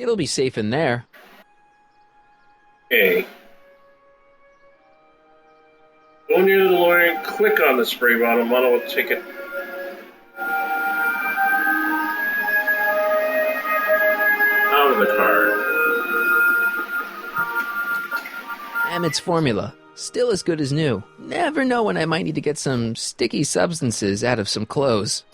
It'll be safe in there. Okay. Go near the DeLorean, click on the spray bottle model, will take it. Out of the car. Emmett's formula. Still as good as new. Never know when I might need to get some sticky substances out of some clothes.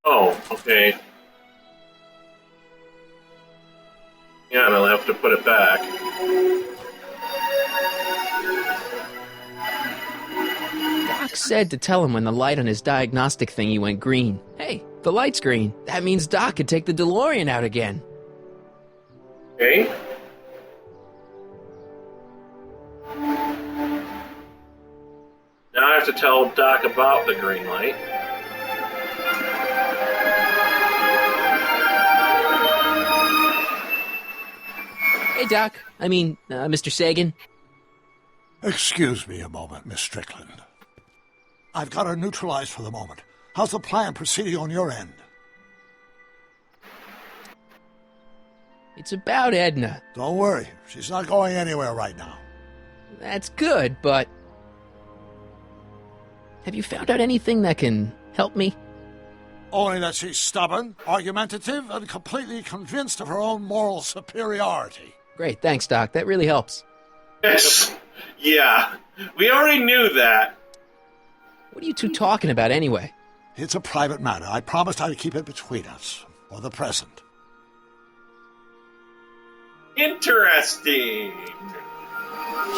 Oh, okay. Yeah, and I'll have to put it back. Doc said to tell him when the light on his diagnostic thingy went green. Hey, the light's green. That means Doc could take the DeLorean out again. Okay. Now I have to tell Doc about the green light. Hey, Doc. Mr. Sagan. Excuse me a moment, Miss Strickland. I've got her neutralized for the moment. How's the plan proceeding on your end? It's about Edna. Don't worry. She's not going anywhere right now. That's good, but... Have you found out anything that can help me? Only that she's stubborn, argumentative, and completely convinced of her own moral superiority. Great, thanks, Doc. That really helps. Yes. Yeah. We already knew that. What are you two talking about anyway? It's a private matter. I promised I'd keep it between us, for the present. Interesting.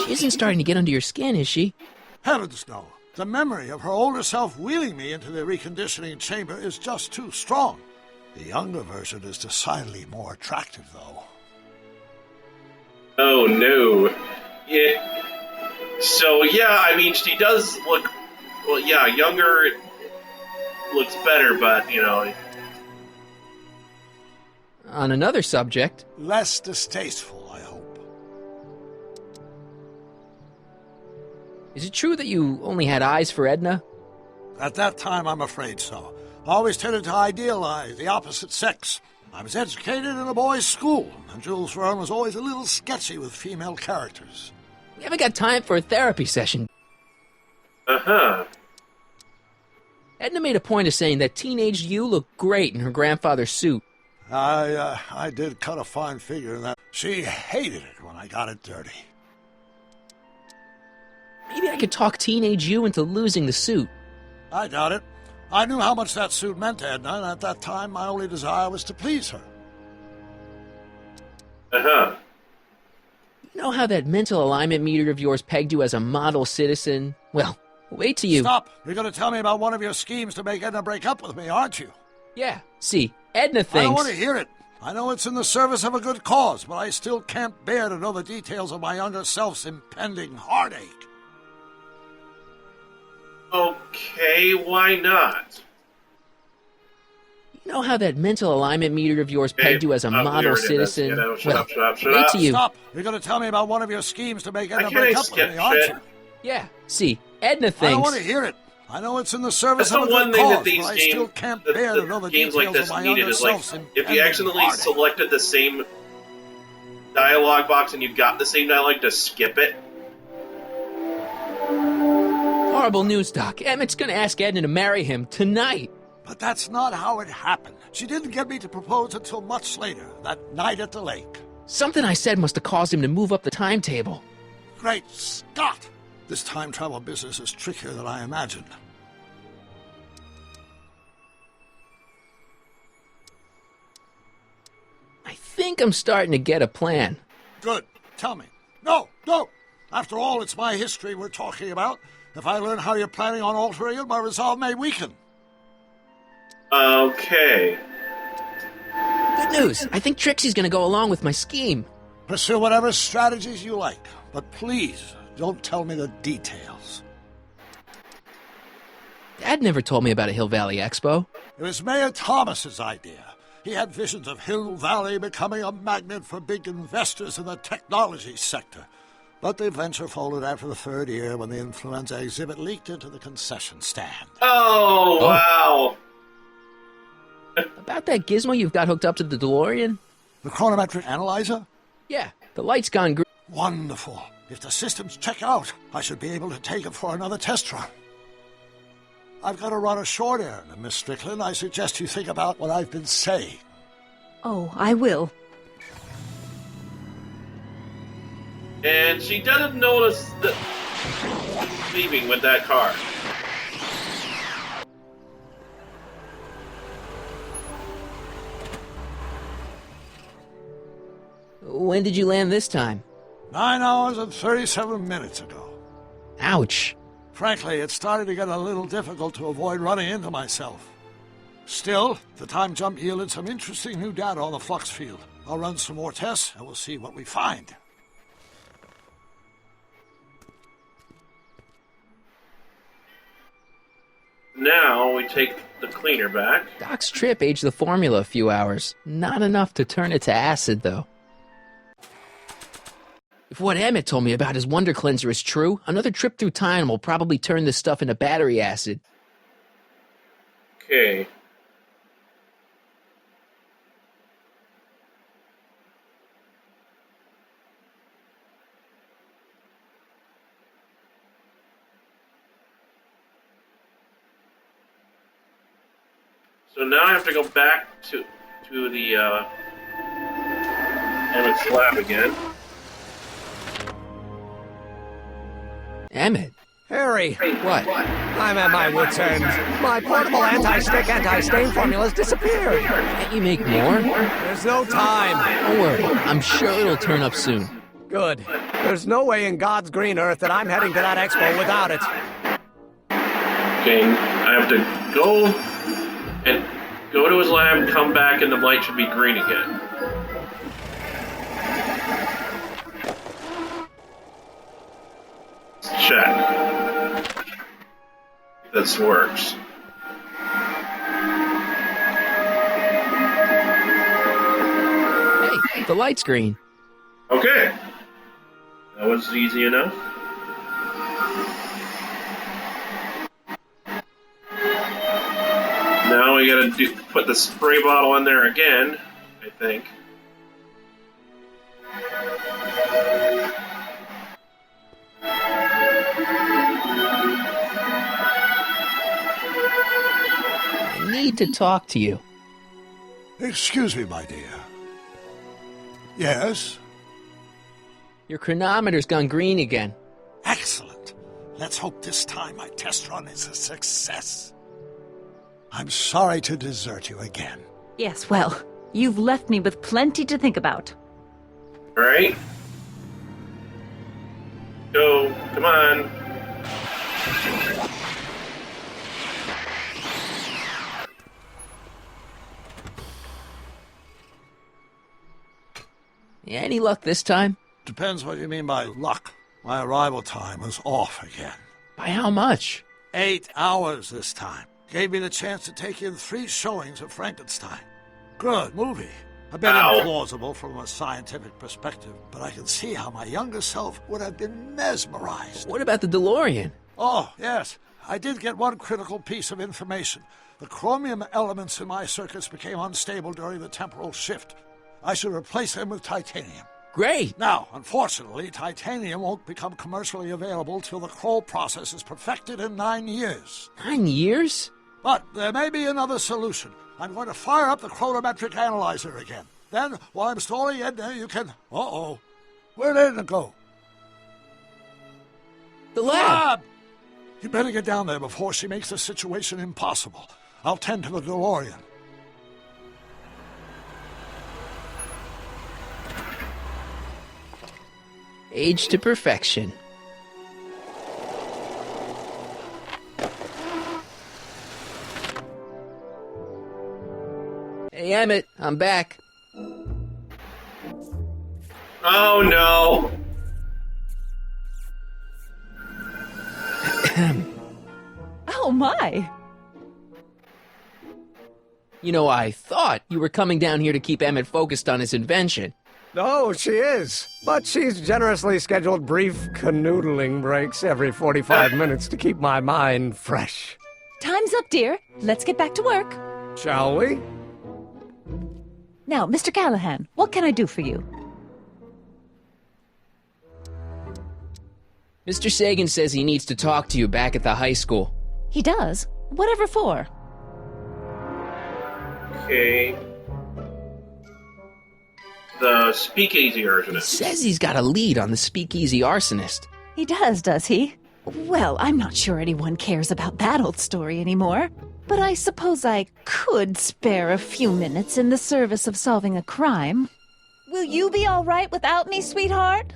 She isn't starting to get under your skin, is she? Heavens, no. The memory of her older self wheeling me into the reconditioning chamber is just too strong. The younger version is decidedly more attractive, though. Oh, no. Yeah. So, yeah, she does look... Well, yeah, younger looks better, but, On another subject... Less distasteful, I hope. Is it true that you only had eyes for Edna? At that time, I'm afraid so. I always tended to idealize the opposite sex. I was educated in a boys' school, and Jules Verne was always a little sketchy with female characters. We haven't got time for a therapy session. Uh-huh. Edna made a point of saying that teenage you looked great in her grandfather's suit. I did cut a fine figure in that. She hated it when I got it dirty. Maybe I could talk teenage you into losing the suit. I doubt it. I knew how much that suit meant to Edna, and at that time my only desire was to please her. Uh-huh. You know how that mental alignment meter of yours pegged you as a model citizen? Well, wait till you... Stop! You're going to tell me about one of your schemes to make Edna break up with me, aren't you? Yeah, see, Edna thinks... I don't want to hear it. I know it's in the service of a good cause, but I still can't bear to know the details of my younger self's impending heartache. Okay, why not? You know how that mental alignment meter of yours pegged you as a model citizen? Shut up. Wait till you... Stop! You're going to tell me about one of your schemes to make Edna break up with me, aren't you? Yeah, see, Edna thinks... I don't want to hear it. I know it's in the service That's of a the one good thing cause, that these but I games, still can't bear to know the games details like this of my needed younger is like, self's if you accidentally heartache. selected the same dialogue box and you got the same dialogue, to skip it. Horrible news, Doc. Emmett's gonna ask Edna to marry him tonight. But that's not how it happened. She didn't get me to propose until much later, that night at the lake. Something I said must have caused him to move up the timetable. Great Scott! This time travel business is trickier than I imagined. I think I'm starting to get a plan. Good. Tell me. No! After all, it's my history we're talking about. If I learn how you're planning on altering it, my resolve may weaken. Okay. Good news. I think Trixie's gonna go along with my scheme. Pursue whatever strategies you like, but please don't tell me the details. Dad never told me about a Hill Valley Expo. It was Mayor Thomas's idea. He had visions of Hill Valley becoming a magnet for big investors in the technology sector. But the venture folded after the third year when the influenza exhibit leaked into the concession stand. Oh, wow. About that gizmo you've got hooked up to the DeLorean? The chronometric analyzer? Yeah, the light's gone green. Wonderful. If the systems check out, I should be able to take it for another test run. I've got to run a short errand, Miss Strickland. I suggest you think about what I've been saying. Oh, I will. And she doesn't notice that leaving with that car. When did you land this time? 9 hours and 37 minutes ago. Ouch. Frankly, it started to get a little difficult to avoid running into myself. Still, the time jump yielded some interesting new data on the flux field. I'll run some more tests, and we'll see what we find. Now we take the cleaner back. Doc's trip aged the formula a few hours. Not enough to turn it to acid, though. If what Emmett told me about his Wonder Cleanser is true, another trip through time will probably turn this stuff into battery acid. Okay. So now I have to go back to the Emmett's lab again. Emmett? Harry! What? I'm at my wit's end. My portable anti-stick, anti-stain formula's disappeared. Can't you make more? There's no time. Don't worry, I'm sure it'll turn up soon. Good. There's no way in God's green earth that I'm heading to that expo without it. Okay, I have to go and go to his lab, come back, and the light should be green again. Let's check. If this works. Hey, the light's green. Okay. That was easy enough. Now we gotta put the spray bottle in there again, I think. I need to talk to you. Excuse me, my dear. Yes? Your chronometer's gone green again. Excellent. Let's hope this time my test run is a success. I'm sorry to desert you again. Yes, well, you've left me with plenty to think about. All right. Go. Come on. Any luck this time? Depends what you mean by luck. My arrival time was off again. By how much? 8 hours this time. Gave me the chance to take in 3 showings of Frankenstein. Good movie. A bit implausible from a scientific perspective, but I can see how my younger self would have been mesmerized. What about the DeLorean? Oh, yes. I did get one critical piece of information. The chromium elements in my circuits became unstable during the temporal shift. I should replace them with titanium. Great! Now, unfortunately, titanium won't become commercially available till the Kroll process is perfected in 9 years. 9 years? But there may be another solution. I'm going to fire up the chronometric analyzer again. Then, while I'm stalling Edna, you can... Uh-oh. Where'd Edna go? The lab! You better get down there before she makes the situation impossible. I'll tend to the DeLorean. Age to perfection. Hey, Emmett, I'm back. Oh, no. Oh, my. You know, I thought you were coming down here to keep Emmett focused on his invention. No, she is. But she's generously scheduled brief canoodling breaks every 45 minutes to keep my mind fresh. Time's up, dear. Let's get back to work. Shall we? Now, Mr. Callahan, what can I do for you? Mr. Sagan says he needs to talk to you back at the high school. He does? Whatever for? Okay. The speakeasy arsonist. Says he's got a lead on the speakeasy arsonist. He does he? Well, I'm not sure anyone cares about that old story anymore. But I suppose I could spare a few minutes in the service of solving a crime. Will you be all right without me, sweetheart?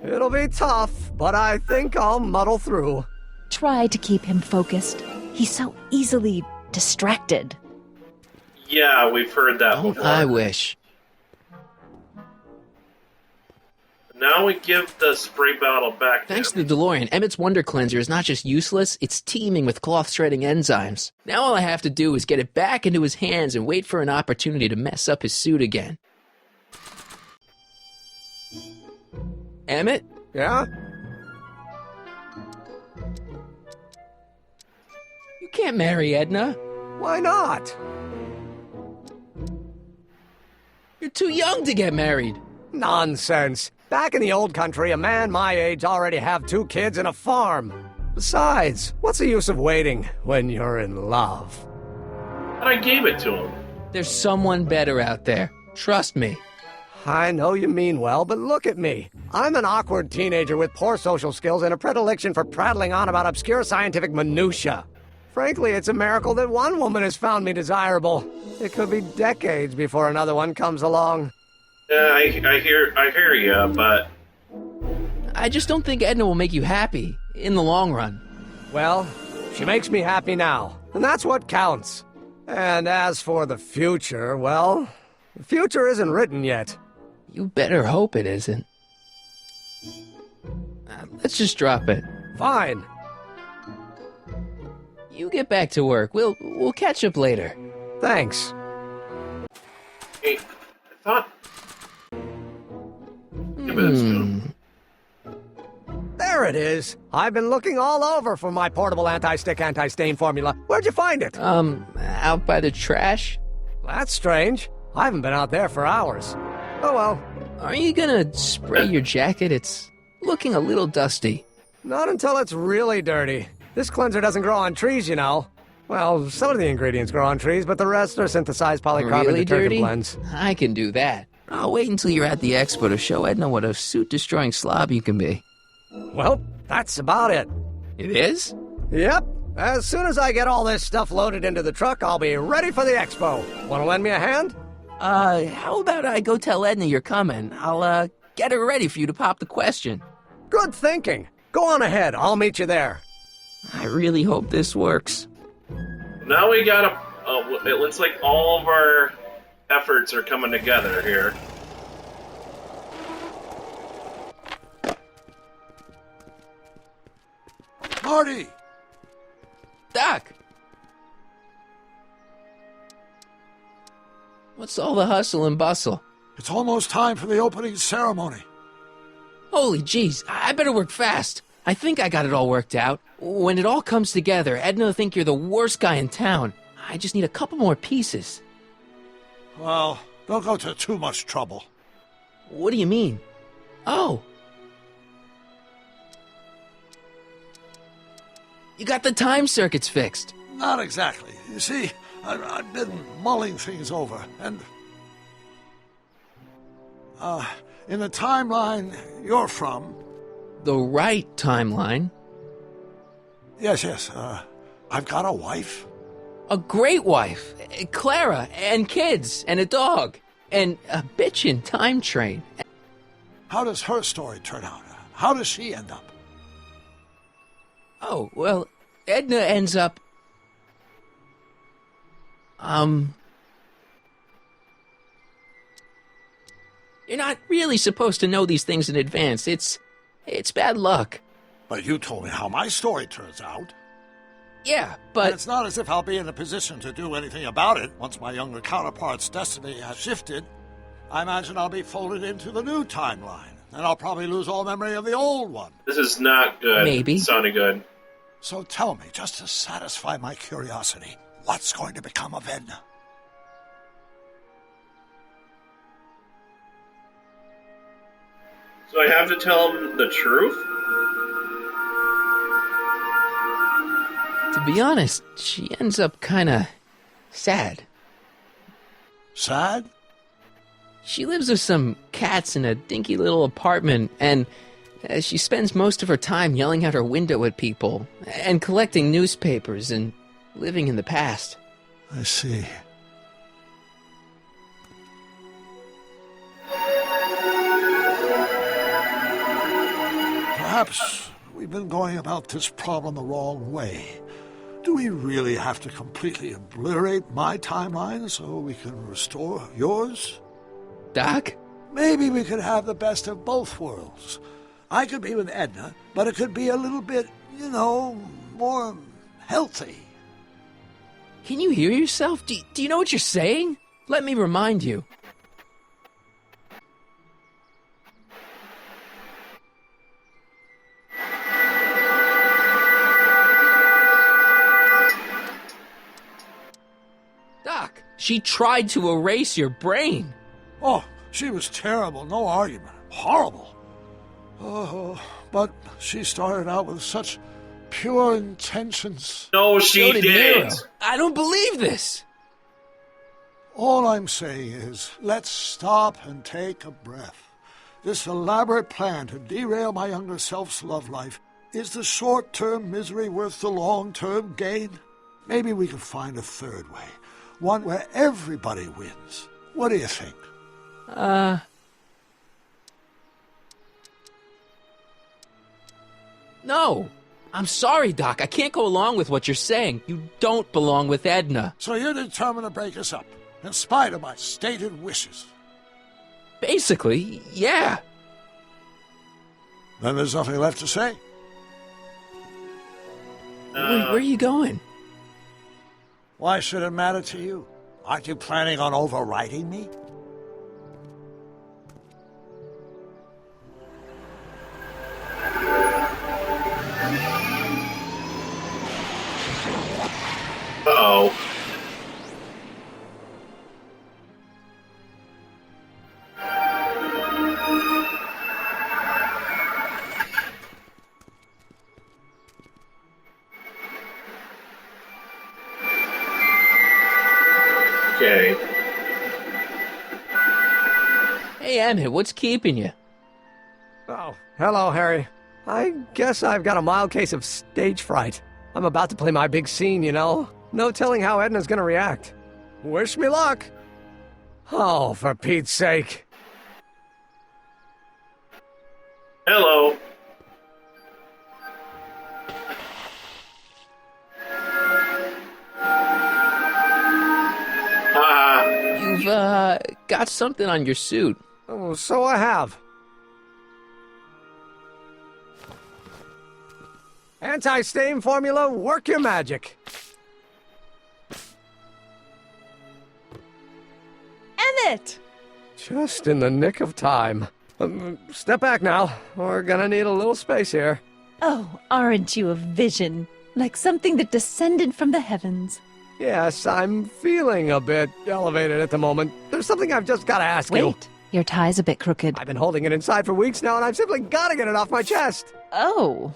It'll be tough, but I think I'll muddle through. Try to keep him focused. He's so easily distracted. Yeah, we've heard that before. I wish. Now we give the spray bottle back. Thanks to the DeLorean, Emmett's Wonder Cleanser is not just useless, it's teeming with cloth-shredding enzymes. Now all I have to do is get it back into his hands and wait for an opportunity to mess up his suit again. Emmett? Yeah? You can't marry Edna. Why not? You're too young to get married. Nonsense. Back in the old country, a man my age already have 2 kids and a farm. Besides, what's the use of waiting when you're in love? But I gave it to him. There's someone better out there. Trust me. I know you mean well, but look at me. I'm an awkward teenager with poor social skills and a predilection for prattling on about obscure scientific minutia. Frankly, it's a miracle that one woman has found me desirable. It could be decades before another one comes along. Yeah, I hear you, but I just don't think Edna will make you happy in the long run. Well, she makes me happy now, and that's what counts. And as for the future, well, the future isn't written yet. You better hope it isn't. Let's just drop it. Fine. You get back to work. We'll catch up later. Thanks. Hey, I thought. There it is. I've been looking all over for my portable anti-stick, anti-stain formula. Where'd you find it? Out by the trash. That's strange. I haven't been out there for hours. Oh well. Are you gonna spray your jacket? It's looking a little dusty. Not until it's really dirty. This cleanser doesn't grow on trees, you know. Well, some of the ingredients grow on trees, but the rest are synthesized polycarbonate Really detergent dirty? blends. I can do that. I'll wait until you're at the expo to show Edna what a suit-destroying slob you can be. Well, that's about it. It is? Yep. As soon as I get all this stuff loaded into the truck, I'll be ready for the expo. Want to lend me a hand? How about I go tell Edna you're coming? I'll, get her ready for you to pop the question. Good thinking. Go on ahead. I'll meet you there. I really hope this works. Now we gotta. It looks like all of our efforts are coming together here. Marty! Doc! What's all the hustle and bustle? It's almost time for the opening ceremony. Holy jeez, I better work fast. I think I got it all worked out. When it all comes together, Edna will think you're the worst guy in town. I just need a couple more pieces. Well, don't go to too much trouble. What do you mean? Oh. You got the time circuits fixed. Not exactly. You see, I've been mulling things over, and... in the timeline you're from... The right timeline? Yes, I've got a wife. A great wife. Clara, and kids, and a dog, and a bitchin' time train. How does her story turn out? How does she end up? Oh, well, Edna ends up... You're not really supposed to know these things in advance. It's bad luck. But you told me how my story turns out. Yeah, but... And it's not as if I'll be in a position to do anything about it once my younger counterpart's destiny has shifted. I imagine I'll be folded into the new timeline, and I'll probably lose all memory of the old one. This is not good. Maybe. It sounded good. So tell me, just to satisfy my curiosity, what's going to become of Edna? So I have to tell him the truth? To be honest, she ends up kinda sad. Sad? She lives with some cats in a dinky little apartment, and she spends most of her time yelling out her window at people, and collecting newspapers, and living in the past. I see. Perhaps we've been going about this problem the wrong way. Do we really have to completely obliterate my timeline so we can restore yours? Doc? Maybe we could have the best of both worlds. I could be with Edna, but it could be a little bit, more healthy. Can you hear yourself? Do you know what you're saying? Let me remind you. Doc, she tried to erase your brain. Oh, she was terrible, no argument. Horrible. Oh, but she started out with such pure intentions. No, she did. I don't believe this. All I'm saying is, let's stop and take a breath. This elaborate plan to derail my younger self's love life, is the short-term misery worth the long-term gain? Maybe we could find a third way. One where everybody wins. What do you think? No. I'm sorry, Doc. I can't go along with what you're saying. You don't belong with Edna. So you're determined to break us up, in spite of my stated wishes? Basically, yeah. Then there's nothing left to say. Where are you going? Why should it matter to you? Aren't you planning on overriding me? Uh-oh. Okay. Hey, Emmett, what's keeping you? Oh, hello, Harry. I guess I've got a mild case of stage fright. I'm about to play my big scene, No telling how Edna's gonna react. Wish me luck. Oh, for Pete's sake. Hello. You've, got something on your suit. Oh, so I have. Anti-stain formula, work your magic. Emmett! Just in the nick of time. Step back now. We're gonna need a little space here. Oh, aren't you a vision? Like something that descended from the heavens. Yes, I'm feeling a bit elevated at the moment. There's something I've just gotta ask you. Wait, your tie's a bit crooked. I've been holding it inside for weeks now, and I've simply gotta get it off my chest. Oh.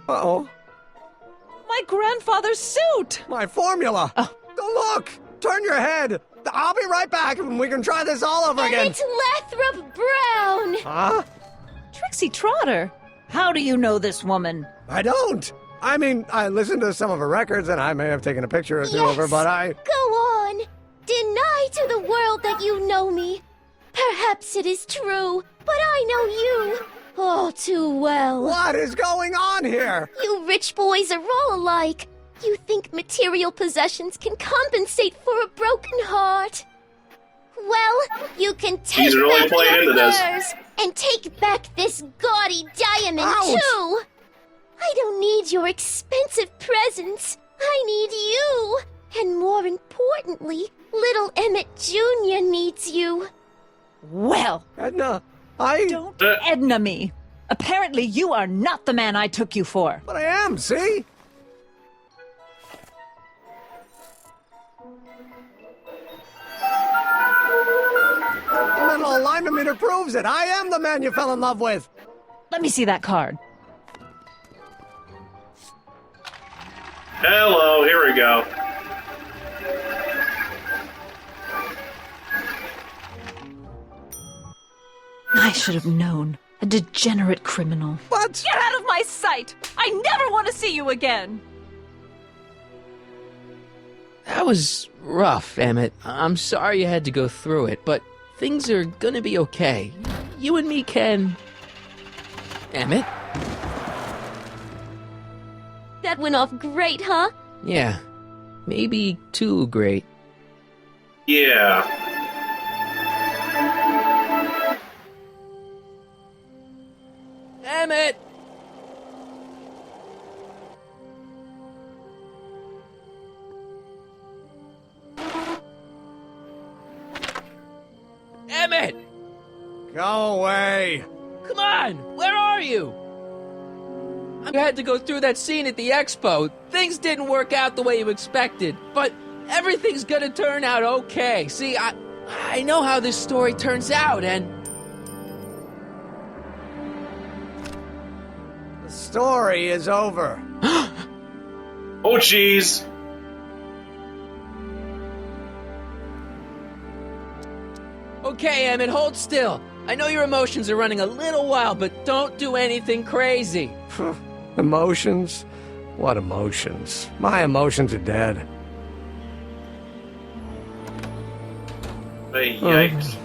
Uh-oh. My grandfather's suit! My formula! Oh. Look! Turn your head! I'll be right back, and we can try this all over again. And it's Lathrop Brown! Huh? Trixie Trotter! How do you know this woman? I don't! I mean, I listened to some of her records, and I may have taken a picture or two of her, but I... Go on! Deny to the world that you know me. Perhaps it is true, but I know you all too well. What is going on here? You rich boys are all alike. You think material possessions can compensate for a broken heart. Well, you can take really back playing your into this. furs and take back this gaudy diamond, Ouch. too. I don't need your expensive presents. I need you. And more importantly, Little Emmett Jr. needs you. Well, Edna, don't Edna me. Apparently you are not the man I took you for. But I am, see? The mental alignment meter proves it. I am the man you fell in love with. Let me see that card. Hello, here we go. I should have known. A degenerate criminal. What? Get out of my sight! I never want to see you again! That was rough, Emmett. I'm sorry you had to go through it, but things are gonna be okay. You and me can... Emmett? That went off great, huh? Yeah. Maybe too great. Yeah. Emmett! Emmett! Go away. Come on! Where are you? I had to go through that scene at the expo. Things didn't work out the way you expected, but everything's gonna turn out okay. See, I know how this story turns out, and... The story is over. Oh, jeez. Okay, Emmett, hold still. I know your emotions are running a little wild, but don't do anything crazy. Emotions? What emotions? My emotions are dead. Hey, yikes.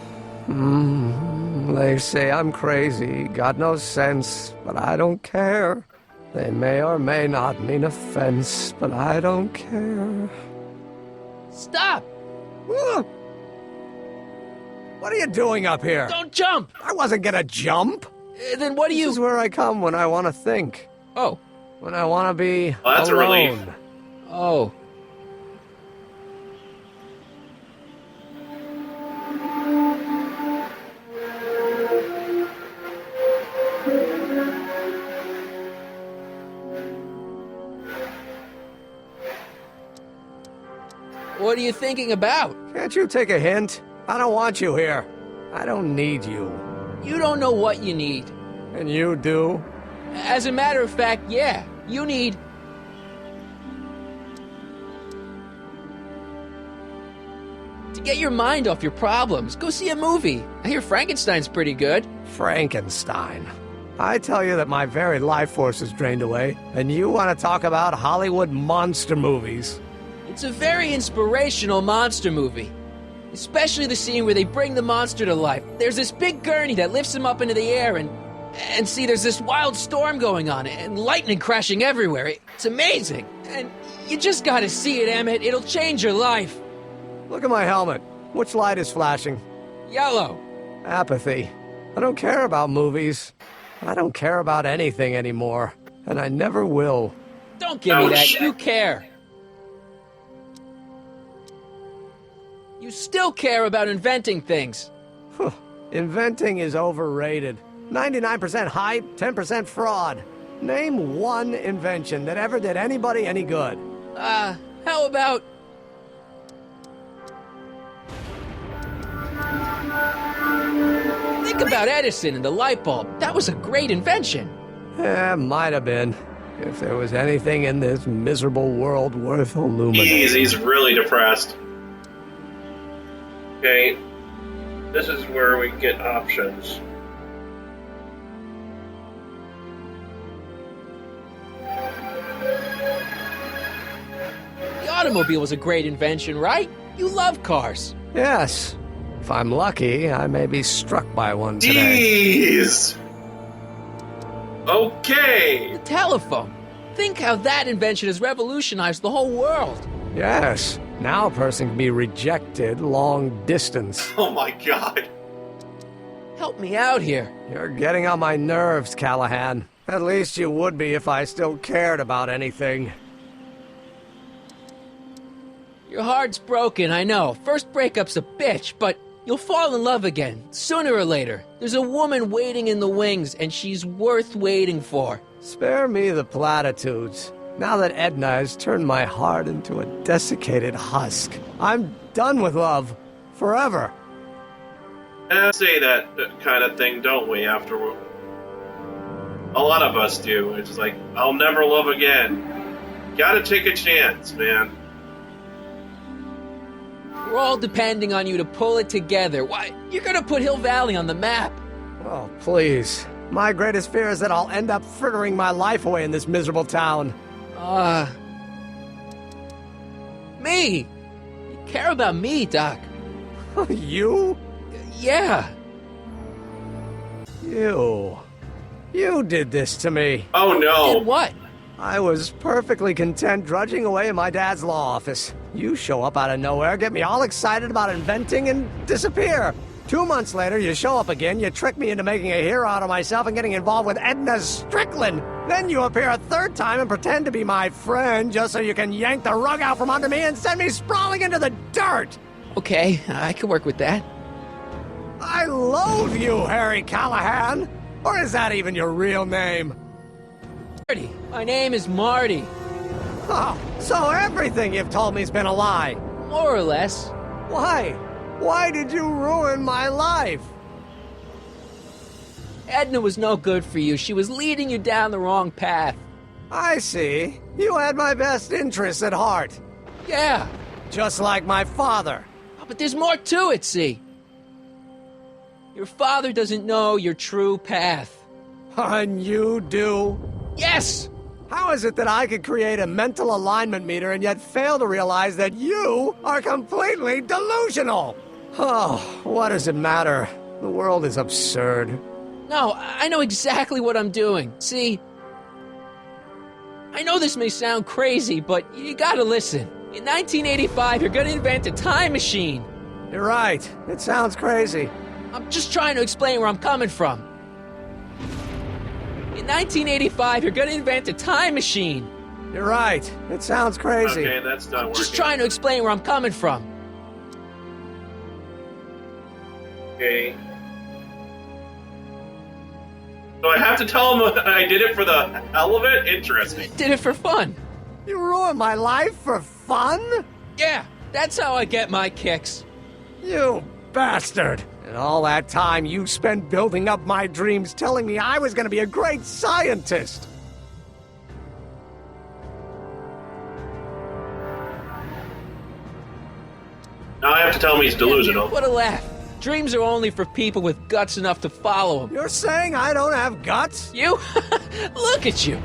They say I'm crazy, got no sense, but I don't care. They may or may not mean offense, but I don't care. Stop! What are you doing up here? Don't jump! I wasn't gonna jump. Then what do you... This is where I come when I want to think. Oh. When I want to be Well, that's alone. a relief. Oh. What are you thinking about? Can't you take a hint? I don't want you here. I don't need you. You don't know what you need. And you do? As a matter of fact, yeah. You need... to get your mind off your problems. Go see a movie. I hear Frankenstein's pretty good. Frankenstein. I tell you that my very life force is drained away, and you want to talk about Hollywood monster movies. It's a very inspirational monster movie. Especially the scene where they bring the monster to life. There's this big gurney that lifts him up into the air, and see, there's this wild storm going on, and lightning crashing everywhere. It's amazing. And you just gotta see it, Emmett. It'll change your life. Look at my helmet. Which light is flashing? Yellow. Apathy. I don't care about movies. I don't care about anything anymore. And I never will. Don't give me that. You care. You still care about inventing things. Inventing is overrated. 99% hype, 10% fraud. Name one invention that ever did anybody any good. How about... Think about Edison and the light bulb. That was a great invention. Might have been. If there was anything in this miserable world worth illuminating. He's really depressed. Okay, this is where we get options. The automobile was a great invention, right? You love cars. Yes. If I'm lucky, I may be struck by one today. Jeez! Okay! The telephone. Think how that invention has revolutionized the whole world. Yes. Now a person can be rejected long distance. Oh my god. Help me out here. You're getting on my nerves, Callahan. At least you would be if I still cared about anything. Your heart's broken, I know. First breakup's a bitch, but you'll fall in love again, sooner or later. There's a woman waiting in the wings, and she's worth waiting for. Spare me the platitudes. Now that Edna has turned my heart into a desiccated husk, I'm done with love. Forever. Say that kind of thing, don't we, after a lot of us do. It's like, I'll never love again. Gotta take a chance, man. We're all depending on you to pull it together. Why, you're gonna put Hill Valley on the map. Oh, please. My greatest fear is that I'll end up frittering my life away in this miserable town. Me! You care about me, Doc. You? Yeah. You did this to me. Oh, no. Did what? I was perfectly content drudging away in my dad's law office. You show up out of nowhere, get me all excited about inventing, and disappear. 2 months later, you show up again, you trick me into making a hero out of myself and getting involved with Edna Strickland. Then you appear a third time and pretend to be my friend just so you can yank the rug out from under me and send me sprawling into the dirt. Okay, I can work with that. I loathe you, Harry Callahan. Or is that even your real name? Marty. My name is Marty. Oh, so everything you've told me's been a lie. More or less. Why? Why did you ruin my life? Edna was no good for you. She was leading you down the wrong path. I see. You had my best interests at heart. Yeah. Just like my father. Oh, but there's more to it, see? Your father doesn't know your true path. And you do? Yes! How is it that I could create a mental alignment meter and yet fail to realize that you are completely delusional? Oh, what does it matter? The world is absurd. No, I know exactly what I'm doing. See, I know this may sound crazy, but you gotta listen. In 1985, you're gonna invent a time machine. You're right. It sounds crazy. I'm just trying to explain where I'm coming from. In 1985, you're gonna invent a time machine. You're right. It sounds crazy. Okay, that's not working. Just trying to explain where I'm coming from. Okay. So I have to tell him I did it for the hell of it? Interesting. Did it for fun. You ruined my life for fun? Yeah, that's how I get my kicks. You bastard. And all that time you spent building up my dreams, telling me I was going to be a great scientist. Now I have to tell him he's delusional. What a laugh. Dreams are only for people with guts enough to follow them. You're saying I don't have guts? You? Look at you.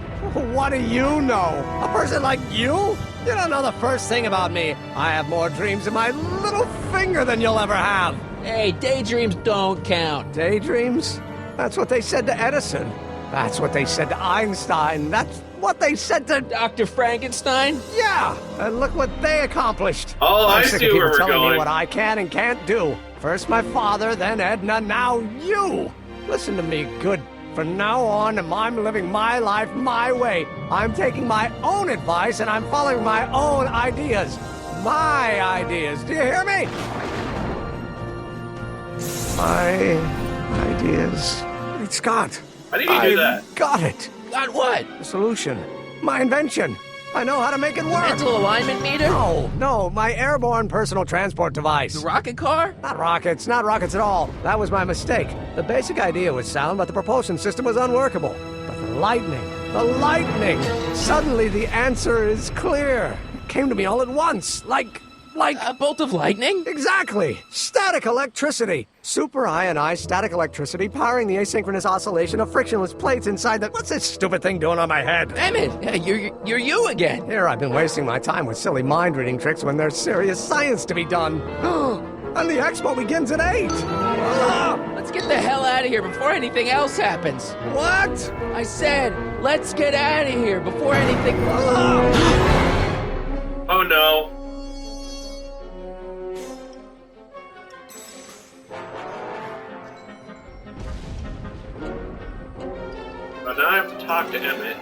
What do you know? A person like you? You don't know the first thing about me. I have more dreams in my little finger than you'll ever have. Hey, daydreams don't count. Daydreams? That's what they said to Edison. That's what they said to Einstein. That's what they said to Dr. Frankenstein? Yeah, and look what they accomplished. Oh, I'm I sick see of where people we're telling going. me what I can and can't do. First my father, then Edna, now you. Listen to me, good. From now on, I'm living my life my way. I'm taking my own advice and I'm following my own ideas. My ideas. Do you hear me? My ideas. Great Scott. How did you do that? Got it. Got what? The solution. My invention. I know how to make it work. Mental alignment meter? No, my airborne personal transport device. The rocket car? Not rockets at all. That was my mistake. The basic idea was sound, but the propulsion system was unworkable. But the lightning. Suddenly the answer is clear. It came to me all at once, like a bolt of lightning? Exactly. Static electricity. Super ionized static electricity powering the asynchronous oscillation of frictionless plates inside the... What's this stupid thing doing on my head? Emmett, you're you again. Here I've been wasting my time with silly mind-reading tricks when there's serious science to be done. And the expo begins at 8. Let's get the hell out of here before anything else happens. What? I said, let's get out of here before anything... Oh no. But now I have to talk to Emmett.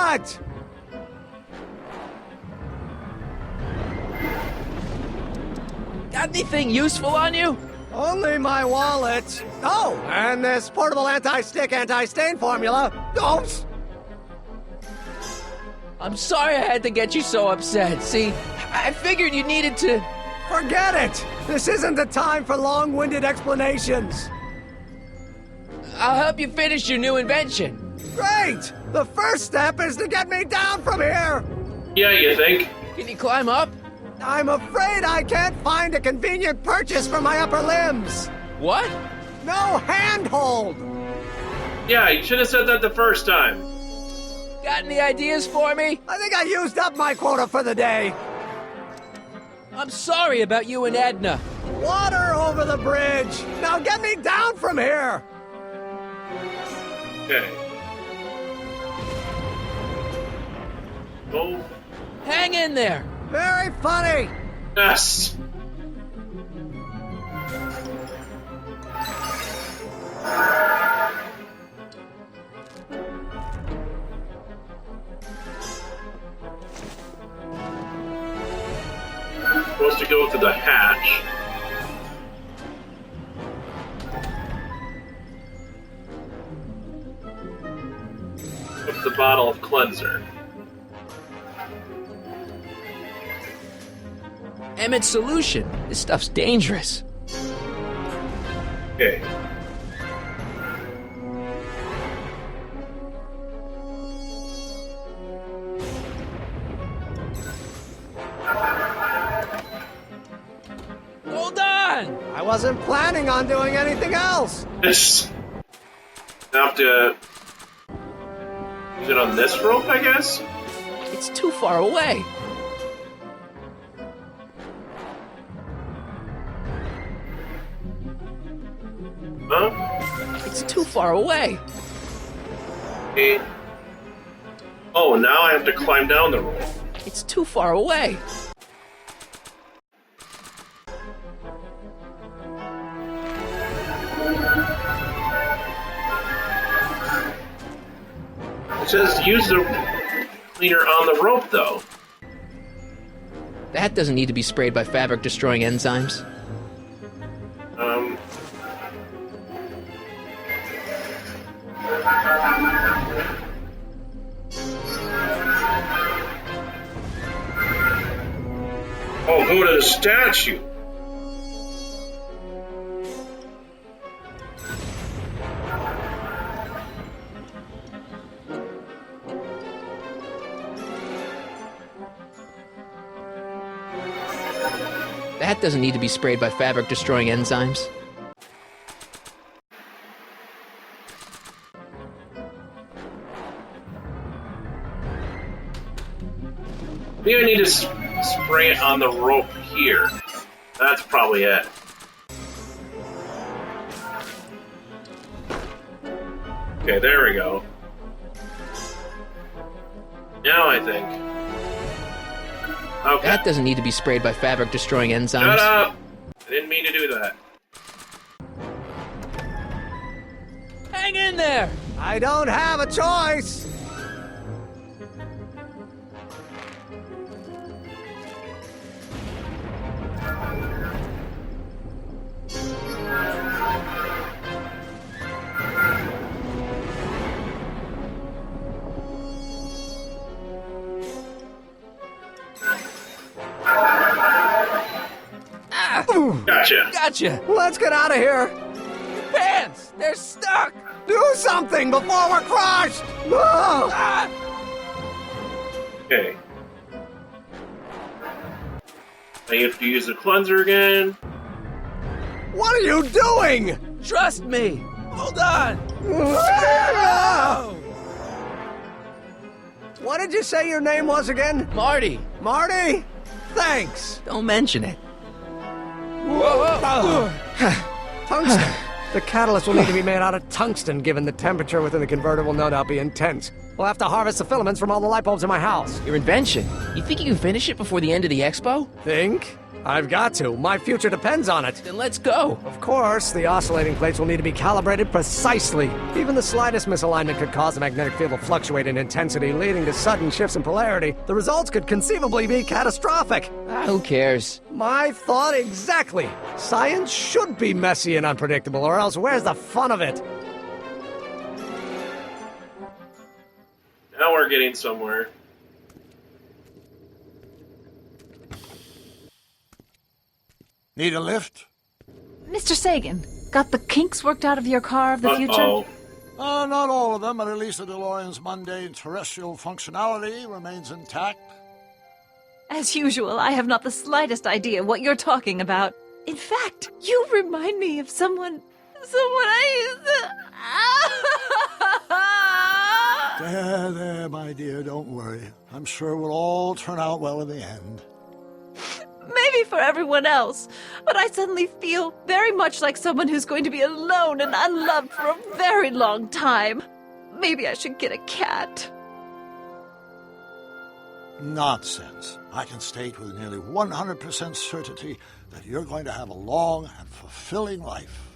What? Got anything useful on you? Only my wallet. Oh, and this portable anti-stick, anti-stain formula. Oops. I'm sorry I had to get you so upset. See, I figured you needed to... Forget it! This isn't the time for long-winded explanations. I'll help you finish your new invention. Great! The first step is to get me down from here! Yeah, you think? Can you climb up? I'm afraid I can't find a convenient purchase for my upper limbs. What? No handhold! Yeah, you should have said that the first time. Got any ideas for me? I think I used up my quota for the day. I'm sorry about you and Edna. Water over the bridge! Now get me down from here! Okay. Oh. Hang in there. Very funny! Yes! Supposed to go to the hatch. With the bottle of cleanser. Emmett's solution. This stuff's dangerous. Okay. Hold on! I wasn't planning on doing anything else! This. Now I have to use it on this rope, I guess? It's too far away. Huh? It's too far away. Okay. Oh, now I have to climb down the rope. It's too far away. It says use the cleaner on the rope, though. That doesn't need to be sprayed by fabric-destroying enzymes. Oh, go to the statue. That doesn't need to be sprayed by fabric-destroying enzymes. Maybe I need to spray it on the rope here. That's probably it. Okay, there we go. Now I think. Okay. That doesn't need to be sprayed by fabric-destroying enzymes. Shut up! I didn't mean to do that. Hang in there! I don't have a choice! Gotcha. Gotcha. Let's get out of here. Pants! They're stuck! Do something before we're crushed! Ah! Okay. I have to use the cleanser again. What are you doing? Trust me. Hold on. What did you say your name was again? Marty. Marty? Thanks. Don't mention it. Whoa. Tungsten. The catalyst will need to be made out of tungsten, given the temperature within the converter will no doubt be intense. We'll have to harvest the filaments from all the light bulbs in my house. Your invention? You think you can finish it before the end of the expo? Think? I've got to. My future depends on it. Then let's go. Of course, the oscillating plates will need to be calibrated precisely. Even the slightest misalignment could cause the magnetic field to fluctuate in intensity, leading to sudden shifts in polarity. The results could conceivably be catastrophic. Who cares? My thought exactly. Science should be messy and unpredictable, or else where's the fun of it? Now we're getting somewhere. Need a lift? Mr. Sagan, got the kinks worked out of your car of the future? Not all of them, but at least the DeLorean's mundane terrestrial functionality remains intact. As usual, I have not the slightest idea what you're talking about. In fact, you remind me of someone I used to... There, my dear, don't worry. I'm sure we'll all turn out well in the end. Maybe for everyone else, but I suddenly feel very much like someone who's going to be alone and unloved for a very long time. Maybe I should get a cat. Nonsense. I can state with nearly 100% certainty that you're going to have a long and fulfilling life.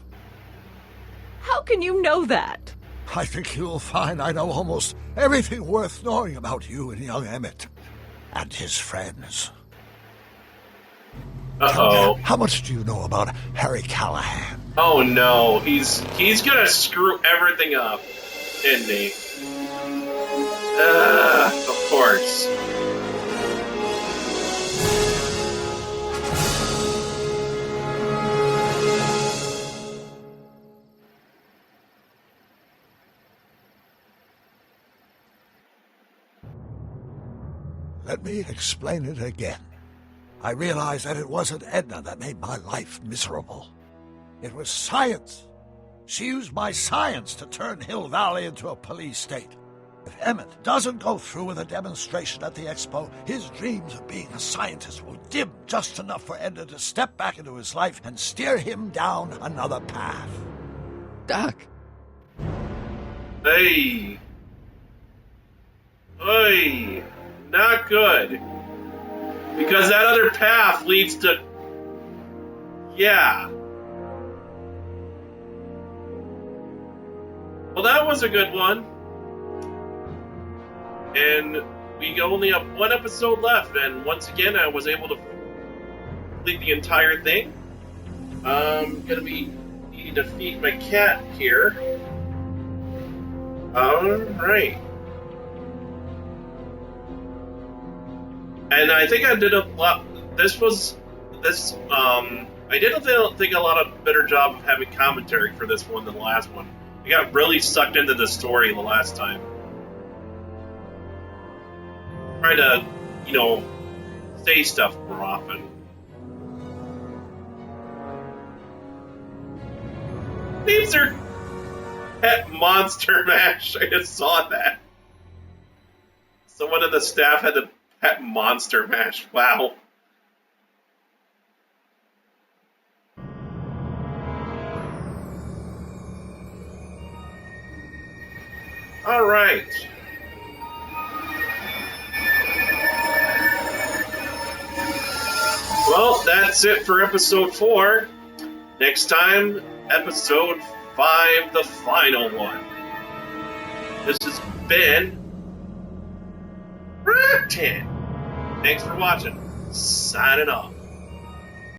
How can you know that? I think you'll find I know almost everything worth knowing about you and young Emmett and his friends. Uh-oh. How much do you know about Harry Callahan? Oh no, he's gonna screw everything up, isn't he? Of course. Let me explain it again. I realized that it wasn't Edna that made my life miserable. It was science. She used my science to turn Hill Valley into a police state. If Emmett doesn't go through with a demonstration at the expo, his dreams of being a scientist will dim just enough for Edna to step back into his life and steer him down another path. Doc. Hey. Hey. Not good. Because that other path leads to... Yeah. Well, that was a good one. And we only have one episode left, and once again, I was able to complete the entire thing. I'm gonna be needing to feed my cat here. Alright. And I think I did a lot. I did think a lot of better job of having commentary for this one than the last one. I got really sucked into the story the last time. Trying to, say stuff more often. These are pet monster mash. I just saw that. Someone in the staff had the pet monster mash. Wow. All right. Well, that's it for episode 4. Next time, episode 5, the final one. This has been Roktan. Thanks for watching. Signing off.